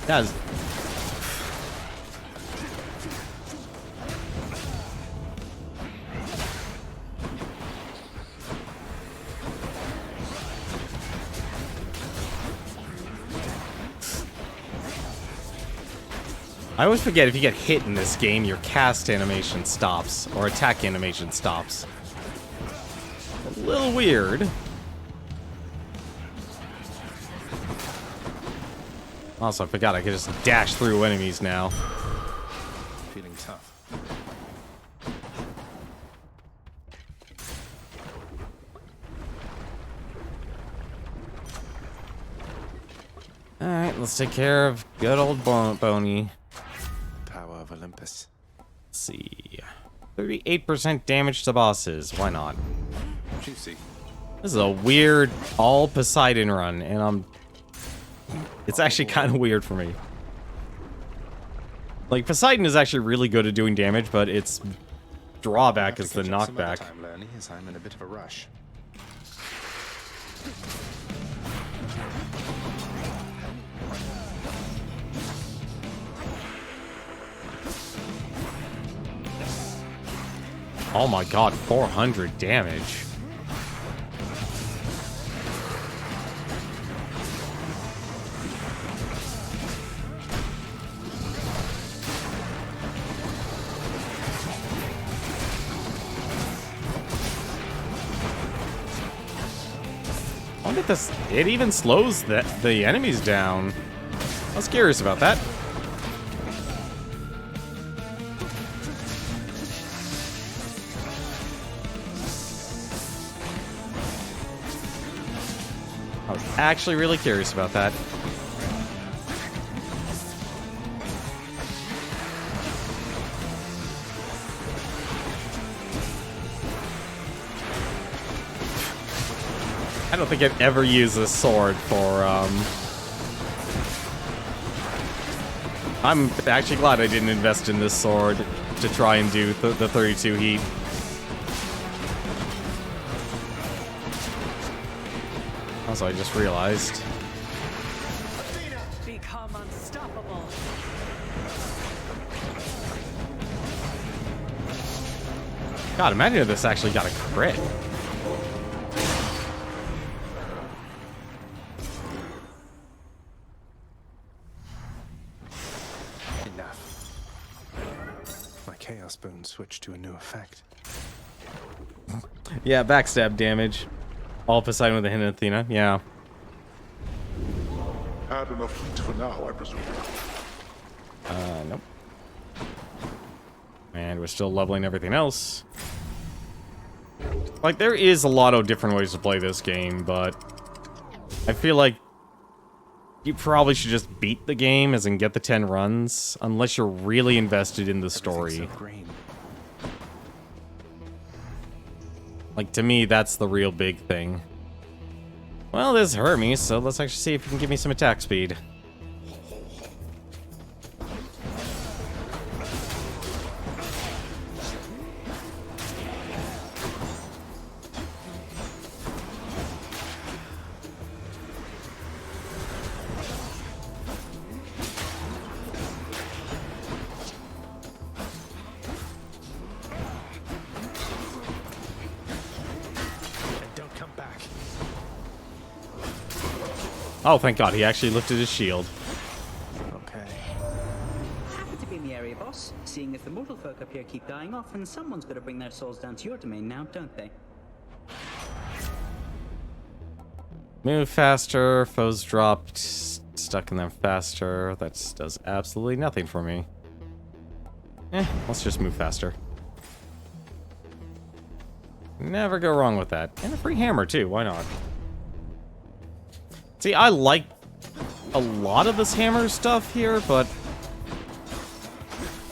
[SPEAKER 1] That is... I always forget, if you get hit in this game, your cast animation stops, or attack animation stops. A little weird. Also, I forgot I could just dash through enemies now.
[SPEAKER 2] Feeling tough.
[SPEAKER 1] Alright, let's take care of good old Boney.
[SPEAKER 2] Power of Olympus.
[SPEAKER 1] Let's see. 38% damage to bosses. Why not?
[SPEAKER 2] Juicy.
[SPEAKER 1] This is a weird all Poseidon run, and it's actually kind of weird for me. Like, Poseidon is actually really good at doing damage, but its drawback is the knockback.
[SPEAKER 2] Time learning, as I'm in a bit of a rush.
[SPEAKER 1] Oh my god, 400 damage. I wonder if this, it even slows the enemies down. I was curious about that. was actually really curious about that. I don't think I've ever used this sword for, I'm actually glad I didn't invest in this sword to try and do the 32 heat. Also, I just realized.
[SPEAKER 6] Become unstoppable.
[SPEAKER 1] God, imagine if this actually got a crit.
[SPEAKER 2] Chaos Bone switched to a new effect.
[SPEAKER 1] Yeah, backstab damage. All Poseidon with a hint of Athena, yeah.
[SPEAKER 3] Had enough heat for now, I presume.
[SPEAKER 1] Nope. And we're still leveling everything else. Like, there is a lot of different ways to play this game, but I feel like you probably should just beat the game, as in get the 10 runs, unless you're really invested in the story. Like, to me, that's the real big thing. Well, this hurt me, so let's actually see if you can give me some attack speed. Oh, thank God, he actually lifted his shield.
[SPEAKER 2] Okay.
[SPEAKER 7] Happy to be in the area, boss. Seeing as the mortal folk up here keep dying off, and someone's got to bring their souls down to your domain now, don't they?
[SPEAKER 1] Move faster, foes dropped, stuck in them faster. That does absolutely nothing for me. Let's just move faster. Never go wrong with that. And a free hammer, too. Why not? See, I like a lot of this hammer stuff here, but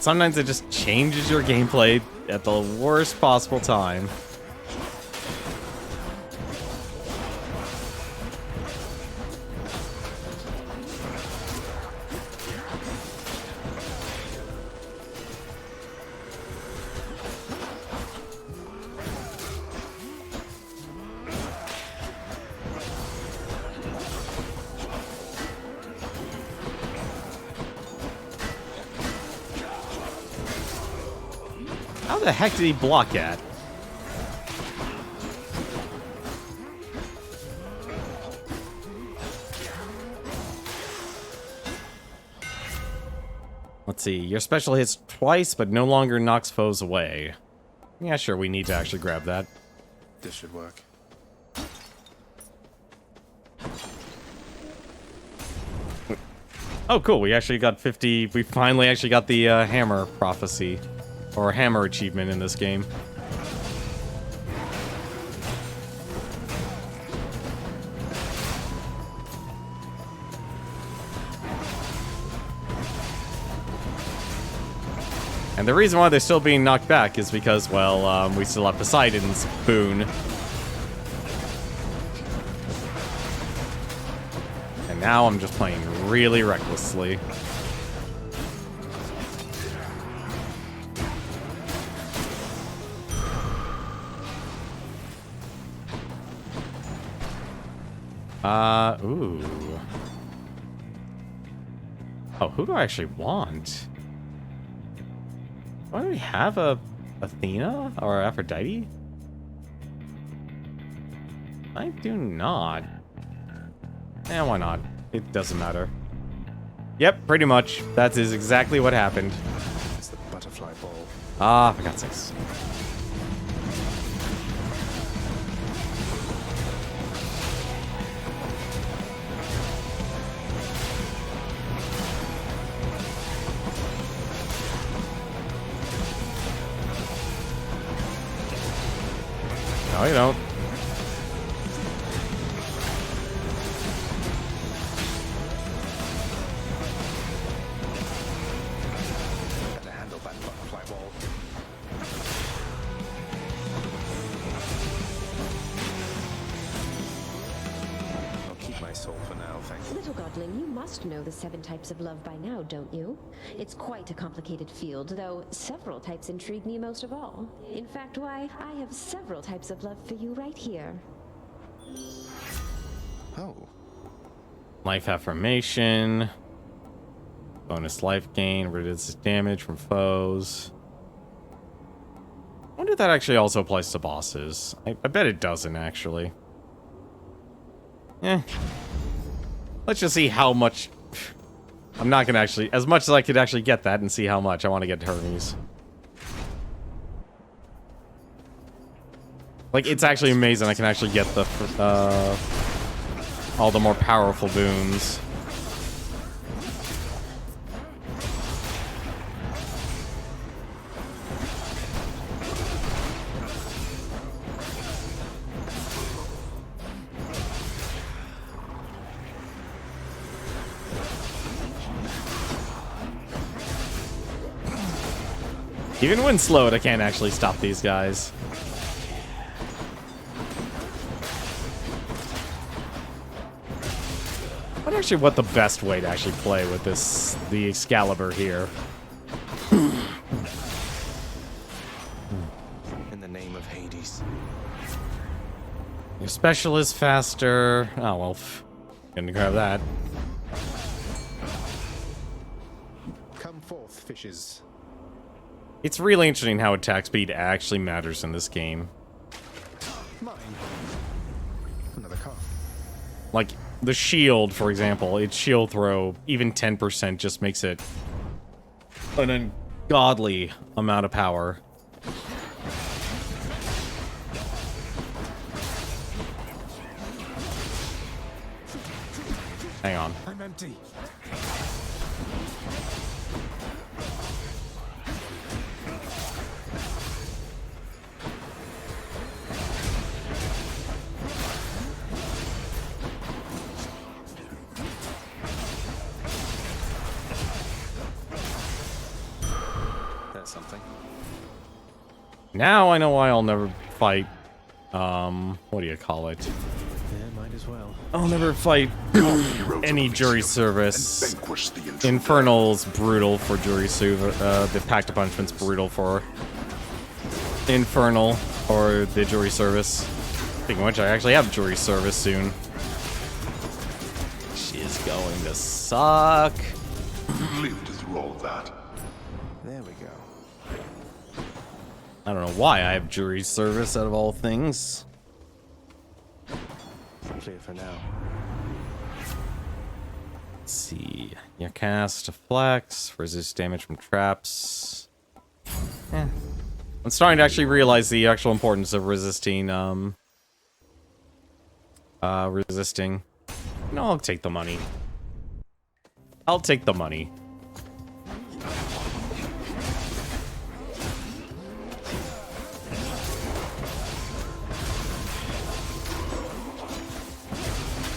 [SPEAKER 1] sometimes it just changes your gameplay at the worst possible time. How the heck did he block at? Let's see. Your special hits twice, but no longer knocks foes away. Yeah, sure, we need to actually grab that.
[SPEAKER 2] This should work.
[SPEAKER 1] Oh, cool. We actually got 50... We finally actually got the hammer prophecy. Or hammer achievement in this game. And the reason why they're still being knocked back is because, well, we still have Poseidon's boon. And now I'm just playing really recklessly. Ooh. Oh, who do I actually want? Why do we have a Athena or Aphrodite? I do not. Why not? It doesn't matter. Yep, pretty much. That is exactly what happened.
[SPEAKER 2] It's the butterfly ball.
[SPEAKER 1] Ah, for God's sakes. No, you don't.
[SPEAKER 5] Little godling, you must know the 7 types of love by now, don't you? It's quite a complicated field, though several types intrigue me most of all. In fact, why, I have several types of love for you right here.
[SPEAKER 2] Oh.
[SPEAKER 1] Life affirmation. Bonus life gain. Reduces damage from foes. I wonder if that actually also applies to bosses. I bet it doesn't, actually. Let's just see how much... I'm not gonna actually... As much as I could actually get that and see how much I want to get Hermes. Like, it's actually amazing I can actually get the... all the more powerful boons. Even when slowed, I can't actually stop these guys. I wonder actually what the best way to actually play with this, the Excalibur here.
[SPEAKER 2] In the name of Hades.
[SPEAKER 1] Your special is faster. Oh, well, gonna grab that.
[SPEAKER 2] Come forth, fishes.
[SPEAKER 1] It's really interesting how attack speed actually matters in this game.
[SPEAKER 2] Mine. Another car.
[SPEAKER 1] Like, the shield, for example, its shield throw, even 10% just makes it an ungodly amount of power. Hang on.
[SPEAKER 2] I'm empty. Something.
[SPEAKER 1] Now I know why I'll never fight, what do you call it?
[SPEAKER 2] Yeah, might as well.
[SPEAKER 1] I'll never fight any jury service. Infernal's brutal for jury service, the Pact of Punishment's brutal for Infernal, or the jury service. Speaking of which, I actually have jury service soon. Which is going to suck.
[SPEAKER 3] You lived through all that.
[SPEAKER 2] There we go.
[SPEAKER 1] I don't know why I have jury service out of all things.
[SPEAKER 2] Clear for now.
[SPEAKER 1] Let's see. Your cast flex, resist damage from traps. I'm starting to actually realize the actual importance of resisting, resisting. No, I'll take the money. I'll take the money.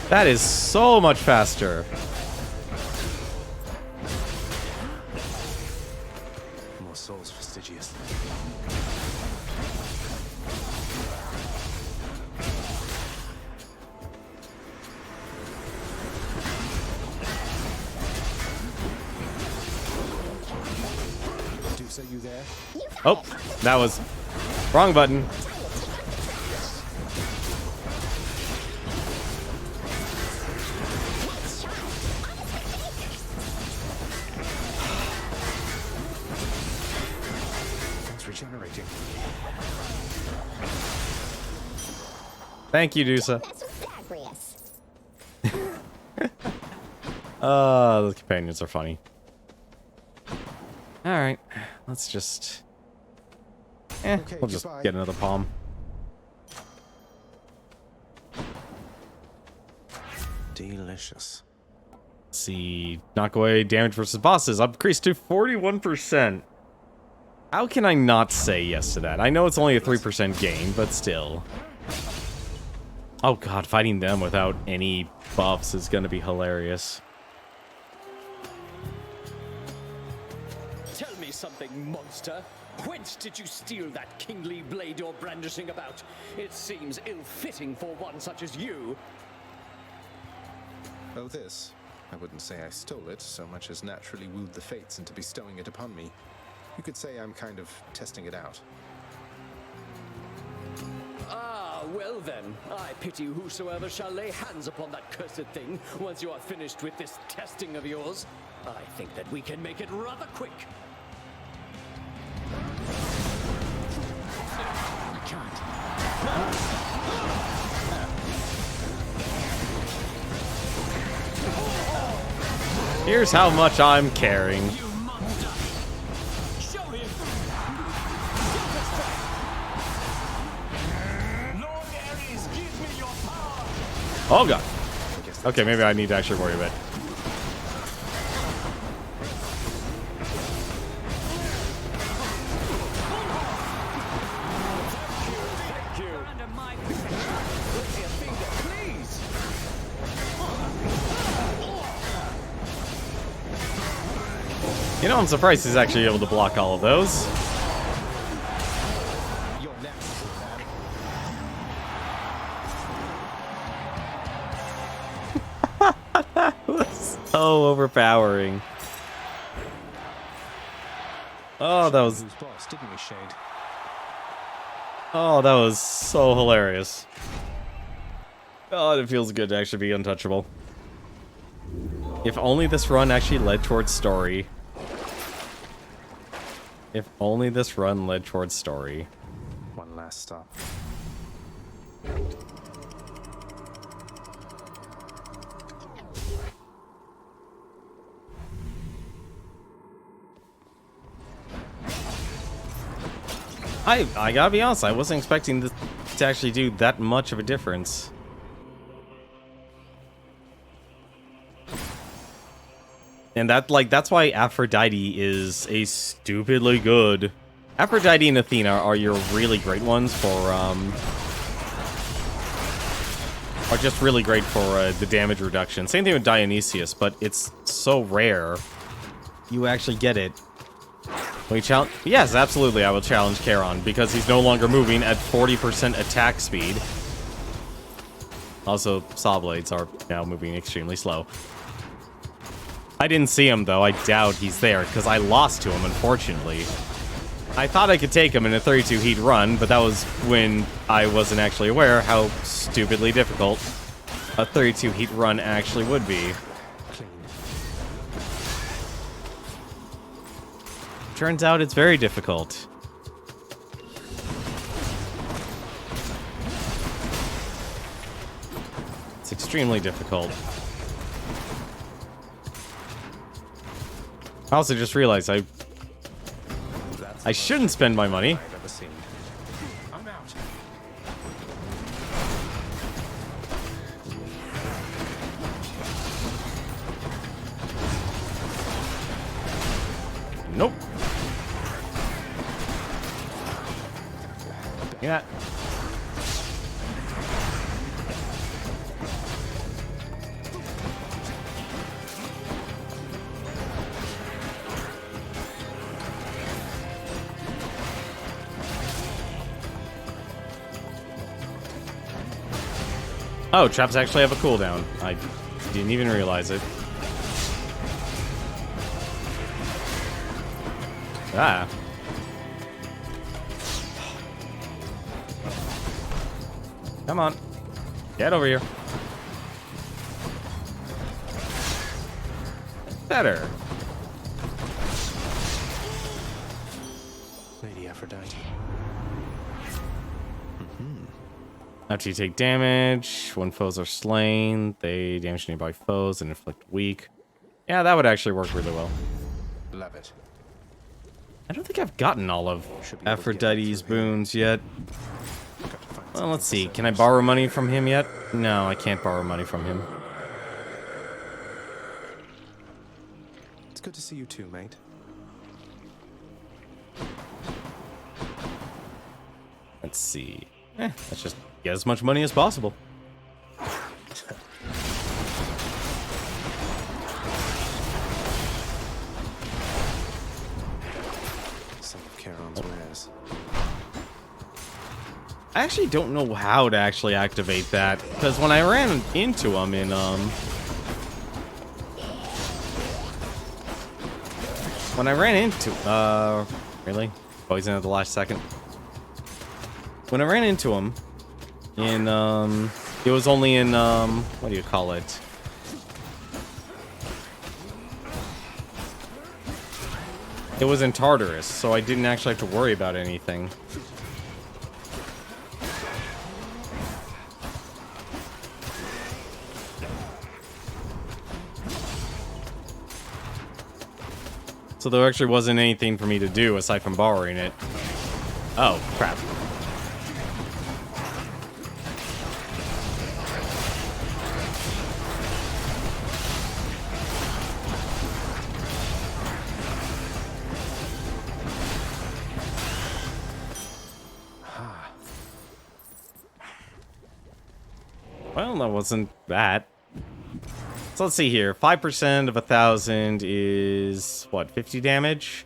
[SPEAKER 1] That is so much faster.
[SPEAKER 2] More souls for Stygius. Medusa, you there?
[SPEAKER 1] Oh, that was wrong button.
[SPEAKER 2] Regenerating.
[SPEAKER 1] Thank you, Dusa. The companions are funny. Alright, let's just...
[SPEAKER 2] Okay,
[SPEAKER 1] we'll just
[SPEAKER 2] goodbye.
[SPEAKER 1] get another palm.
[SPEAKER 2] Delicious.
[SPEAKER 1] Let's see, knock away damage versus bosses, increased to 41%. How can I not say yes to that? I know it's only a 3% gain, but still. Oh god, fighting them without any buffs is gonna be hilarious.
[SPEAKER 11] Tell me something, monster. Whence did you steal that kingly blade you're brandishing about? It seems ill-fitting for one such as you.
[SPEAKER 2] Oh, this? I wouldn't say I stole it, so much as naturally wooed the fates into bestowing it upon me. You could say I'm kind of testing it out.
[SPEAKER 11] Ah, well then, I pity whosoever shall lay hands upon that cursed thing once you are finished with this testing of yours. I think that we can make it rather quick.
[SPEAKER 1] I can't. Here's how much I'm carrying. Oh god. Okay, maybe I need to actually worry a bit. You know, I'm surprised he's actually able to block all of those. That was so overpowering. Oh, that was...
[SPEAKER 2] didn't we, Shade?
[SPEAKER 1] Oh, that was so hilarious. Oh, it feels good to actually be untouchable. If only this run actually led towards story. If only this run led towards story.
[SPEAKER 2] One last stop.
[SPEAKER 1] I gotta be honest, I wasn't expecting this to actually do that much of a difference. And that's why Aphrodite is a stupidly good... Aphrodite and Athena are your really great ones for, are just really great for the damage reduction. Same thing with Dionysius, but it's so rare you actually get it. We challenge... Yes, absolutely, I will challenge Charon, because he's no longer moving at 40% attack speed. Also, Saw Blades are now moving extremely slow. I didn't see him, though. I doubt he's there, because I lost to him, unfortunately. I thought I could take him in a 32 heat run, but that was when I wasn't actually aware how stupidly difficult a 32 heat run actually would be. Turns out it's very difficult. It's extremely difficult. I also just realized I shouldn't spend my money.
[SPEAKER 2] I'm out.
[SPEAKER 1] Nope. Yeah. Oh, traps actually have a cooldown. I didn't even realize it. Ah. Come on. Get over here. Better.
[SPEAKER 2] Lady Aphrodite.
[SPEAKER 1] After you take damage, when foes are slain, they damage nearby foes and inflict weak. Yeah, that would actually work really well.
[SPEAKER 2] Love it.
[SPEAKER 1] I don't think I've gotten all of Aphrodite's boons yet. Well, let's see. Can I borrow money from him yet? No, I can't borrow money from him.
[SPEAKER 2] It's good to see you too, mate.
[SPEAKER 1] Let's see. Let's just get as much money as possible.
[SPEAKER 2] Some of Charon's wares.
[SPEAKER 1] I actually don't know how to actually activate that, because when I ran into him in when I ran into... really? Poison at the last second? When I ran into him in, it was only in, what do you call it? It was in Tartarus, so I didn't actually have to worry about anything. So there actually wasn't anything for me to do aside from borrowing it. Oh, crap. Well, that wasn't that. So let's see here. 5% of 1,000 is, what, 50 damage?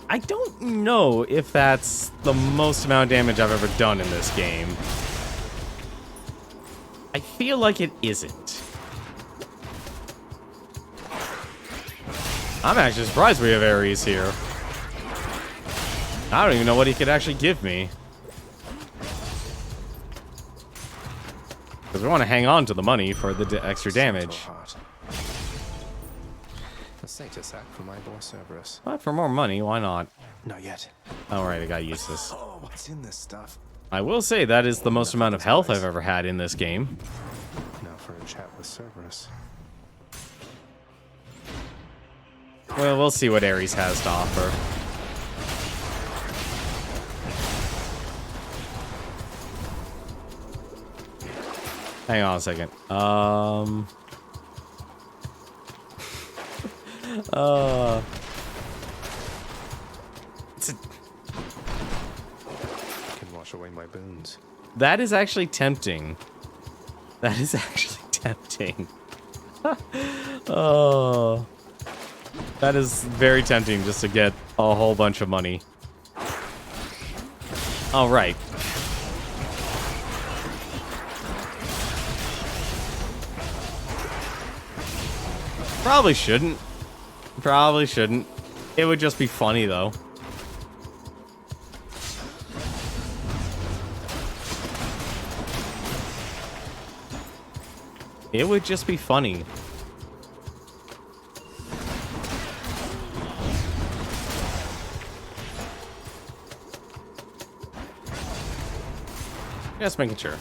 [SPEAKER 1] I don't know if that's the most amount of damage I've ever done in this game. I feel like it isn't. I'm actually surprised we have Ares here. I don't even know what he could actually give me. Because we want to hang on to the money for the extra damage.
[SPEAKER 2] A satyr sack for my boy Cerberus.
[SPEAKER 1] But for more money, why not?
[SPEAKER 2] Not yet.
[SPEAKER 1] Alright, I gotta use this.
[SPEAKER 2] Oh, what's in this stuff?
[SPEAKER 1] I will say that is the most amount of health I've ever had in this game.
[SPEAKER 2] Now for a chat with Cerberus.
[SPEAKER 1] Well, we'll see what Ares has to offer. Hang on a second.
[SPEAKER 2] Can wash away my boons.
[SPEAKER 1] That is actually tempting. That is actually tempting. Oh. That is very tempting just to get a whole bunch of money. All right. Probably shouldn't. Probably shouldn't. It would just be funny, though. It would just be funny. Just making sure.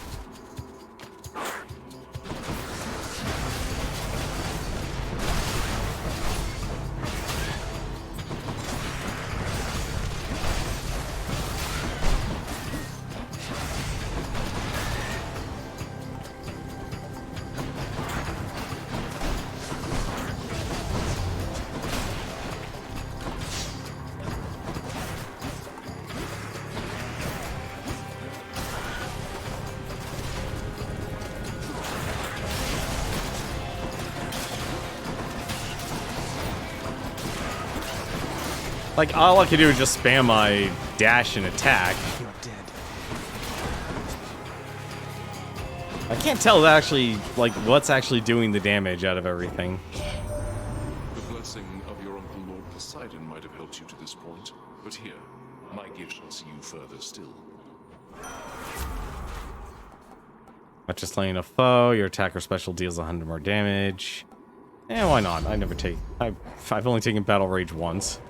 [SPEAKER 1] Like, all I can do is just spam my dash and attack.
[SPEAKER 2] You're dead.
[SPEAKER 1] I can't tell actually, like, what's actually doing the damage out of everything.
[SPEAKER 4] The blessing of your uncle Lord Poseidon might have helped you to this point, but here, my gift shall see you further still.
[SPEAKER 1] Not just slaying a foe, your attack or special deals 100 more damage. Eh, why not? I've only taken Battle Rage once.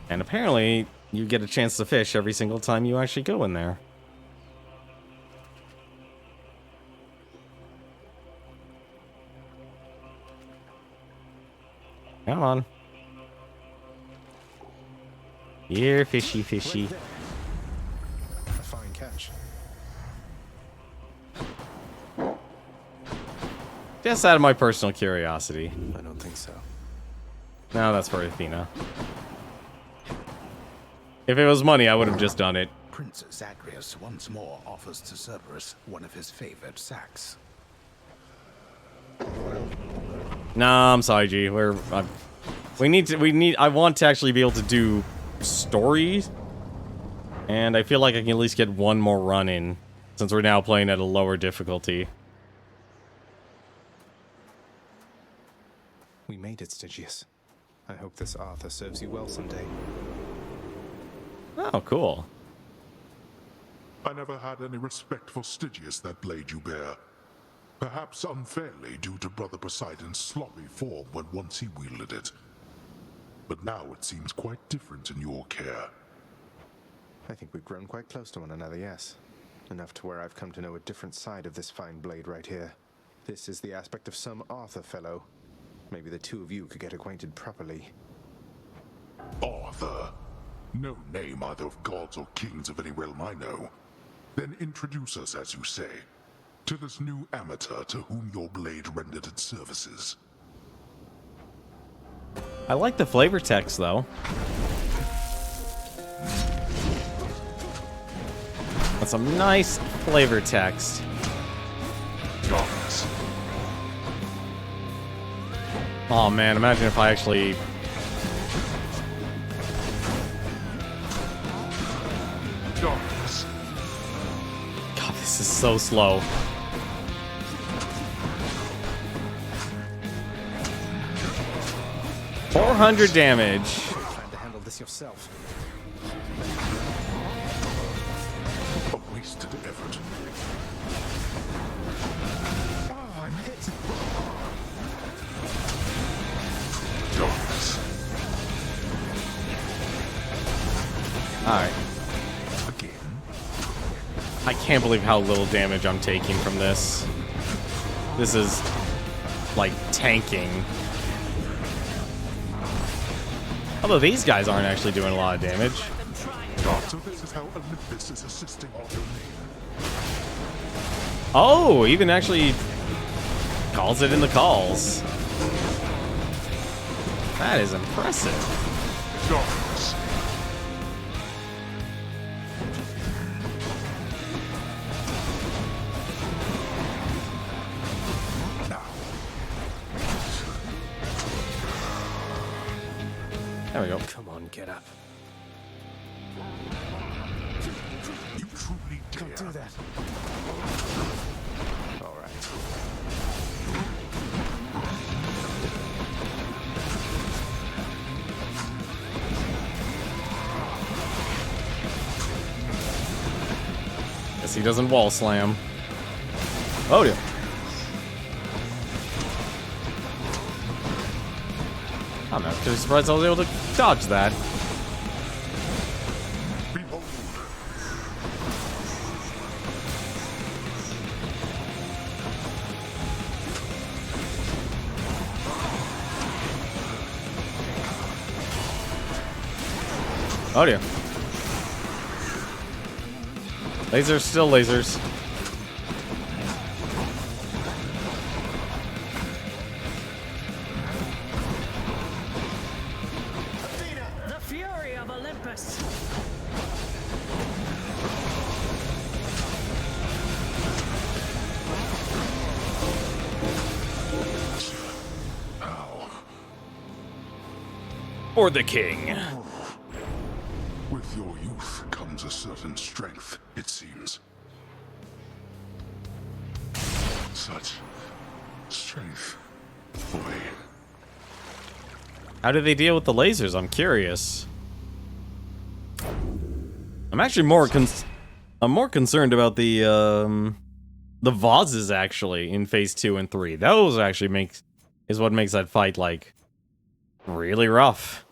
[SPEAKER 1] And apparently, you get a chance to fish every single time you actually go in there. Come on. Here, fishy, fishy.
[SPEAKER 2] A fine catch.
[SPEAKER 1] Just out of my personal curiosity.
[SPEAKER 2] I don't think so.
[SPEAKER 1] No, that's for Athena. If it was money, I would have just done it.
[SPEAKER 8] Prince Zagreus once more offers to Cerberus one of his favored sacks.
[SPEAKER 1] Nah, I'm sorry, G. I want to actually be able to do stories, and I feel like I can at least get one more run in, since we're now playing at a lower difficulty.
[SPEAKER 2] We made it, Stygius. I hope this Arthur serves you well someday.
[SPEAKER 1] Oh, cool.
[SPEAKER 3] I never had any respect for Stygius, that blade you bear. Perhaps unfairly due to Brother Poseidon's sloppy form when once he wielded it. But now it seems quite different in your care.
[SPEAKER 2] I think we've grown quite close to one another, yes. Enough to where I've come to know a different side of this fine blade right here. This is the aspect of some Arthur fellow. Maybe the two of you could get acquainted properly.
[SPEAKER 3] Arthur? No name either of gods or kings of any realm I know. Then introduce us, as you say, to this new amateur to whom your blade rendered its services.
[SPEAKER 1] I like the flavor text, though. That's some nice flavor text.
[SPEAKER 3] Darkness.
[SPEAKER 1] Oh man, imagine if I actually...
[SPEAKER 3] Darkness.
[SPEAKER 1] God, this is so slow. $400 damage.
[SPEAKER 2] Plan to handle this yourself.
[SPEAKER 3] A wasted effort.
[SPEAKER 2] Oh, I'm hit.
[SPEAKER 3] Darkness.
[SPEAKER 1] Alright.
[SPEAKER 3] Again.
[SPEAKER 1] I can't believe how little damage I'm taking from this. This is like tanking. Although these guys aren't actually doing a lot of damage.
[SPEAKER 3] So this is how Olympus is assisting Arthur.
[SPEAKER 1] Oh, even actually calls it in the calls. That is impressive.
[SPEAKER 3] Darkness.
[SPEAKER 1] There we go.
[SPEAKER 2] Come on, get up.
[SPEAKER 3] You truly
[SPEAKER 2] Don't do that. All right.
[SPEAKER 1] Guess he doesn't wall slam. Oh dear. I'm actually surprised I was able to dodge that. Oh dear. Lasers, still lasers.
[SPEAKER 6] The fury of Olympus.
[SPEAKER 1] For the king.
[SPEAKER 3] With your youth comes a certain strength, it seems. Such strength, boy.
[SPEAKER 1] How do they deal with the lasers? I'm curious. I'm actually more concerned about the vases actually in phase 2 and 3. Those actually is what makes that fight like really rough.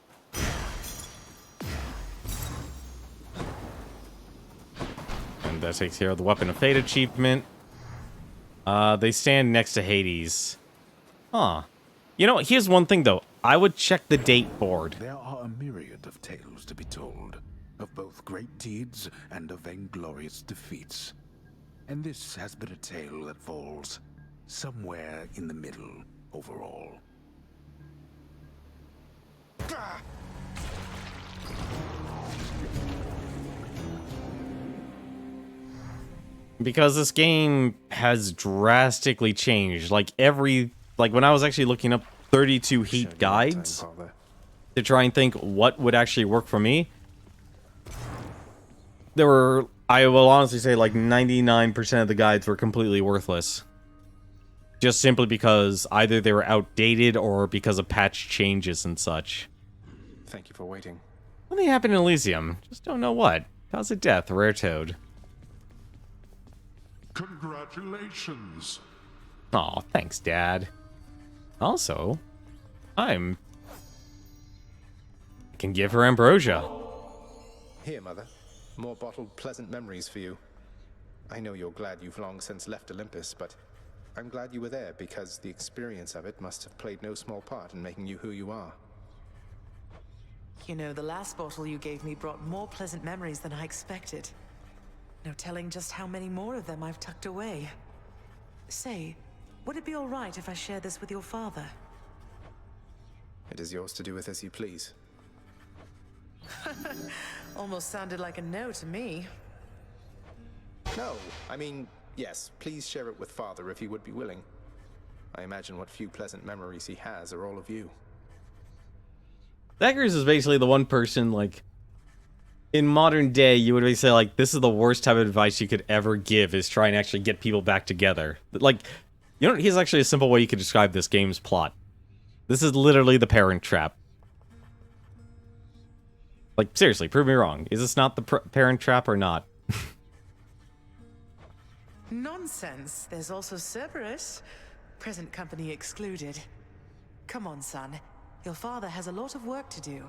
[SPEAKER 1] And that takes care of the Weapon of Fate achievement. They stand next to Hades. Huh. You know, here's one thing though. I would check the date board.
[SPEAKER 8] There are a myriad of tales to be told, of both great deeds and of vainglorious defeats. And this has been a tale that falls somewhere in the middle overall.
[SPEAKER 1] Because this game has drastically changed. Like when I was actually looking up 32 heat guides to try and think what would actually work for me, I will honestly say like 99% of the guides were completely worthless. Just simply because either they were outdated or because of patch changes and such.
[SPEAKER 2] Thank you for waiting.
[SPEAKER 1] Something happened in Elysium. Just don't know what. Cause of death, rare toad.
[SPEAKER 3] Congratulations.
[SPEAKER 1] Aw, thanks, Dad. Also, I can give her ambrosia.
[SPEAKER 2] Here, Mother. More bottled pleasant memories for you. I know you're glad you've long since left Olympus, but I'm glad you were there because the experience of it must have played no small part in making you who you are.
[SPEAKER 9] You know, the last bottle you gave me brought more pleasant memories than I expected. No telling just how many more of them I've tucked away. Say, would it be all right if I share this with your father?
[SPEAKER 2] It is yours to do with as you please.
[SPEAKER 9] Almost sounded like a no to me.
[SPEAKER 2] No, I mean, yes, please share it with Father if he would be willing. I imagine what few pleasant memories he has are all of you.
[SPEAKER 1] Zagreus is basically the one person, like, in modern day, you would basically say, like, this is the worst type of advice you could ever give, is try and actually get people back together. Like, you know, here's actually a simple way you could describe this game's plot. This is literally the Parent Trap. Like, seriously, prove me wrong. Is this not the Parent Trap or not?
[SPEAKER 9] Nonsense. There's also Cerberus. Present company excluded. Come on, son. Your father has a lot of work to do,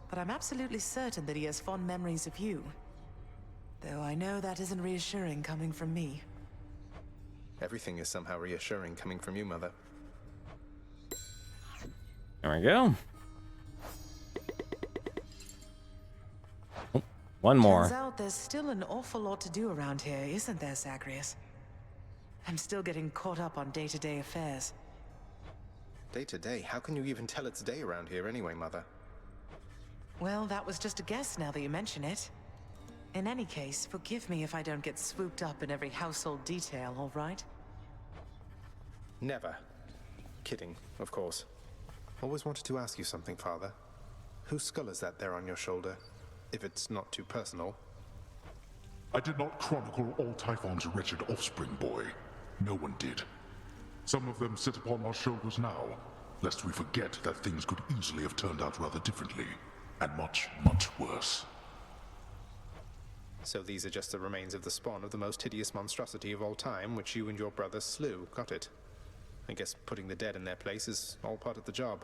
[SPEAKER 9] but I'm absolutely certain that he has fond memories of you. Though I know that isn't reassuring coming from me.
[SPEAKER 2] Everything is somehow reassuring coming from you, Mother.
[SPEAKER 1] There we go. Oh, one more.
[SPEAKER 9] Turns out there's still an awful lot to do around here, isn't there, Zagreus? I'm still getting caught up on day-to-day affairs.
[SPEAKER 2] Day-to-day? How can you even tell it's day around here anyway, Mother?
[SPEAKER 9] Well, that was just a guess now that you mention it. In any case, forgive me if I don't get swooped up in every household detail, all right?
[SPEAKER 2] Never. Kidding, of course. Always wanted to ask you something, Father. Whose skull is that there on your shoulder? If it's not too personal.
[SPEAKER 3] I did not chronicle all Typhon's wretched offspring, boy. No one did. Some of them sit upon our shoulders now, lest we forget that things could easily have turned out rather differently, and much, much worse.
[SPEAKER 2] So these are just the remains of the spawn of the most hideous monstrosity of all time, which you and your brother slew, got it? I guess putting the dead in their place is all part of the job.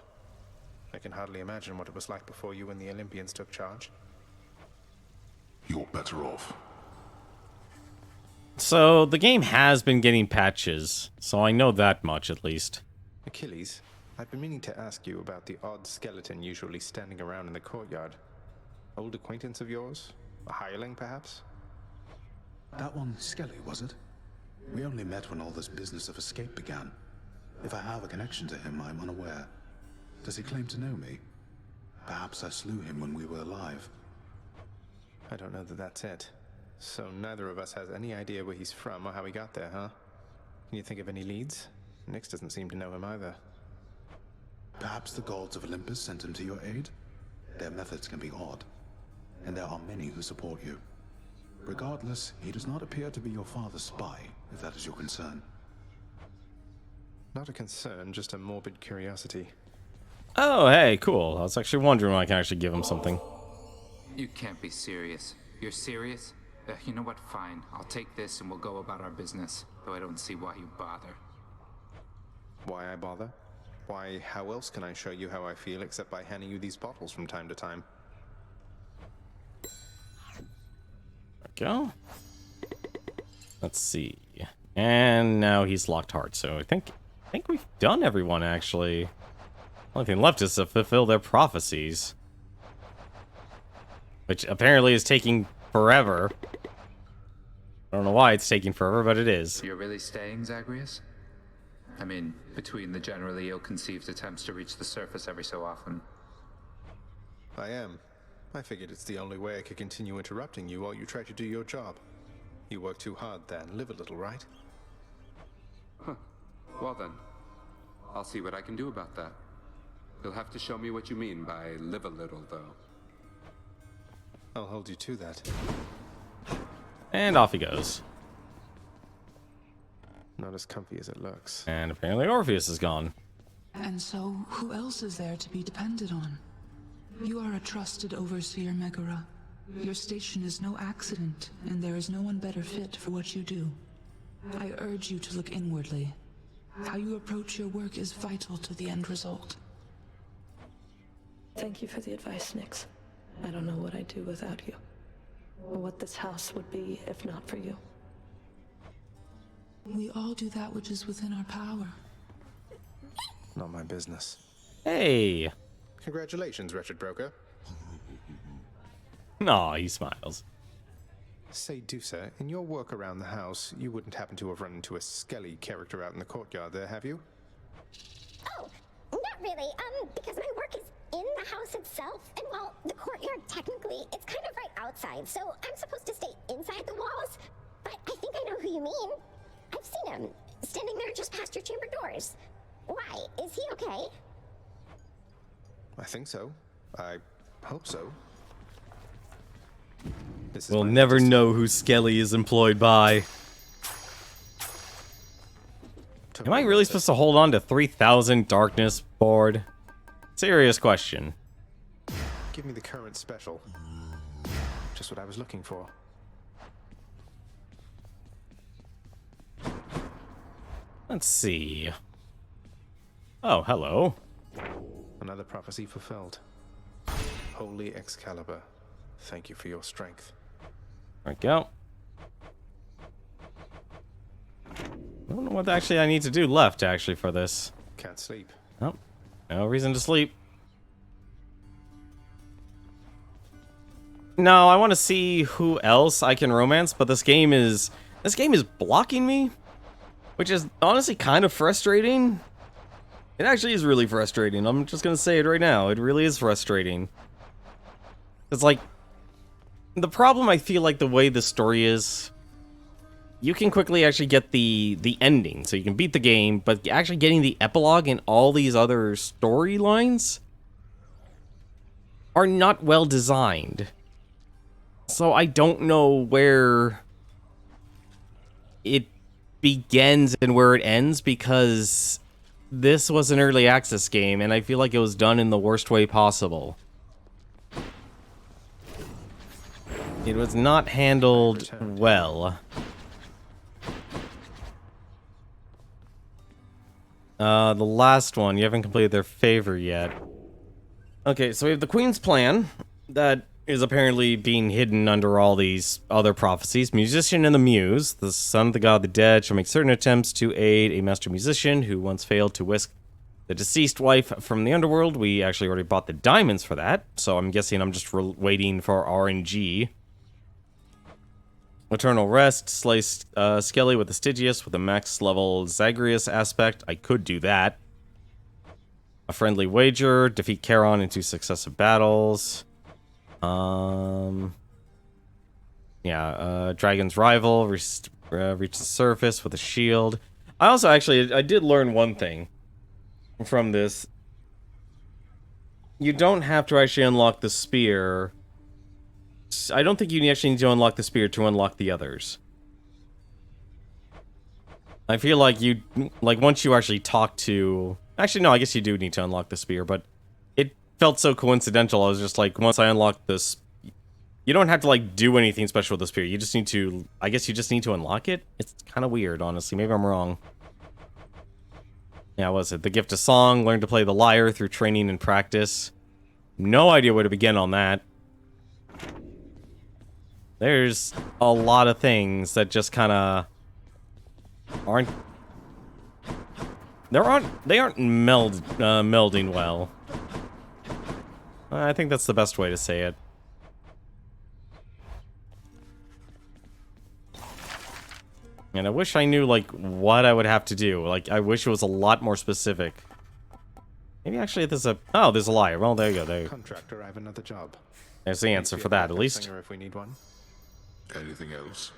[SPEAKER 2] I can hardly imagine what it was like before you and the Olympians took charge.
[SPEAKER 3] You're better off.
[SPEAKER 1] So, the game has been getting patches, so I know that much at least.
[SPEAKER 2] Achilles, I've been meaning to ask you about the odd skeleton usually standing around in the courtyard. Old acquaintance of yours? A hireling, perhaps?
[SPEAKER 8] That one Skelly, was it? We only met when all this business of escape began. If I have a connection to him, I'm unaware. Does he claim to know me? Perhaps I slew him when we were alive.
[SPEAKER 2] I don't know that that's it. So neither of us has any idea where he's from or how he got there, huh? Can you think of any leads? Nyx doesn't seem to know him either.
[SPEAKER 8] Perhaps the gods of Olympus sent him to your aid? Their methods can be odd, and there are many who support you. Regardless, he does not appear to be your father's spy, if that is your concern.
[SPEAKER 2] Not a concern, just a morbid curiosity.
[SPEAKER 1] Oh, hey, cool. I was actually wondering when I can actually give him something.
[SPEAKER 10] You can't be serious. You're serious? You know what? Fine. I'll take this and we'll go about our business. Though I don't see why you bother.
[SPEAKER 2] Why I bother? Why, how else can I show you how I feel except by handing you these bottles from time to time?
[SPEAKER 1] There we go. Let's see. And now he's locked heart, so I think we've done everyone, actually. Only thing left is to fulfill their prophecies. Which apparently is taking forever. I don't know why it's taking forever, but it is.
[SPEAKER 10] You're really staying, Zagreus? I mean, between the generally ill-conceived attempts to reach the surface every so often.
[SPEAKER 2] I am. I figured it's the only way I could continue interrupting you while you try to do your job. You work too hard there and live a little, right?
[SPEAKER 10] Huh. Well then, I'll see what I can do about that. You'll have to show me what you mean by live a little, though.
[SPEAKER 2] I'll hold you to that.
[SPEAKER 1] And off he goes.
[SPEAKER 2] Not as comfy as it looks.
[SPEAKER 1] And apparently Orpheus is gone.
[SPEAKER 16] And so, who else is there to be depended on? You are a trusted overseer, Megara. Your station is no accident, and there is no one better fit for what you do. I urge you to look inwardly. How you approach your work is vital to the end result.
[SPEAKER 17] Thank you for the advice, Nyx. I don't know what I'd do without you. Or what this house would be if not for you.
[SPEAKER 16] We all do that which is within our power.
[SPEAKER 2] Not my business.
[SPEAKER 1] Hey!
[SPEAKER 2] Congratulations, wretched broker.
[SPEAKER 1] Aw, he smiles.
[SPEAKER 2] Say, Dusa, in your work around the house, you wouldn't happen to have run into a Skelly character out in the courtyard there, have you?
[SPEAKER 14] Oh, not really. Because my work is in the house itself, and while the courtyard technically, it's kind of right outside, so I'm supposed to stay inside the walls. But I think I know who you mean. I've seen him, standing there just past your chamber doors. Why? Is he okay?
[SPEAKER 2] I think so. I hope so.
[SPEAKER 1] We'll never know who Skelly is employed by. Am I really supposed to hold on to 3000 darkness board? Serious question.
[SPEAKER 2] Give me the current special. Just what I was looking for.
[SPEAKER 1] Let's see. Oh, hello.
[SPEAKER 2] Another prophecy fulfilled. Holy Excalibur, thank you for your strength.
[SPEAKER 1] There we go. I don't know what actually I need to do left, actually, for this.
[SPEAKER 2] Can't sleep.
[SPEAKER 1] Oh, no reason to sleep. No, I want to see who else I can romance, but this game is blocking me, which is honestly kind of frustrating. It actually is really frustrating. I'm just gonna say it right now. It really is frustrating. It's like, the problem I feel like the way the story is, you can quickly actually get the ending, so you can beat the game, but actually getting the epilogue and all these other storylines are not well designed. So I don't know where it begins and where it ends, because this was an early access game, and I feel like it was done in the worst way possible. It was not handled well. The last one, you haven't completed their favor yet. Okay, so we have the Queen's Plan, that is apparently being hidden under all these other prophecies. Musician and the Muse, the son of the god of the dead, shall make certain attempts to aid a master musician who once failed to whisk the deceased wife from the underworld. We actually already bought the diamonds for that, so I'm guessing I'm just waiting for RNG. Eternal Rest, slay Skelly with the Stygius with a max level Zagreus aspect. I could do that. A Friendly Wager, defeat Charon in 2 successive battles. Dragon's Rival, reach the surface with a shield. I did learn one thing from this. You don't have to actually unlock the spear. I don't think you actually need to unlock the spear to unlock the others. I feel like once you actually talk to... Actually, no, I guess you do need to unlock the spear, but it felt so coincidental. I was just like, once I unlock this... You don't have to, do anything special with the spear. You just need to... I guess you just need to unlock it? It's kind of weird, honestly. Maybe I'm wrong. Yeah, what was it? The Gift of Song, learn to play the lyre through training and practice. No idea where to begin on that. There's a lot of things that just kind of aren't... They aren't melding well. I think that's the best way to say it. And I wish I knew, what I would have to do. I wish it was a lot more specific. Maybe actually there's a... Oh, there's a liar. Well, there you go.
[SPEAKER 2] Contractor, I have another job.
[SPEAKER 1] There's the answer for that, at least.
[SPEAKER 2] If we need one.
[SPEAKER 3] Anything else?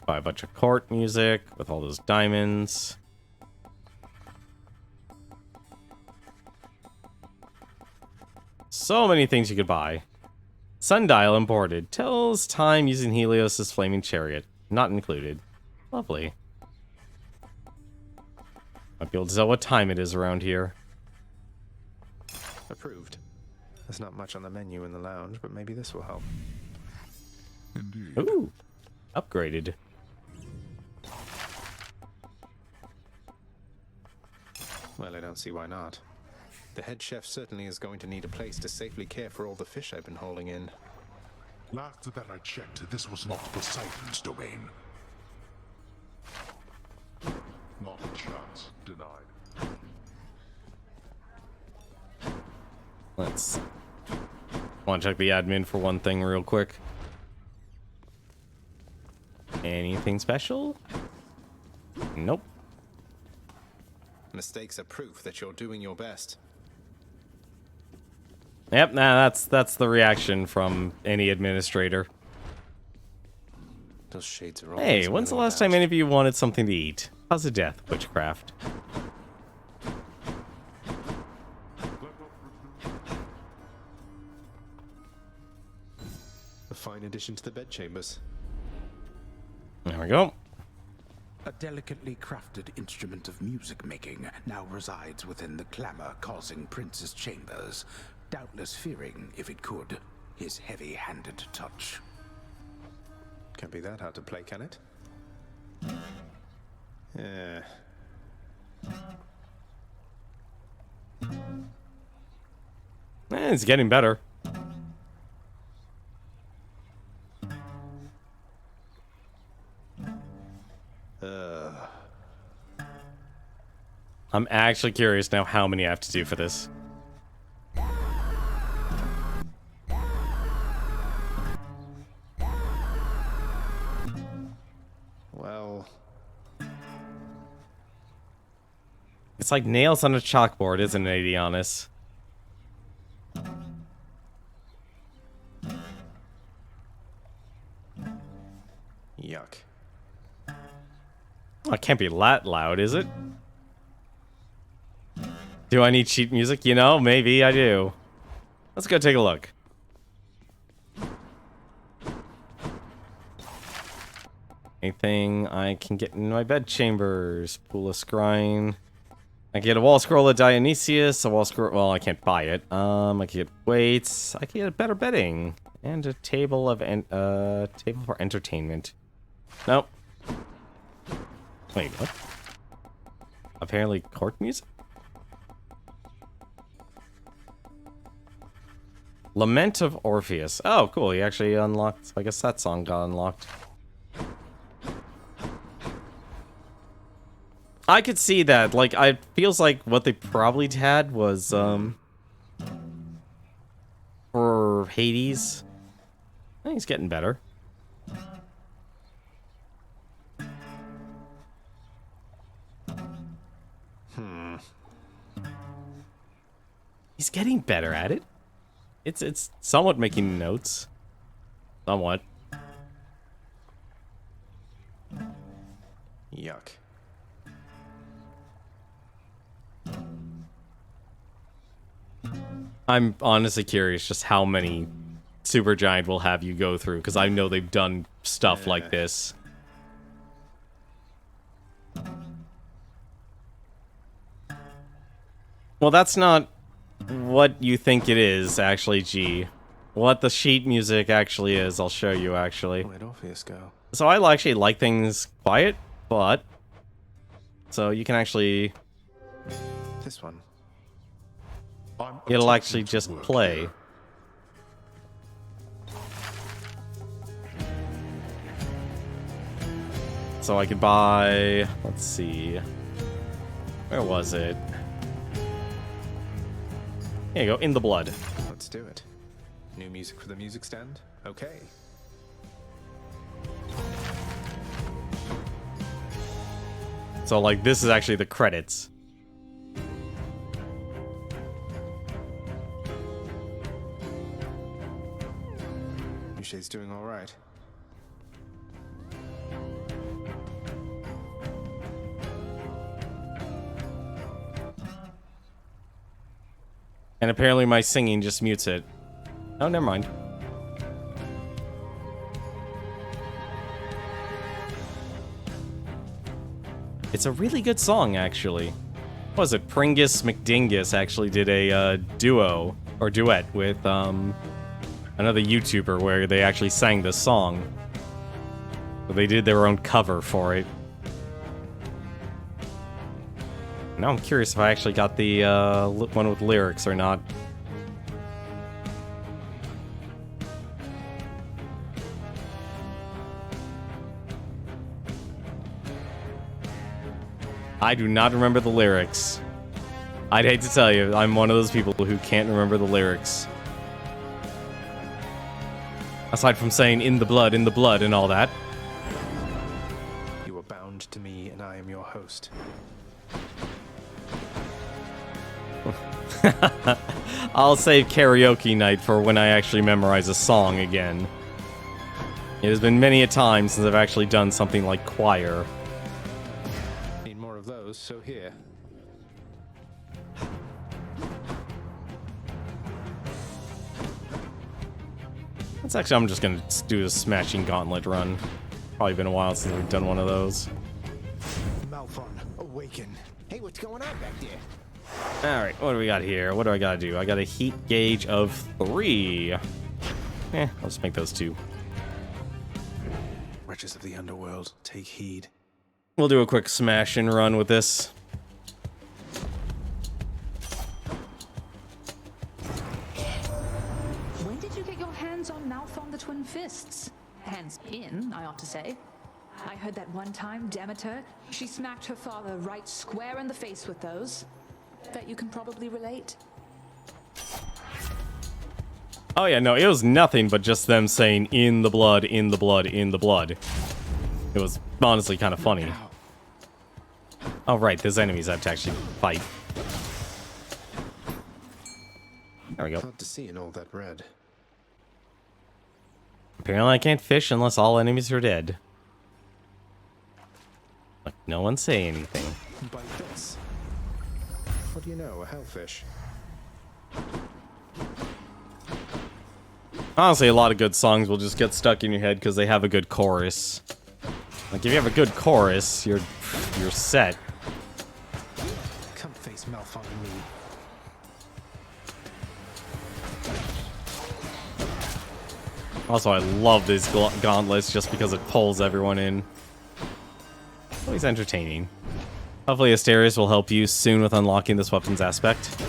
[SPEAKER 1] Buy a bunch of court music with all those diamonds. So many things you could buy. Sundial imported. Tells time using Helios' flaming chariot. Not included. Lovely. Might be able to tell what time it is around here.
[SPEAKER 2] Approved. There's not much on the menu in the lounge, but maybe this will help.
[SPEAKER 3] Indeed.
[SPEAKER 1] Ooh. Upgraded.
[SPEAKER 2] Well, I don't see why not. The head chef certainly is going to need a place to safely care for all the fish I've been hauling in.
[SPEAKER 3] Last that I checked, this was not Poseidon's domain. Not a chance. Denied.
[SPEAKER 1] Let's... Want to check the admin for one thing real quick. Anything special? Nope.
[SPEAKER 2] Mistakes are proof that you're doing your best.
[SPEAKER 1] Yep, nah, that's the reaction from any administrator.
[SPEAKER 2] Those shades are all.
[SPEAKER 1] Hey, when's the last time any of you wanted something to eat? How's the death, witchcraft?
[SPEAKER 2] A fine addition to the bedchambers.
[SPEAKER 1] There we go.
[SPEAKER 8] A delicately crafted instrument of music making now resides within the clamor-causing prince's chambers, doubtless fearing, if it could, his heavy-handed touch.
[SPEAKER 2] Can't be that hard to play, can it? Yeah.
[SPEAKER 1] It's getting better. I'm actually curious now how many I have to do for this.
[SPEAKER 2] Well...
[SPEAKER 1] It's like nails on a chalkboard, isn't it, Adianis?
[SPEAKER 2] Yuck.
[SPEAKER 1] Oh, it can't be that loud, is it? Do I need sheet music? You know, maybe I do. Let's go take a look. Anything I can get in my bed chambers? Pool of Scrying. I can get a wall scroll of Dionysius, a wall scroll. Well, I can't buy it. I can get weights. I can get better bedding and a table of table for entertainment. Nope. Wait, what? Apparently, court music. Lament of Orpheus. Oh, cool. He actually unlocked. I guess that song got unlocked. I could see that. Like, it feels like what they probably had was, for Hades. I think he's getting better. He's getting better at it. It's somewhat making notes. Somewhat.
[SPEAKER 2] Yuck.
[SPEAKER 1] I'm honestly curious just how many Supergiant will have you go through, because I know they've done stuff like this. Well, that's not what you think it is, actually, G. What the sheet music actually is, I'll show you, actually.
[SPEAKER 2] Where'd Orpheus go?
[SPEAKER 1] So I actually like things quiet, but... So you can actually...
[SPEAKER 2] This one.
[SPEAKER 1] It'll actually just play. So I could buy... Let's see... Where was it? Here you go, In the Blood.
[SPEAKER 2] Let's do it. New music for the music stand? Okay.
[SPEAKER 1] So, like, this is actually the credits.
[SPEAKER 2] Ushay's doing all right.
[SPEAKER 1] And apparently my singing just mutes it. Oh, never mind. It's a really good song, actually. What was it? Pringus McDingus actually did a duo or duet with another YouTuber where they actually sang this song. So they did their own cover for it. Now I'm curious if I actually got the one with lyrics or not. I do not remember the lyrics. I'd hate to tell you, I'm one of those people who can't remember the lyrics. Aside from saying in the blood, and all that.
[SPEAKER 2] You are bound to me, and I am your host.
[SPEAKER 1] I'll save karaoke night for when I actually memorize a song again. It has been many a time since I've actually done something like choir.
[SPEAKER 2] Need more of those, so here.
[SPEAKER 1] I'm just gonna do a smashing gauntlet run. Probably been a while since we've done one of those.
[SPEAKER 18] Malphon, awaken. Hey, what's going on back there?
[SPEAKER 1] Alright, what do we got here? What do I gotta do? I got a heat gauge of 3. I'll just make those 2.
[SPEAKER 2] Wretches of the underworld, take heed.
[SPEAKER 1] We'll do a quick smash and run with this.
[SPEAKER 12] When did you get your hands on Malphon the Twin Fists? Hands in, I ought to say. I heard that one time Demeter, she smacked her father right square in the face with those. Bet you can probably relate.
[SPEAKER 1] Oh yeah, no, it was nothing but just them saying in the blood, in the blood, in the blood. It was honestly kind of funny. Oh right, there's enemies I have to actually fight. There we go.
[SPEAKER 2] Hard to see in all that red.
[SPEAKER 1] Apparently I can't fish unless all enemies are dead. Like, no one say anything.
[SPEAKER 2] Bite this. What do you know, a hellfish?
[SPEAKER 1] Honestly, a lot of good songs will just get stuck in your head because they have a good chorus. Like, if you have a good chorus, you're set.
[SPEAKER 2] Come face Malphon and me.
[SPEAKER 1] Also, I love these gauntlets just because it pulls everyone in. Always entertaining. Hopefully Asterius will help you soon with unlocking this weapons aspect.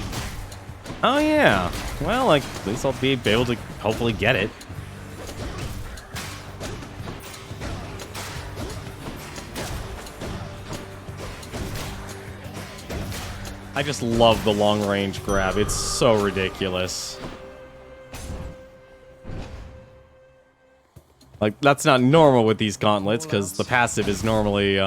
[SPEAKER 1] Oh yeah. Well, like, at least I'll be able to hopefully get it. I just love the long-range grab. It's so ridiculous. Like, that's not normal with these gauntlets, because the passive is normally,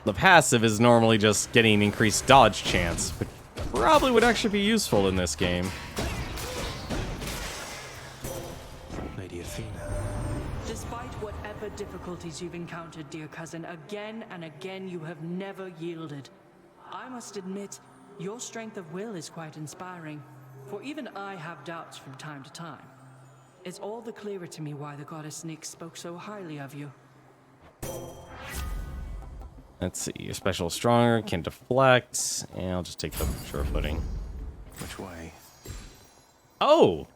[SPEAKER 1] the passive is normally just getting increased dodge chance, which probably would actually be useful in this game.
[SPEAKER 2] Lady Athena.
[SPEAKER 6] Despite whatever difficulties you've encountered, dear cousin, again and again you have never yielded. I must admit, your strength of will is quite inspiring, for even I have doubts from time to time. It's all the clearer to me why the goddess Nyx spoke so highly of you.
[SPEAKER 1] Let's see, your special is stronger, can deflect, and I'll just take the sure footing.
[SPEAKER 2] Which way?
[SPEAKER 1] Oh!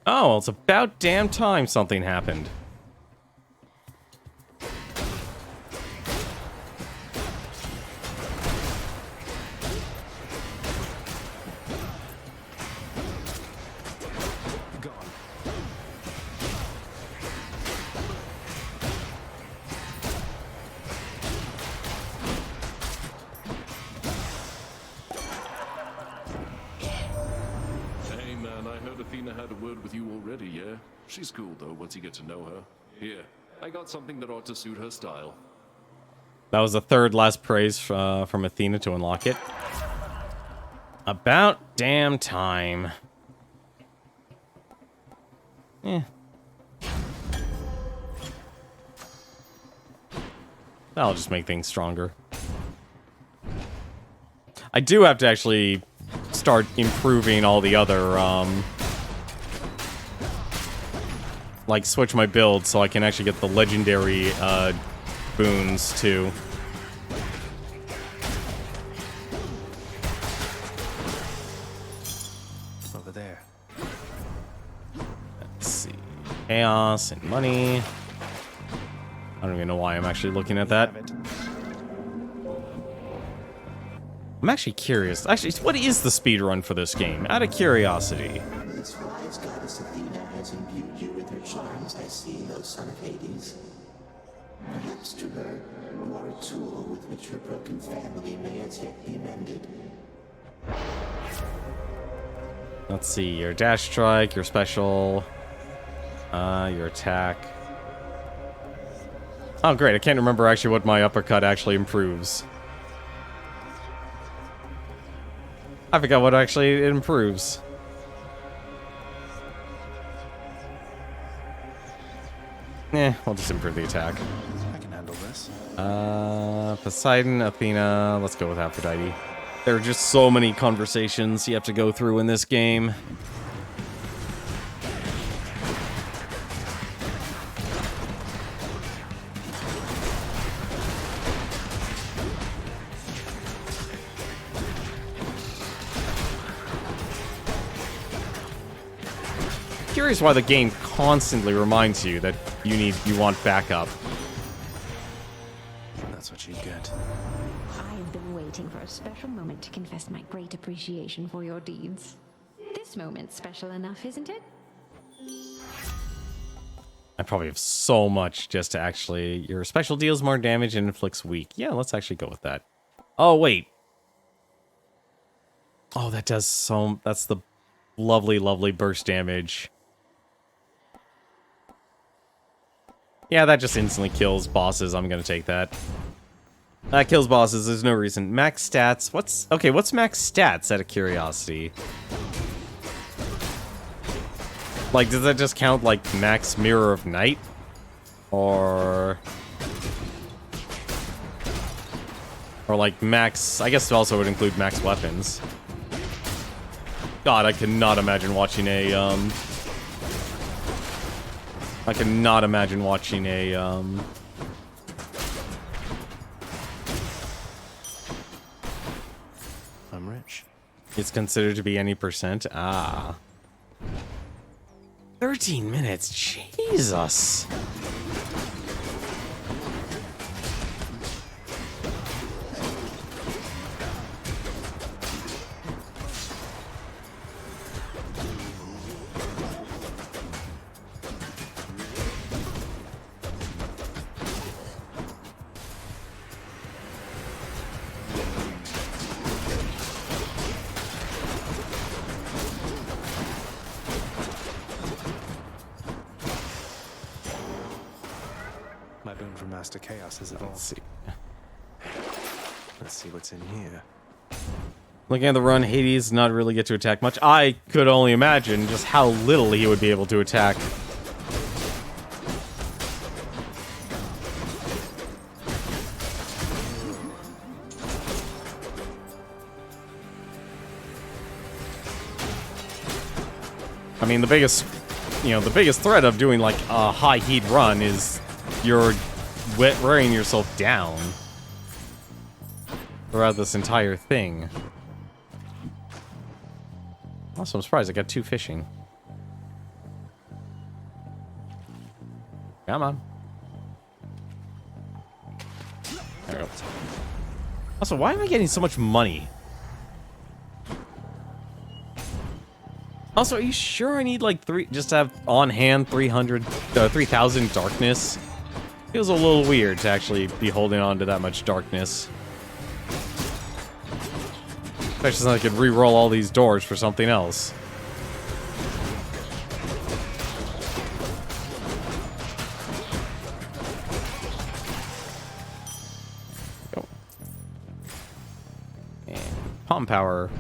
[SPEAKER 1] Oh, well, it's about damn time something happened.
[SPEAKER 4] Hey man, I heard Athena had a word with you already, yeah? She's cool though, once you get to know her. Here, I got something that ought to suit her style.
[SPEAKER 1] That was the third last praise from Athena to unlock it. About damn time. Eh. That'll just make things stronger. I do have to actually start improving all the other, like, switch my build so I can actually get the legendary, boons, too.
[SPEAKER 2] Over there.
[SPEAKER 1] Let's see. Chaos and money. I don't even know why I'm actually looking at that. I'm actually curious. Actually, what is the speedrun for this game? Out of curiosity.
[SPEAKER 19] This wise goddess Athena has imbued you with her charms, I see, O son of Hades. Perhaps to her, you are a tool with which her broken family may as yet be mended.
[SPEAKER 1] Let's see. Your dash strike, your special, your attack. Oh, great. I can't remember actually what my uppercut actually improves. I forgot what actually it improves. We'll just improve the attack.
[SPEAKER 2] I can handle this.
[SPEAKER 1] Poseidon, Athena, let's go with Aphrodite. There are just so many conversations you have to go through in this game. Curious why the game constantly reminds you that you want backup.
[SPEAKER 2] That's what you get.
[SPEAKER 5] I've been waiting for a special moment to confess my great appreciation for your deeds. This moment's special enough, isn't it?
[SPEAKER 1] I probably have so much just to actually... Your special deals more damage and inflicts weak. Yeah, let's actually go with that. Oh, wait. Oh, that does so... That's the lovely, lovely burst damage. Yeah, that just instantly kills bosses. I'm gonna take that. That kills bosses. There's no reason. Max stats. What's max stats out of curiosity? Like, does that just count like max Mirror of Night? Or like max... I guess it also would include max weapons. God, I cannot imagine watching a, I cannot imagine watching a, I'm
[SPEAKER 2] rich.
[SPEAKER 1] It's considered to be any percent? Ah. 13 minutes? Jesus.
[SPEAKER 2] My boon from Master Chaos is evolved. Let's see what's in here.
[SPEAKER 1] Looking at the run, Hades not really get to attack much. I could only imagine just how little he would be able to attack. I mean, the biggest threat of doing like a high heat run is you're wearing yourself down throughout this entire thing. Also, I'm surprised I got 2 fishing. Come on. There we go. Also, why am I getting so much money? Also, are you sure I need like 3, just to have on hand 3,000 darkness? Feels a little weird to actually be holding on to that much darkness. Especially since I could re-roll all these doors for something else. Go. And palm power.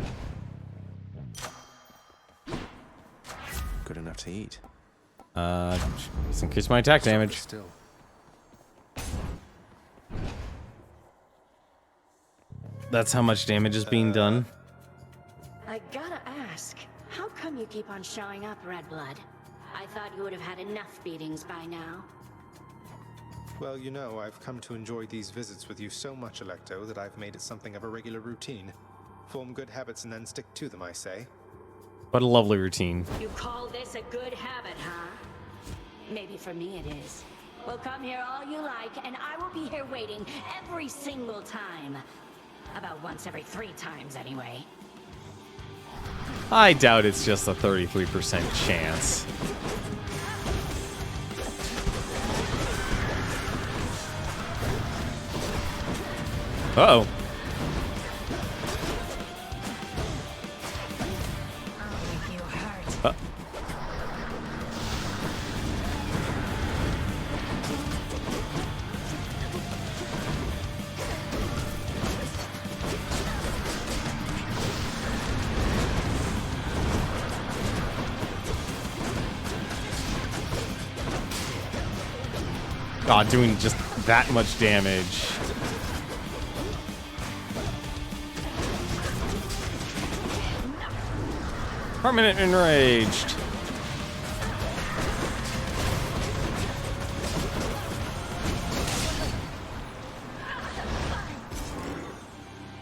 [SPEAKER 2] Good enough to eat.
[SPEAKER 1] Just increase my attack damage. That's how much damage is being done.
[SPEAKER 20] I gotta ask, how come you keep on showing up, Redblood? I thought you would have had enough beatings by now.
[SPEAKER 2] Well, you know, I've come to enjoy these visits with you so much, Alecto, that I've made it something of a regular routine. Form good habits and then stick to them, I say.
[SPEAKER 1] What a lovely routine.
[SPEAKER 20] You call this a good habit, huh? Maybe for me it is. Well, come here all you like, and I will be here waiting every single time. About once every 3 times, anyway.
[SPEAKER 1] I doubt it's just a 33% chance. Uh-oh. God, doing just that much damage. Permanent enraged.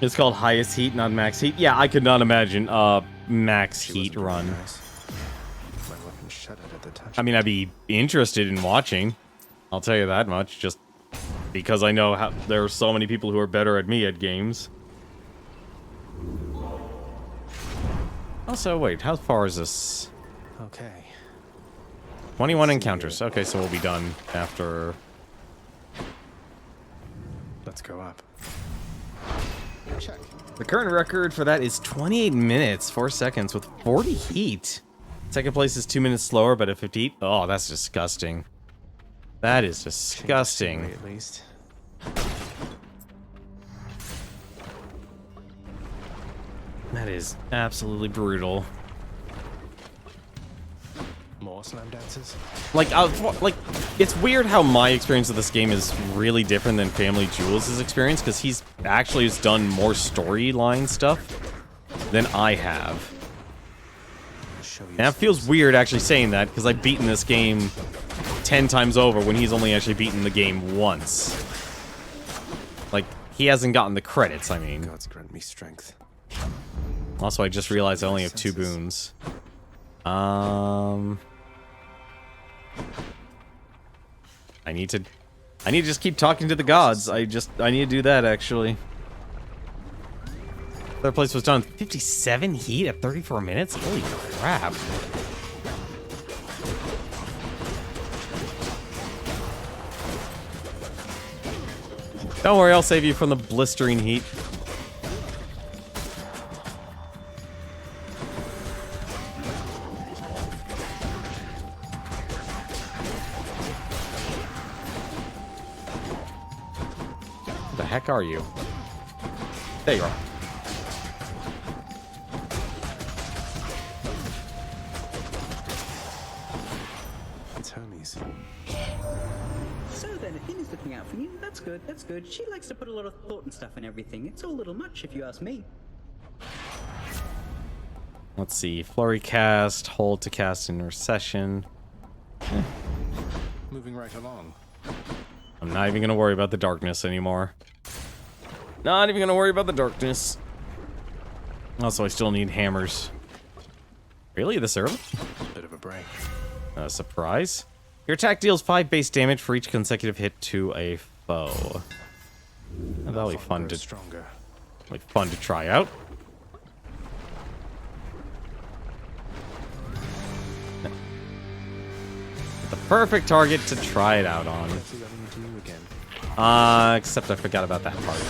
[SPEAKER 1] It's called highest heat, not max heat. Yeah, I could not imagine max heat run.
[SPEAKER 2] My weapon shuddered at the touch.
[SPEAKER 1] I mean, I'd be interested in watching. I'll tell you that much, just because I know how there are so many people who are better at me at games. Also, wait, how far is this?
[SPEAKER 2] Okay.
[SPEAKER 1] 21 encounters. Okay, so we'll be done after.
[SPEAKER 2] Let's go up. Check.
[SPEAKER 1] The current record for that is 28 minutes, 4 seconds with 40 heat. Second place is 2 minutes slower, but at 50 heat. Oh, that's disgusting. That is disgusting.
[SPEAKER 2] At least.
[SPEAKER 1] That is absolutely brutal.
[SPEAKER 2] More slam dances?
[SPEAKER 1] Like, it's weird how my experience of this game is really different than Family Jewels' experience, because he's actually has done more storyline stuff than I have. And it feels weird actually saying that, because I've beaten this game 10 times over when he's only actually beaten the game once. Like, he hasn't gotten the credits, I mean.
[SPEAKER 2] Gods grant me strength.
[SPEAKER 1] Also, I just realized I only have 2 boons. I need to just keep talking to the gods. I need to do that, actually. Third place was done 57 heat at 34 minutes? Holy crap. Don't worry, I'll save you from the blistering heat. What the heck are you? There you are.
[SPEAKER 2] It's Hermes.
[SPEAKER 7] So then, Athena's looking out for you. That's good, that's good. She likes to put a lot of thought and stuff in everything. It's all a little much, if you ask me.
[SPEAKER 1] Let's see. Flurry cast, hold to cast intercession.
[SPEAKER 2] Moving right along.
[SPEAKER 1] I'm not even going to worry about the darkness anymore. Not even going to worry about the darkness. Also, I still need hammers. Really? This early?
[SPEAKER 2] Bit of a break.
[SPEAKER 1] Surprise. Your attack deals 5 base damage for each consecutive hit to a foe. That'll be fun to
[SPEAKER 2] stronger.
[SPEAKER 1] Like fun to try out. The perfect target to try it out on. Except I forgot about that part.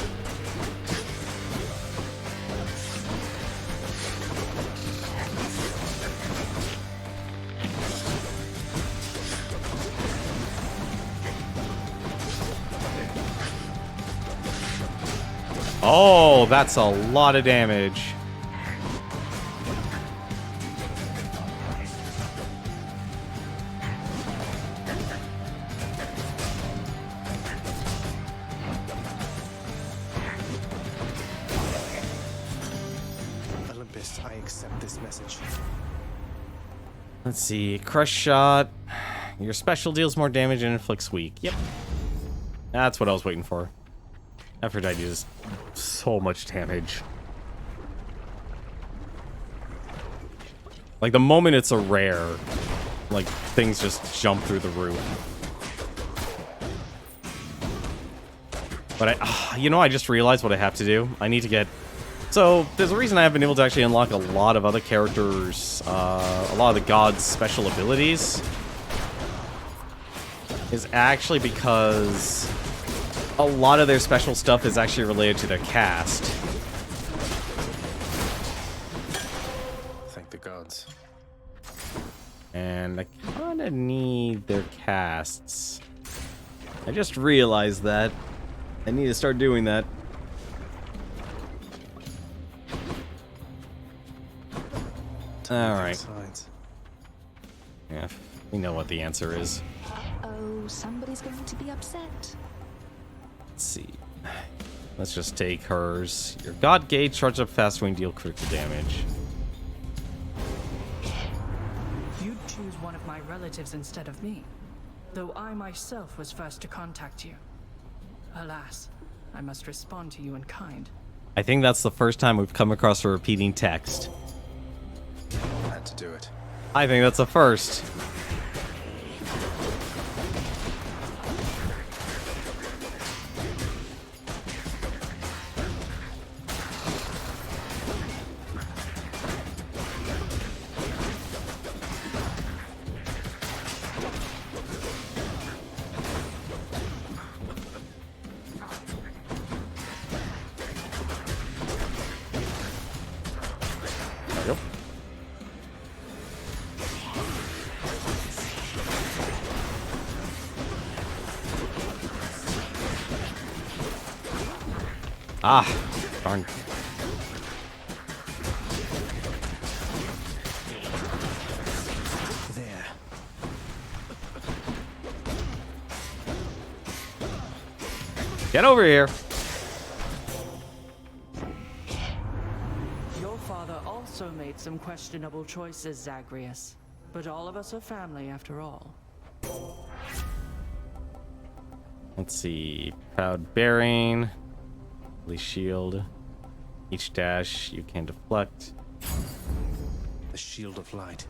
[SPEAKER 1] Oh, that's a lot of damage.
[SPEAKER 2] accept this message.
[SPEAKER 1] Let's see. Crush shot. Your special deals more damage and inflicts weak. Yep. That's what I was waiting for. Aphrodite does so much damage. Like, the moment it's a rare, like, things just jump through the roof. But you know, I just realized what I have to do. I need to get... So, there's a reason I haven't been able to actually unlock a lot of other characters, a lot of the gods' special abilities. Is actually because a lot of their special stuff is actually related to their cast.
[SPEAKER 2] Thank the gods.
[SPEAKER 1] And I kinda need their casts. I just realized that. I need to start doing that. Alright. Yeah, we know what the answer is.
[SPEAKER 12] Oh, somebody's going to be upset.
[SPEAKER 1] Let's see. Let's just take hers. Your God Gauge, charge up fast when deal critical damage.
[SPEAKER 6] You'd choose one of my relatives instead of me, though I myself was first to contact you. Alas, I must respond to you in kind.
[SPEAKER 1] I think that's the first time we've come across a repeating text.
[SPEAKER 2] Had to do it.
[SPEAKER 1] I think that's a first. Ah, darn.
[SPEAKER 2] There.
[SPEAKER 1] Get over here.
[SPEAKER 6] Your father also made some questionable choices, Zagreus. But all of us are family after all.
[SPEAKER 1] Let's see. Proud Bearing. Shield. Each dash you can deflect.
[SPEAKER 2] The Shield of Light.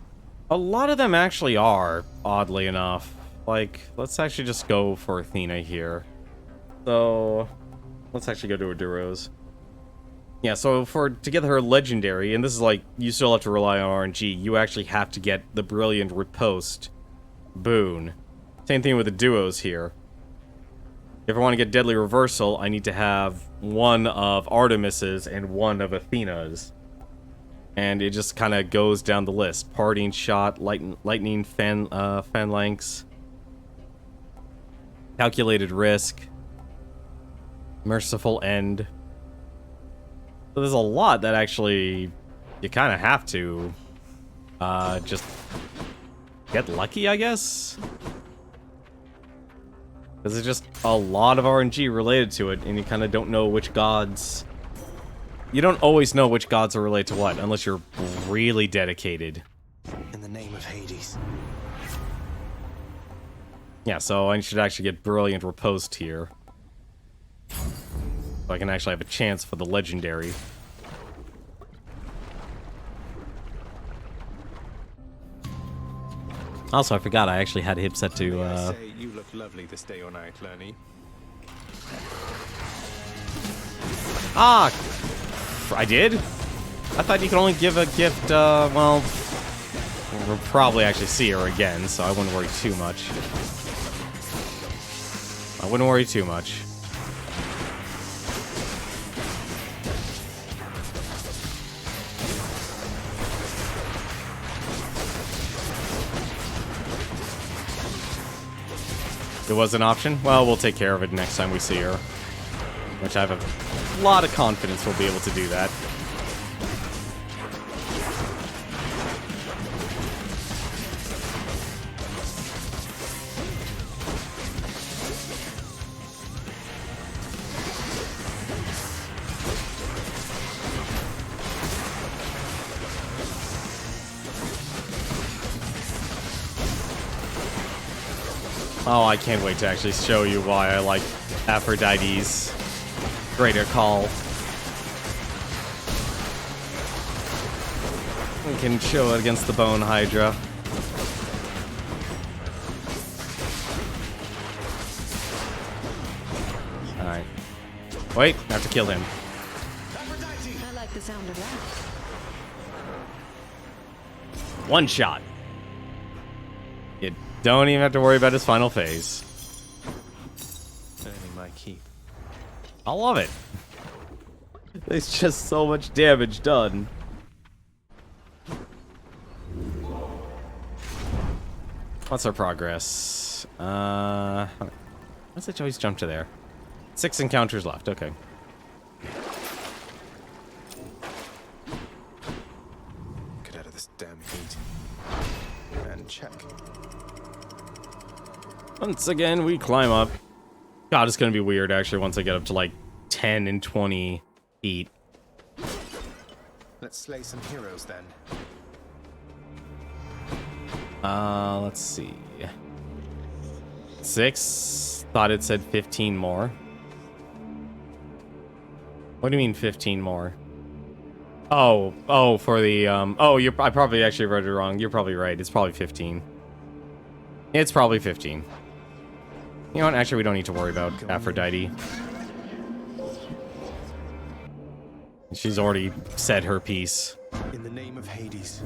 [SPEAKER 1] A lot of them actually are, oddly enough. Like, let's actually just go for Athena here. So, let's actually go to Aduros. Yeah, so to get her legendary, and this is like, you still have to rely on RNG, you actually have to get the Brilliant Riposte boon. Same thing with the duos here. If I want to get Deadly Reversal, I need to have one of Artemis's and one of Athena's. And it just kind of goes down the list. Parting Shot, Lightning Phalanx, Calculated Risk, Merciful End. So there's a lot that actually you kind of have to just get lucky, I guess? Because there's just a lot of RNG related to it, and you kind of don't know which gods... You don't always know which gods are related to what, unless you're really dedicated.
[SPEAKER 2] In the name of Hades.
[SPEAKER 1] Yeah, so I should actually get Brilliant Riposte here. So I can actually have a chance for the legendary. Also, I forgot I actually had him set to,
[SPEAKER 2] I say you look lovely this day or night, Lernie.
[SPEAKER 1] Ah! I did? I thought you could only give a gift, well... We'll probably actually see her again, so I wouldn't worry too much. I wouldn't worry too much. It was an option? Well, we'll take care of it next time we see her. Which I have a lot of confidence we'll be able to do that. Oh, I can't wait to actually show you why I like Aphrodite's Greater Call. We can show it against the Bone Hydra. Alright. Wait, I have to kill him.
[SPEAKER 5] I like the sound of that.
[SPEAKER 1] One shot. You don't even have to worry about his final phase.
[SPEAKER 2] Earning my keep.
[SPEAKER 1] I love it. There's just so much damage done. What's our progress? What's it always jump to there? 6 encounters left, okay.
[SPEAKER 2] Get out of this damn heat. And check.
[SPEAKER 1] Once again, we climb up. God, it's gonna be weird actually once I get up to like 10 and 20 feet.
[SPEAKER 2] Let's slay some heroes then.
[SPEAKER 1] Let's see. 6. Thought it said 15 more. What do you mean 15 more? Oh, for the, I probably actually read it wrong. You're probably right. It's probably 15. It's probably 15. You know what? Actually, we don't need to worry about Aphrodite. She's already said her piece.
[SPEAKER 2] In the name of Hades.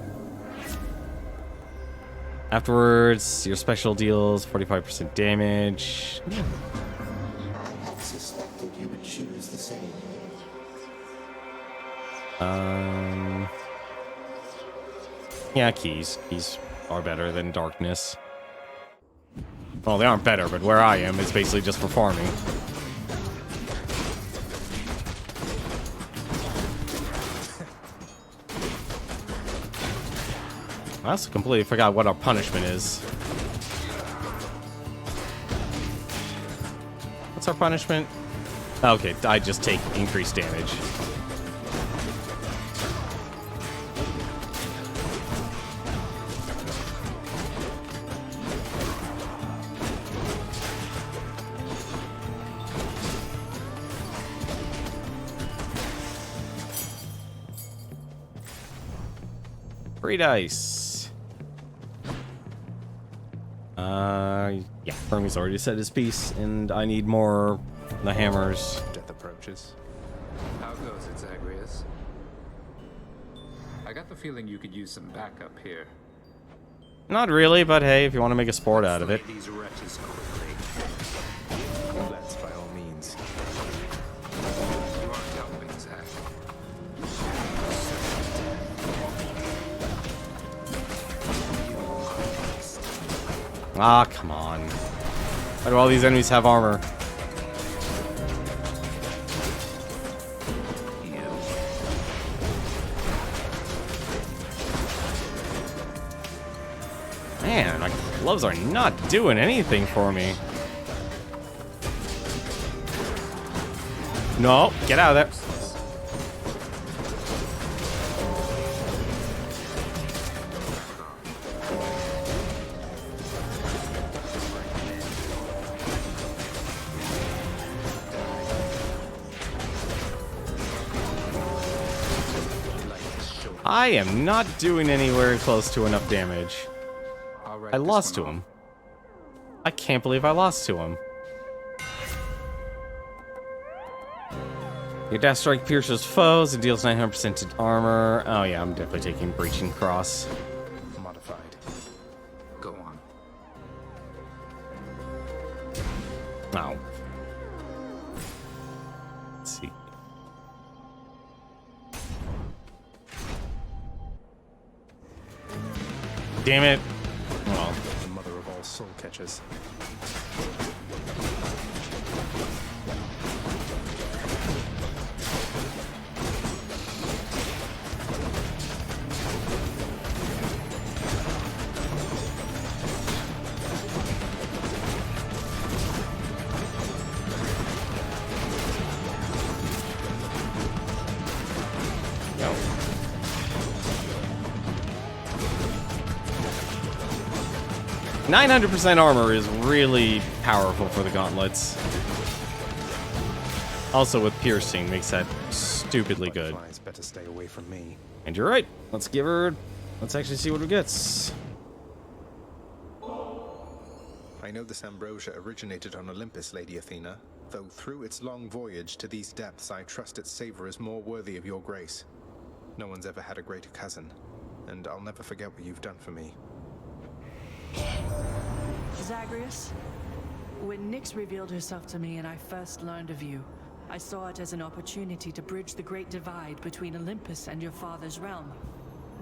[SPEAKER 1] Afterwards, your special deals 45% damage.
[SPEAKER 19] I had suspected you would choose the same.
[SPEAKER 1] Yeah, keys. Keys are better than darkness. Well, they aren't better, but where I am is basically just for farming. I also completely forgot what our punishment is. What's our punishment? Okay, I just take increased damage. Free dice. Yeah, Hermes already said his piece, and I need more the hammers.
[SPEAKER 2] Death approaches.
[SPEAKER 10] How goes it, Zagreus? I got the feeling you could use some backup here.
[SPEAKER 1] Not really, but hey, if you want to make a sport out of it.
[SPEAKER 10] These wretches quickly.
[SPEAKER 2] Let's by all means.
[SPEAKER 10] You aren't helping, Zach.
[SPEAKER 1] Ah, come on. Why do all these enemies have armor? Man, my gloves are not doing anything for me. No, get out of there. I am not doing anywhere close to enough damage. I lost to him. I can't believe I lost to him. Your dash strike pierces foes and deals 900% to armor. Oh yeah, I'm definitely taking Breaching Cross.
[SPEAKER 2] Modified.
[SPEAKER 10] Go on.
[SPEAKER 1] Oh. Let's see. Damn it. Well.
[SPEAKER 2] The mother of all soul catchers.
[SPEAKER 1] 900% armor is really powerful for the gauntlets. Also with piercing makes that stupidly good.
[SPEAKER 2] Butterflies better stay away from me.
[SPEAKER 1] And you're right. Let's actually see what it gets.
[SPEAKER 2] I know this ambrosia originated on Olympus, Lady Athena, though through its long voyage to these depths I trust its savor is more worthy of your grace. No one's ever had a greater cousin, and I'll never forget what you've done for me.
[SPEAKER 6] Zagreus, when Nyx revealed herself to me and I first learned of you, I saw it as an opportunity to bridge the great divide between Olympus and your father's realm.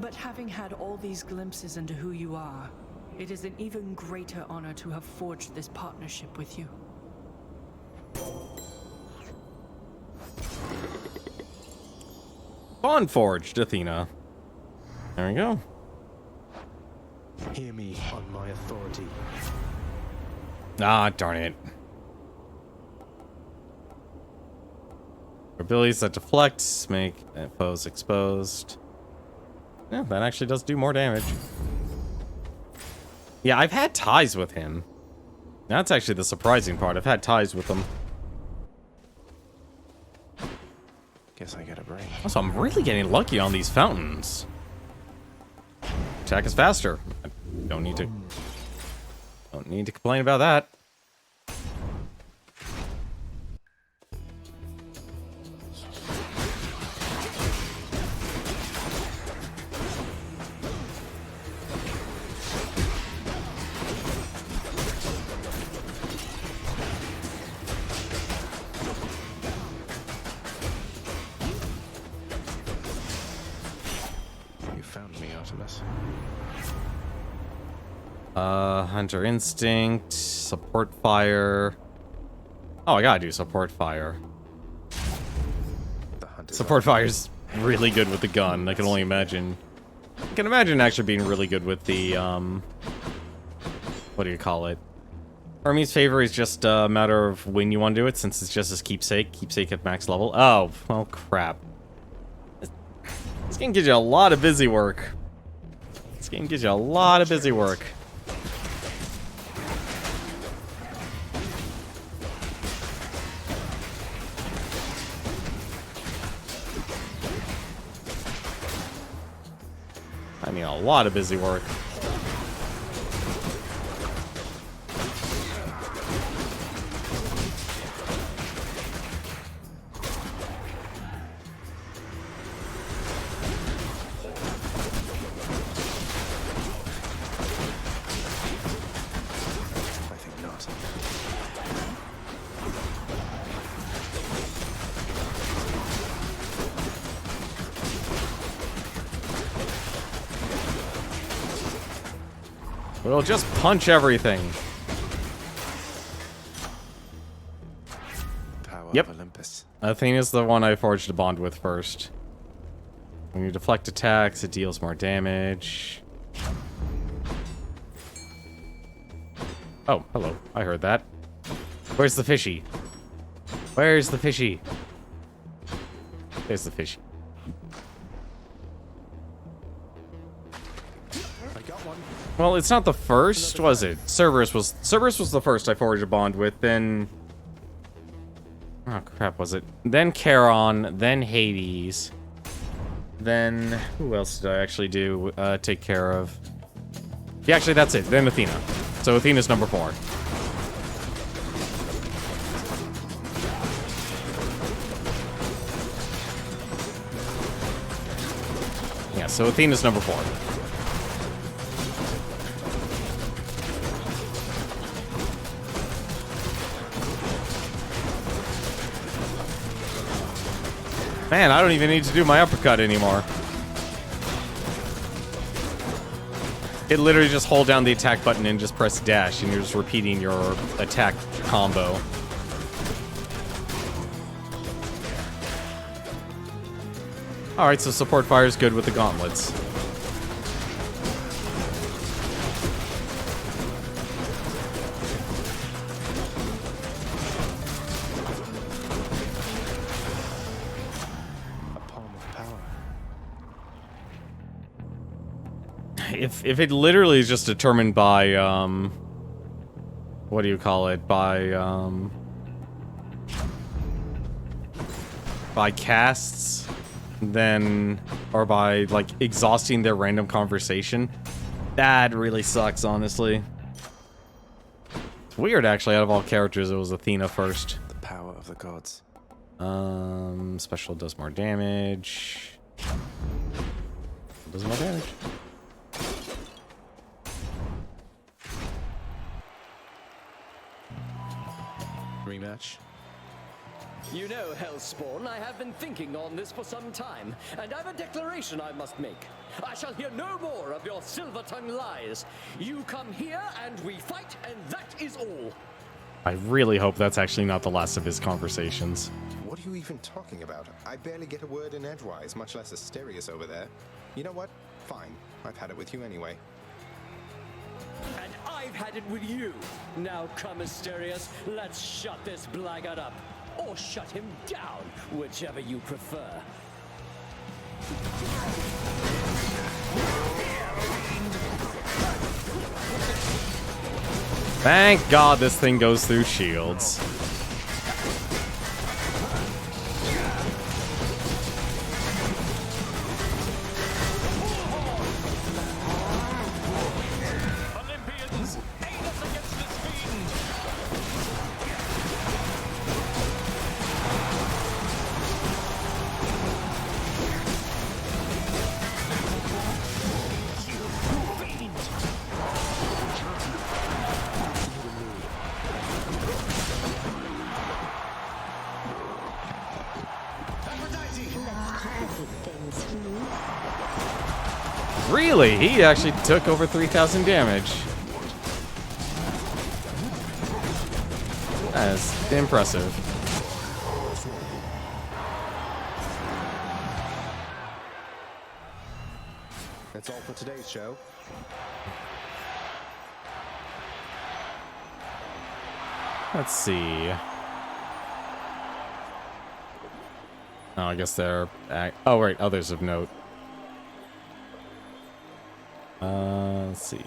[SPEAKER 6] But having had all these glimpses into who you are, it is an even greater honor to have forged this partnership with you.
[SPEAKER 1] Bond forged, Athena. There we go.
[SPEAKER 2] Hear me on my authority.
[SPEAKER 1] Ah, darn it. Abilities that deflect make foes exposed. Yeah, that actually does do more damage. Yeah, I've had ties with him. That's actually the surprising part. I've had ties with him.
[SPEAKER 2] Guess I get a break.
[SPEAKER 1] Also, I'm really getting lucky on these fountains. Attack is faster. I don't need to complain about that. Hunter Instinct, Support Fire. Oh, I gotta do Support Fire. Support Fire's really good with the gun, I can only imagine. I can imagine actually being really good with the, what do you call it? Hermes Favor is just a matter of when you want to do it, since it's just his keepsake. Keepsake at max level. Oh, well, crap. This game gives you a lot of busy work. This game gives you a lot of busy work. I mean, a lot of busy work.
[SPEAKER 2] I think not.
[SPEAKER 1] We'll just punch everything.
[SPEAKER 2] Power
[SPEAKER 1] Yep.
[SPEAKER 2] of Olympus.
[SPEAKER 1] Athena's the one I forged a bond with first. When you deflect attacks, it deals more damage. Oh, hello. I heard that. Where's the fishy? Where's the fishy? There's the fishy. Well, it's not the first, was it? Cerberus was the first I forged a bond with, then... Oh, crap, was it? Then Charon, then Hades. Then... Who else did I actually take care of? Yeah, actually, that's it. Then Athena. So Athena's number 4. Yeah, so Athena's number 4. Man, I don't even need to do my uppercut anymore. It literally just hold down the attack button and just press dash, and you're just repeating your attack combo. Alright, so support fire is good with the gauntlets. if it literally is just determined by what do you call it? By casts, then, or by like exhausting their random conversation, that really sucks, honestly. It's weird, actually. Out of all characters, it was Athena first.
[SPEAKER 2] The power of the gods.
[SPEAKER 1] Special does more damage. Does more damage.
[SPEAKER 2] Rematch.
[SPEAKER 11] You know, Hellspawn, I have been thinking on this for some time, and I have a declaration I must make. I shall hear no more of your silver-tongued lies. You come here, and we fight, and that is all.
[SPEAKER 1] I really hope that's actually not the last of his conversations.
[SPEAKER 2] What are you even talking about? I barely get a word in edgewise, much less Asterius over there. You know what? Fine. I've had it with you anyway.
[SPEAKER 11] And I've had it with you. Now come, Asterius, let's shut this blackguard up. Or shut him down, whichever you prefer.
[SPEAKER 1] Thank God this thing goes through shields.
[SPEAKER 11] Olympians, aid us against this fiend!
[SPEAKER 1] Really? He actually took over 3,000 damage. That's impressive.
[SPEAKER 2] That's all for today's show.
[SPEAKER 1] Let's see. Oh, I guess they're... Oh, right. Others of note. Let's see.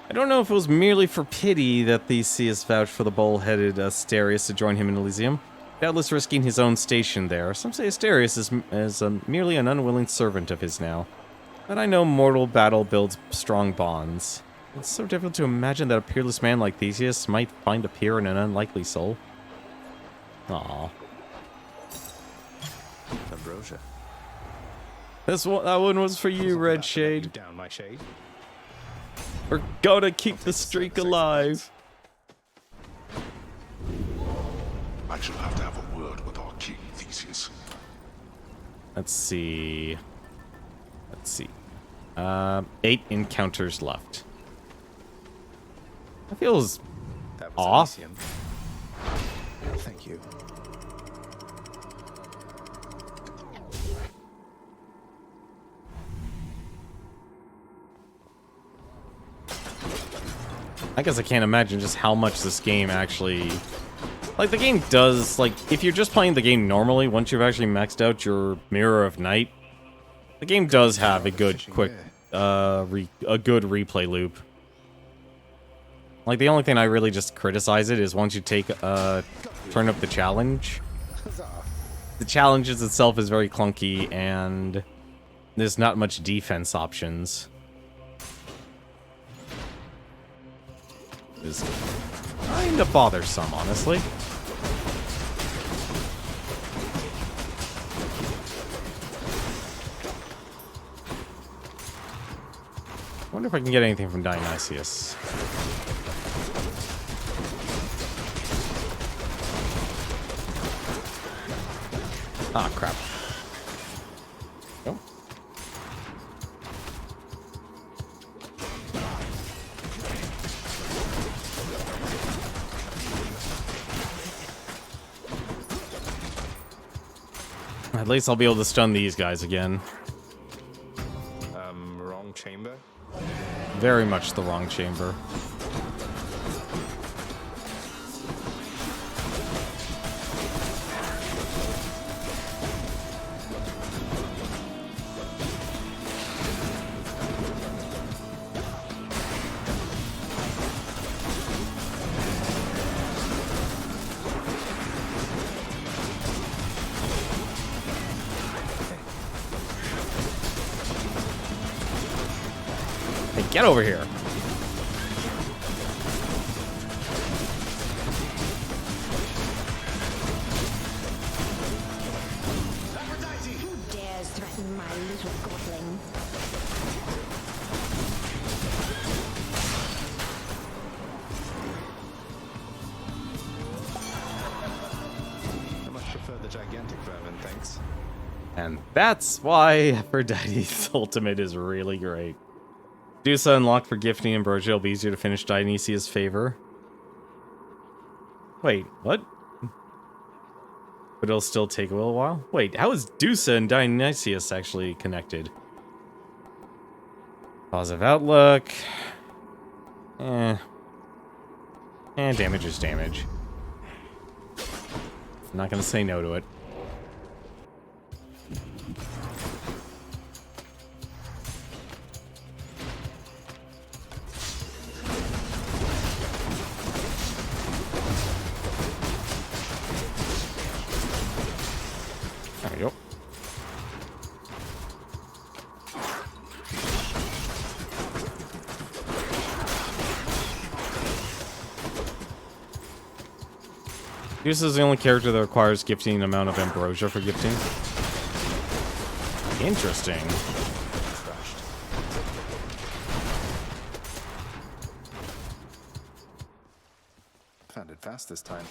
[SPEAKER 1] I don't know if it was merely for pity that Theseus vouched for the bull-headed Asterius to join him in Elysium, doubtless risking his own station there. Some say Asterius is merely an unwilling servant of his now. But I know mortal battle builds strong bonds. It's so difficult to imagine that a peerless man like Theseus might find a peer in an unlikely soul. Aww.
[SPEAKER 2] Ambrosia.
[SPEAKER 1] That one was for you, Red Shade.
[SPEAKER 2] Down my shade.
[SPEAKER 1] We're gonna keep the streak alive.
[SPEAKER 3] I shall have to have a word with our king, Theseus.
[SPEAKER 1] Let's see. 8 encounters left. That feels off.
[SPEAKER 2] Elysium. Thank you.
[SPEAKER 1] I guess I can't imagine just how much this game actually... Like, the game does... Like, if you're just playing the game normally, once you've actually maxed out your Mirror of Night, the game does have a good, quick... a good replay loop. Like, the only thing I really just criticize it is once you take... turn up the challenge. The challenges itself is very clunky, and... there's not much defense options. Is kind of bothersome, honestly. I wonder if I can get anything from Dionysius. Ah, crap. Nope. At least I'll be able to stun these guys again.
[SPEAKER 2] Wrong chamber?
[SPEAKER 1] Very much the wrong chamber. get over here.
[SPEAKER 14] Who dares threaten my little godling?
[SPEAKER 2] I much prefer the gigantic vermin, thanks.
[SPEAKER 1] And that's why Aphrodite's ultimate is really great. Medusa unlocked for gifting Ambrosia will be easier to finish Dionysia's favor. Wait, what? But it'll still take a little while? Wait, how is Dusa and Dionysius actually connected? Positive outlook. Damage is damage. I'm not gonna say no to it. There we go. Medusa is the only character that requires gifting an amount of ambrosia for gifting. Interesting.
[SPEAKER 2] Found it fast this time.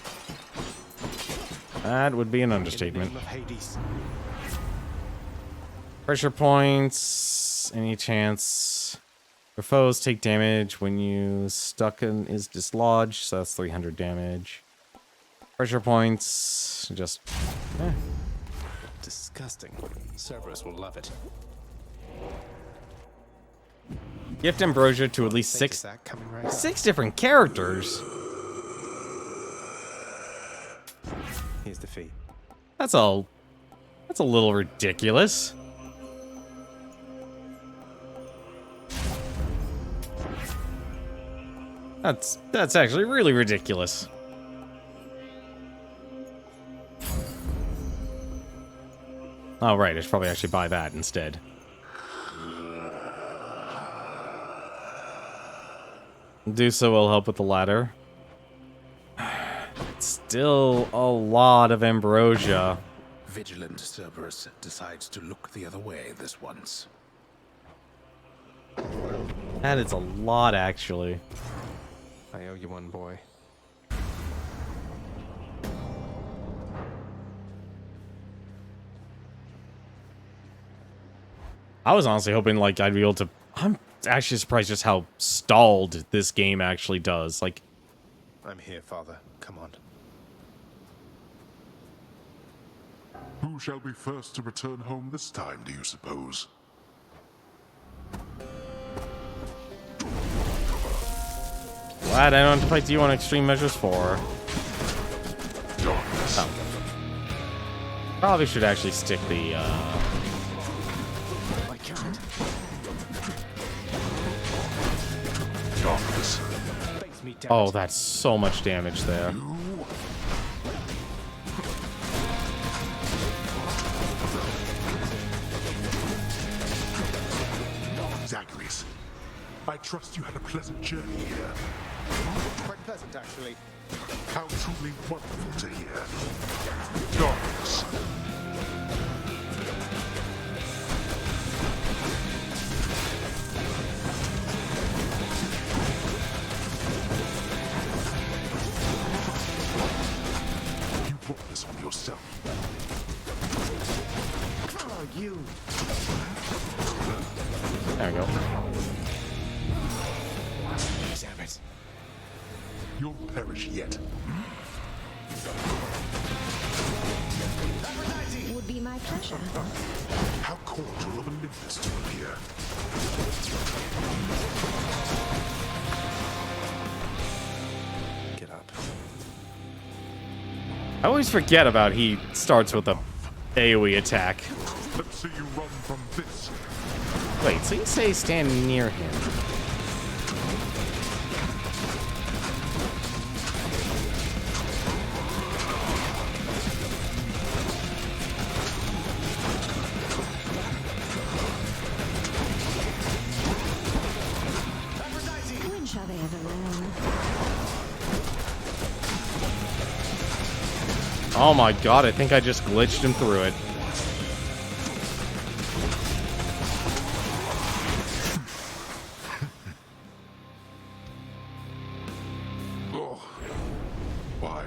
[SPEAKER 1] That would be an understatement.
[SPEAKER 2] In the name of Hades.
[SPEAKER 1] Pressure points. Any chance. Your foes take damage when you stuck in is dislodged, so that's 300 damage. Pressure points. Just.
[SPEAKER 2] Disgusting. Cerberus will love it.
[SPEAKER 1] Gift ambrosia to at least six different characters.
[SPEAKER 2] Here's the fee.
[SPEAKER 1] That's a little ridiculous. That's actually really ridiculous. Oh right, I should probably actually buy that instead. Medusa will help with the ladder. Still a lot of ambrosia.
[SPEAKER 8] Vigilant Cerberus decides to look the other way this once.
[SPEAKER 1] That is a lot, actually.
[SPEAKER 2] I owe you one, boy.
[SPEAKER 1] I was honestly hoping, like, I'd be able to... I'm actually surprised just how stalled this game actually does. Like...
[SPEAKER 2] I'm here, Father. Come on.
[SPEAKER 3] Who shall be first to return home this time, do you suppose?
[SPEAKER 1] Glad I don't have to fight you on extreme measures 4. Oh. Probably should actually stick the,
[SPEAKER 2] I can't.
[SPEAKER 3] Darkness.
[SPEAKER 1] Oh, that's so much damage there.
[SPEAKER 3] Zagreus, I trust you had a pleasant journey here.
[SPEAKER 2] Quite pleasant, actually.
[SPEAKER 3] How truly wonderful to hear. Darkness. You brought this on yourself.
[SPEAKER 18] Oh, you.
[SPEAKER 1] There we go.
[SPEAKER 3] Damn it. You'll perish yet.
[SPEAKER 5] Would be my pleasure.
[SPEAKER 3] How cordial of Olympus to appear.
[SPEAKER 2] Get up.
[SPEAKER 1] I always forget about he starts with a AoE attack.
[SPEAKER 3] Let's see you run from this.
[SPEAKER 1] Wait, so you say stand near him? Oh my god, I think I just glitched him through it.
[SPEAKER 3] Oh, why?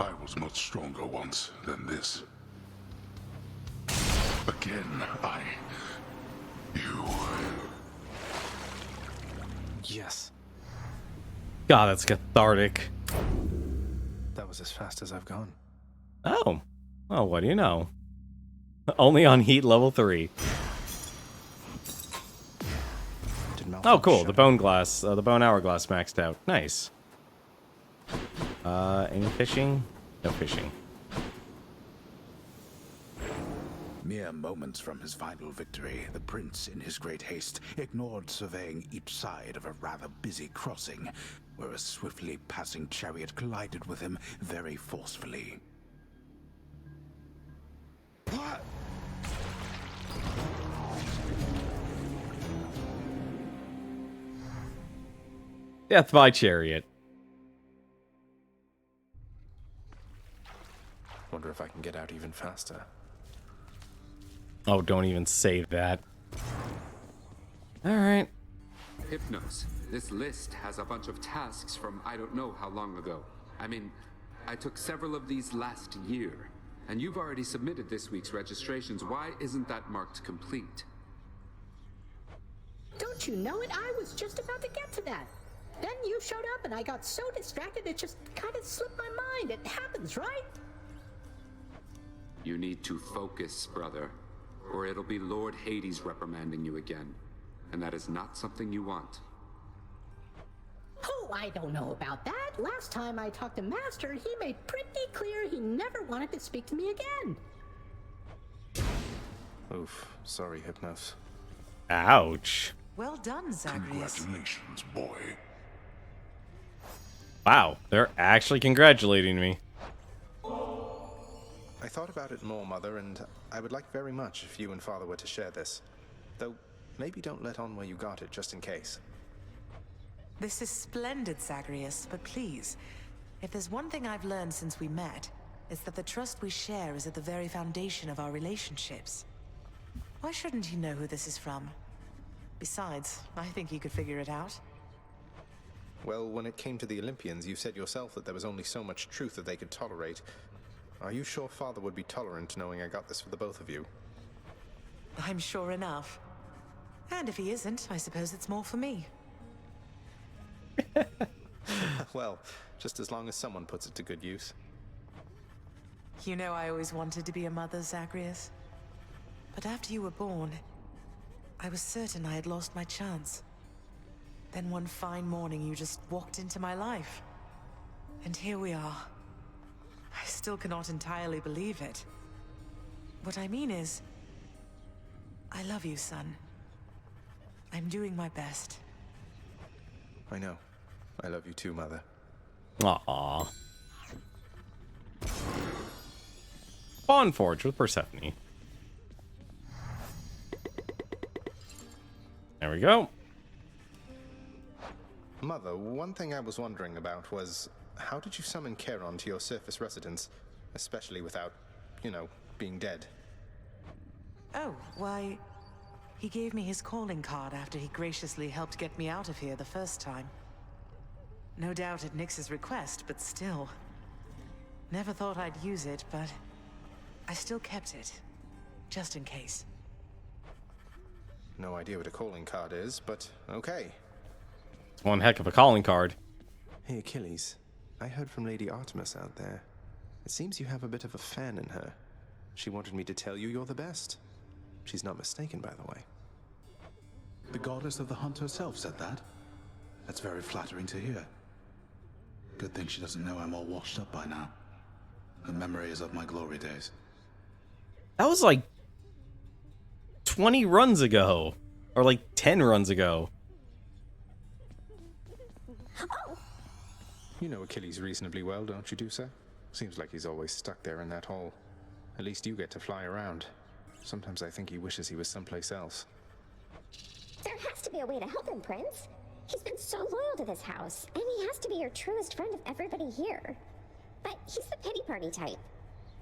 [SPEAKER 3] I was much stronger once than this. Again, you.
[SPEAKER 2] Yes.
[SPEAKER 1] God, that's cathartic.
[SPEAKER 2] That was as fast as I've gone.
[SPEAKER 1] Oh. Oh, what do you know? Only on heat level 3. Oh, cool. The bone glass, the bone hourglass maxed out. Nice. Any fishing? No fishing.
[SPEAKER 8] Mere moments from his final victory, the prince, in his great haste, ignored surveying each side of a rather busy crossing, where a swiftly passing chariot collided with him very forcefully.
[SPEAKER 1] Death by chariot.
[SPEAKER 2] Wonder if I can get out even faster.
[SPEAKER 1] Oh, don't even say that. Alright.
[SPEAKER 10] Hypnos, this list has a bunch of tasks from I don't know how long ago. I mean, I took several of these last year, and you've already submitted this week's registrations. Why isn't that marked complete?
[SPEAKER 21] Don't you know it? I was just about to get to that. Then you showed up and I got so distracted it just kind of slipped my mind. It happens, right?
[SPEAKER 10] You need to focus, brother, or it'll be Lord Hades reprimanding you again. And that is not something you want.
[SPEAKER 21] Oh, I don't know about that. Last time I talked to Master, he made pretty clear he never wanted to speak to me again.
[SPEAKER 2] Oof. Sorry, Hypnos.
[SPEAKER 1] Ouch.
[SPEAKER 13] Well done, Zagreus.
[SPEAKER 3] Congratulations, boy.
[SPEAKER 1] Wow, they're actually congratulating me.
[SPEAKER 2] I thought about it more, Mother, and I would like very much if you and Father were to share this. Though, maybe don't let on where you got it, just in case.
[SPEAKER 13] This is splendid, Zagreus, but please, if there's one thing I've learned since we met, it's that the trust we share is at the very foundation of our relationships. Why shouldn't he know who this is from? Besides, I think he could figure it out.
[SPEAKER 2] Well, when it came to the Olympians, you said yourself that there was only so much truth that they could tolerate. Are you sure Father would be tolerant knowing I got this for the both of you?
[SPEAKER 13] I'm sure enough. And if he isn't, I suppose it's more for me.
[SPEAKER 2] Well, just as long as someone puts it to good use.
[SPEAKER 13] You know I always wanted to be a mother, Zagreus. But after you were born, I was certain I had lost my chance. Then one fine morning you just walked into my life. And here we are. I still cannot entirely believe it. What I mean is, I love you, son. I'm doing my best.
[SPEAKER 2] I know. I love you too, Mother.
[SPEAKER 1] Aww. Fawnforge with Persephone. There we go.
[SPEAKER 2] Mother, one thing I was wondering about was, how did you summon Charon to your surface residence, especially without, you know, being dead?
[SPEAKER 13] Oh, why, he gave me his calling card after he graciously helped get me out of here the first time. No doubt at Nyx's request, but still. Never thought I'd use it, but I still kept it, just in case.
[SPEAKER 2] No idea what a calling card is, but okay.
[SPEAKER 1] It's one heck of a calling card.
[SPEAKER 2] Hey, Achilles. I heard from Lady Artemis out there. It seems you have a bit of a fan in her. She wanted me to tell you you're the best. She's not mistaken, by the way.
[SPEAKER 8] The goddess of the hunt herself said that? That's very flattering to hear. Good thing she doesn't know I'm all washed up by now. Her memory is of my glory days.
[SPEAKER 1] That was like 20 runs ago. Or like 10 runs ago.
[SPEAKER 2] You know Achilles reasonably well, don't you, Dusa? Seems like he's always stuck there in that hole. At least you get to fly around. Sometimes I think he wishes he was someplace else.
[SPEAKER 14] There has to be a way to help him, Prince. He's been so loyal to this house, and he has to be your truest friend of everybody here. but he's the pity party type.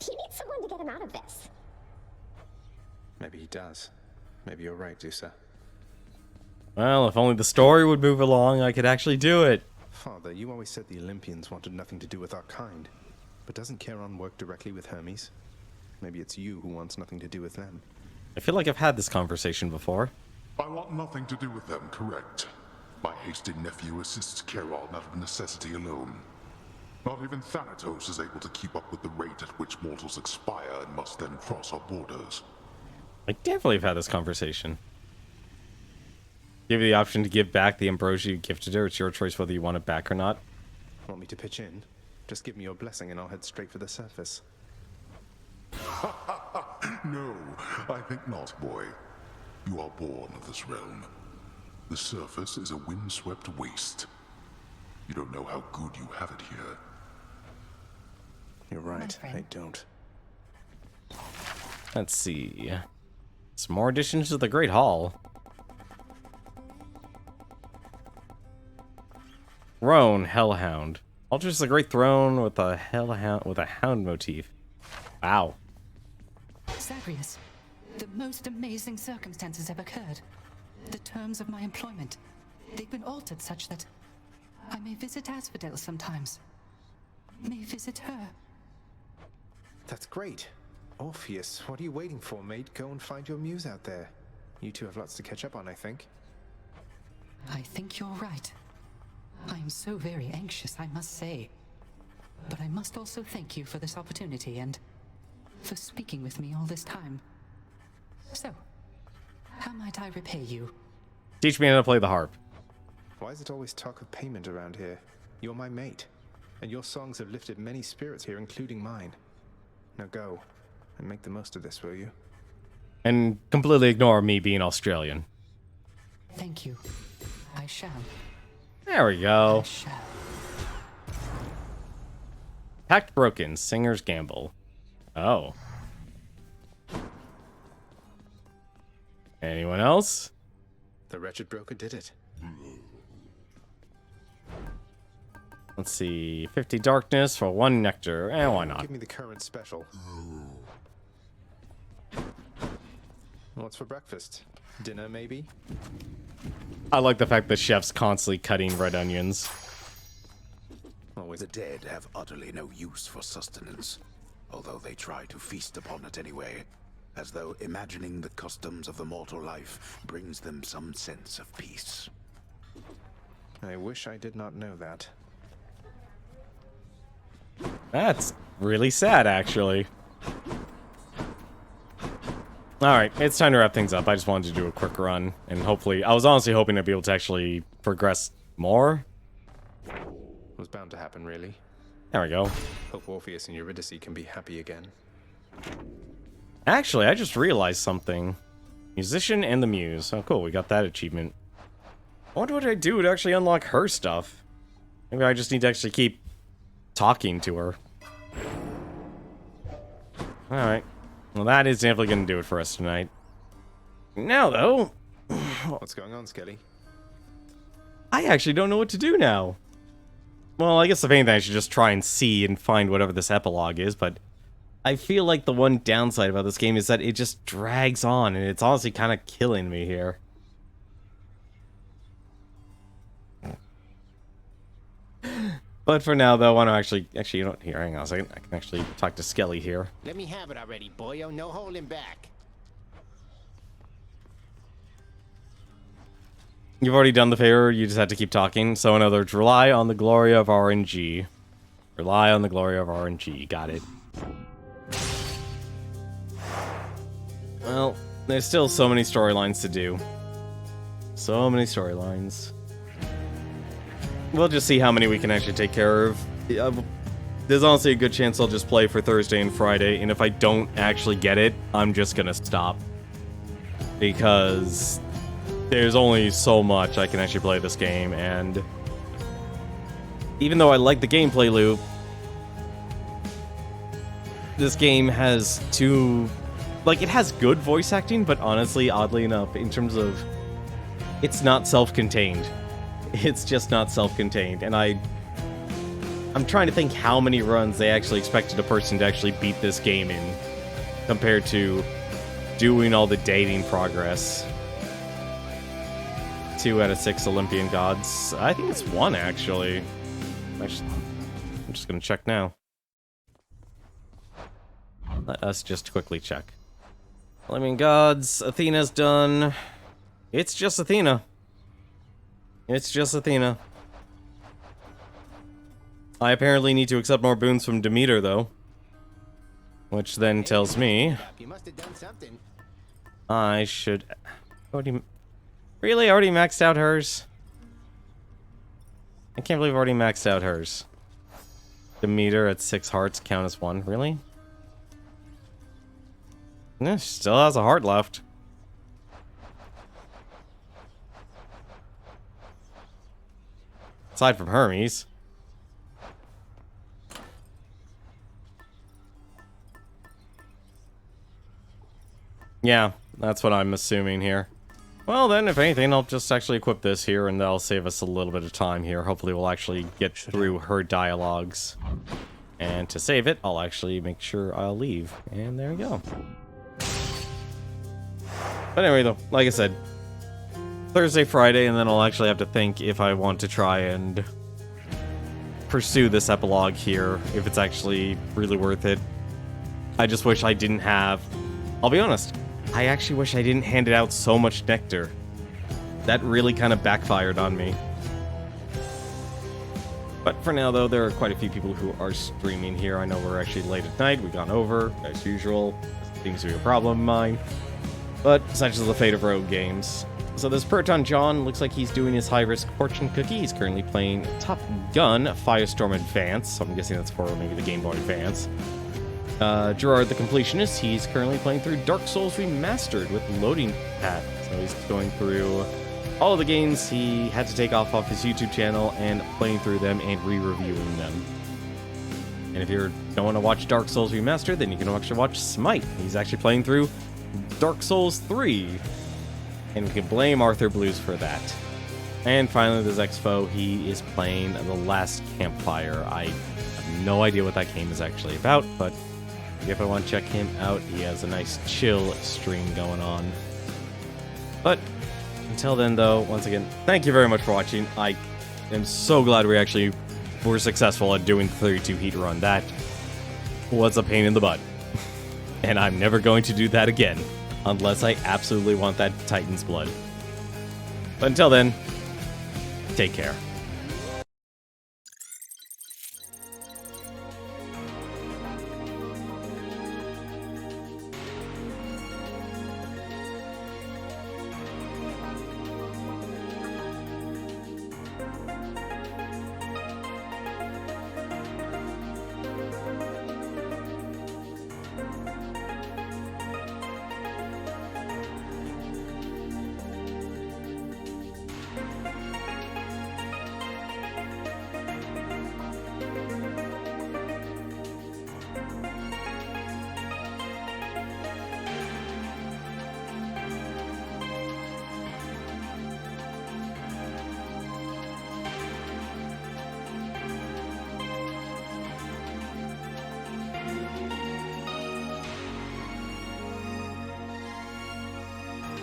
[SPEAKER 14] He needs someone to get him out of this.
[SPEAKER 2] Maybe he does. Maybe you're right, Dusa.
[SPEAKER 1] Well, if only the story would move along, I could actually do it.
[SPEAKER 2] Father, you always said the Olympians wanted nothing to do with our kind. But doesn't Charon work directly with Hermes? Maybe it's you who wants nothing to do with them.
[SPEAKER 1] I feel like I've had this conversation before.
[SPEAKER 3] I want nothing to do with them, correct? My hasty nephew assists Charon out of necessity alone. Not even Thanatos is able to keep up with the rate at which mortals expire and must then cross our borders.
[SPEAKER 1] I definitely have had this conversation. Give you the option to give back the ambrosia you gifted her. It's your choice whether you want it back or not.
[SPEAKER 2] Want me to pitch in? Just give me your blessing and I'll head straight for the surface.
[SPEAKER 3] No, I think not, boy. You are born of this realm. The surface is a windswept waste. You don't know how good you have it here.
[SPEAKER 2] You're right, I don't.
[SPEAKER 1] Let's see. Some more additions to the Great Hall. Throne, Hellhound. Alters the Great Throne with a hound motif. Wow.
[SPEAKER 15] Zagreus, the most amazing circumstances have occurred. The terms of my employment, they've been altered such that I may visit Asphodel sometimes. May visit her.
[SPEAKER 2] That's great. Orpheus, what are you waiting for, mate? Go and find your muse out there. You two have lots to catch up on, I think.
[SPEAKER 15] I think you're right. I am so very anxious, I must say. But I must also thank you for this opportunity and for speaking with me all this time. So, how might I repay you?
[SPEAKER 1] Teach me how to play the harp.
[SPEAKER 2] Why is it always talk of payment around here? You're my mate, and your songs have lifted many spirits here, including mine. Now go, and make the most of this, will you?
[SPEAKER 1] And completely ignore me being Australian.
[SPEAKER 15] Thank you. I shall.
[SPEAKER 1] There we go.
[SPEAKER 15] I shall.
[SPEAKER 1] Pact broken. Singer's gamble. Oh. Anyone else?
[SPEAKER 2] The wretched broker did it.
[SPEAKER 1] Let's see. 50 darkness for 1 nectar. Why not?
[SPEAKER 2] Give me the current special. What's for breakfast? Dinner, maybe?
[SPEAKER 1] I like the fact that chef's constantly cutting red onions.
[SPEAKER 8] The dead have utterly no use for sustenance, although they try to feast upon it anyway, as though imagining the customs of the mortal life brings them some sense of peace.
[SPEAKER 2] I wish I did not know that.
[SPEAKER 1] That's really sad, actually. Alright, it's time to wrap things up. I just wanted to do a quick run, and hopefully... I was honestly hoping to be able to actually progress more.
[SPEAKER 2] Was bound to happen, really.
[SPEAKER 1] There we go.
[SPEAKER 2] Hope Orpheus and Eurydice can be happy again.
[SPEAKER 1] Actually, I just realized something. Musician and the Muse. Oh, cool, we got that achievement. I wonder what I do to actually unlock her stuff. Maybe I just need to actually keep talking to her. Alright. Well, that is definitely going to do it for us tonight. Now, though...
[SPEAKER 2] What's going on, Skelly?
[SPEAKER 1] I actually don't know what to do now. Well, I guess if anything, I should just try and see and find whatever this epilogue is, but... I feel like the one downside about this game is that it just drags on, and it's honestly kind of killing me here. But for now, though, I want to actually, you know, here, hang on a second. I can actually talk to Skelly here.
[SPEAKER 18] Let me have it already, boyo. No holding back.
[SPEAKER 1] You've already done the favor, you just had to keep talking. So in other words, rely on the glory of RNG. Rely on the glory of RNG. Got it. Well, there's still so many storylines to do. So many storylines. We'll just see how many we can actually take care of. There's honestly a good chance I'll just play for Thursday and Friday, and if I don't actually get it, I'm just gonna stop. Because there's only so much I can actually play this game, and even though I like the gameplay loop, this game has too... Like, it has good voice acting, but honestly, oddly enough, in terms of... It's not self-contained. It's just not self-contained, and I'm trying to think how many runs they actually expected a person to actually beat this game in, compared to doing all the dating progress. 2 out of 6 Olympian gods. I think it's 1, actually. I'm just gonna check now. Let us just quickly check. Olympian gods, Athena's done. It's just Athena. It's just Athena. I apparently need to accept more boons from Demeter, though. Which then tells me...
[SPEAKER 18] You must have done something.
[SPEAKER 1] I should... Really? Already maxed out hers? I can't believe I've already maxed out hers. Demeter at 6 hearts count as 1. Really? Yeah, she still has a heart left. Aside from Hermes. Yeah, that's what I'm assuming here. Well then, if anything, I'll just actually equip this here, and that'll save us a little bit of time here. Hopefully we'll actually get through her dialogues. And to save it, I'll actually make sure I'll leave. And there we go. But anyway, though, like I said, Thursday, Friday, and then I'll actually have to think if I want to try and pursue this epilogue here, if it's actually really worth it. I just wish I didn't have... I'll be honest, I actually wish I didn't hand it out so much nectar. That really kind of backfired on me. But for now, though, there are quite a few people who are streaming here. I know we're actually late at night. We've gone over, as usual. Seems to be a problem of mine. But such is the fate of rogue games. So this Proton John looks like he's doing his high-risk fortune cookie. He's currently playing Top Gun Firestorm Advance. So I'm guessing that's for maybe the Game Boy Advance. Gerard the Completionist, he's currently playing through Dark Souls Remastered with Loading Pat. So he's going through all of the games he had to take off his YouTube channel and playing through them and re-reviewing them. And if you don't want to watch Dark Souls Remastered, then you can actually watch Smite. He's actually playing through Dark Souls 3. And we can blame Arthur Blues for that. And finally, there's Expo. He is playing The Last Campfire. I have no idea what that game is actually about, but if I want to check him out, he has a nice chill stream going on. But until then, though, once again, thank you very much for watching. I am so glad we actually were successful at doing the 32 heat run. That was a pain in the butt. And I'm never going to do that again, unless I absolutely want that Titan's blood. But until then, take care.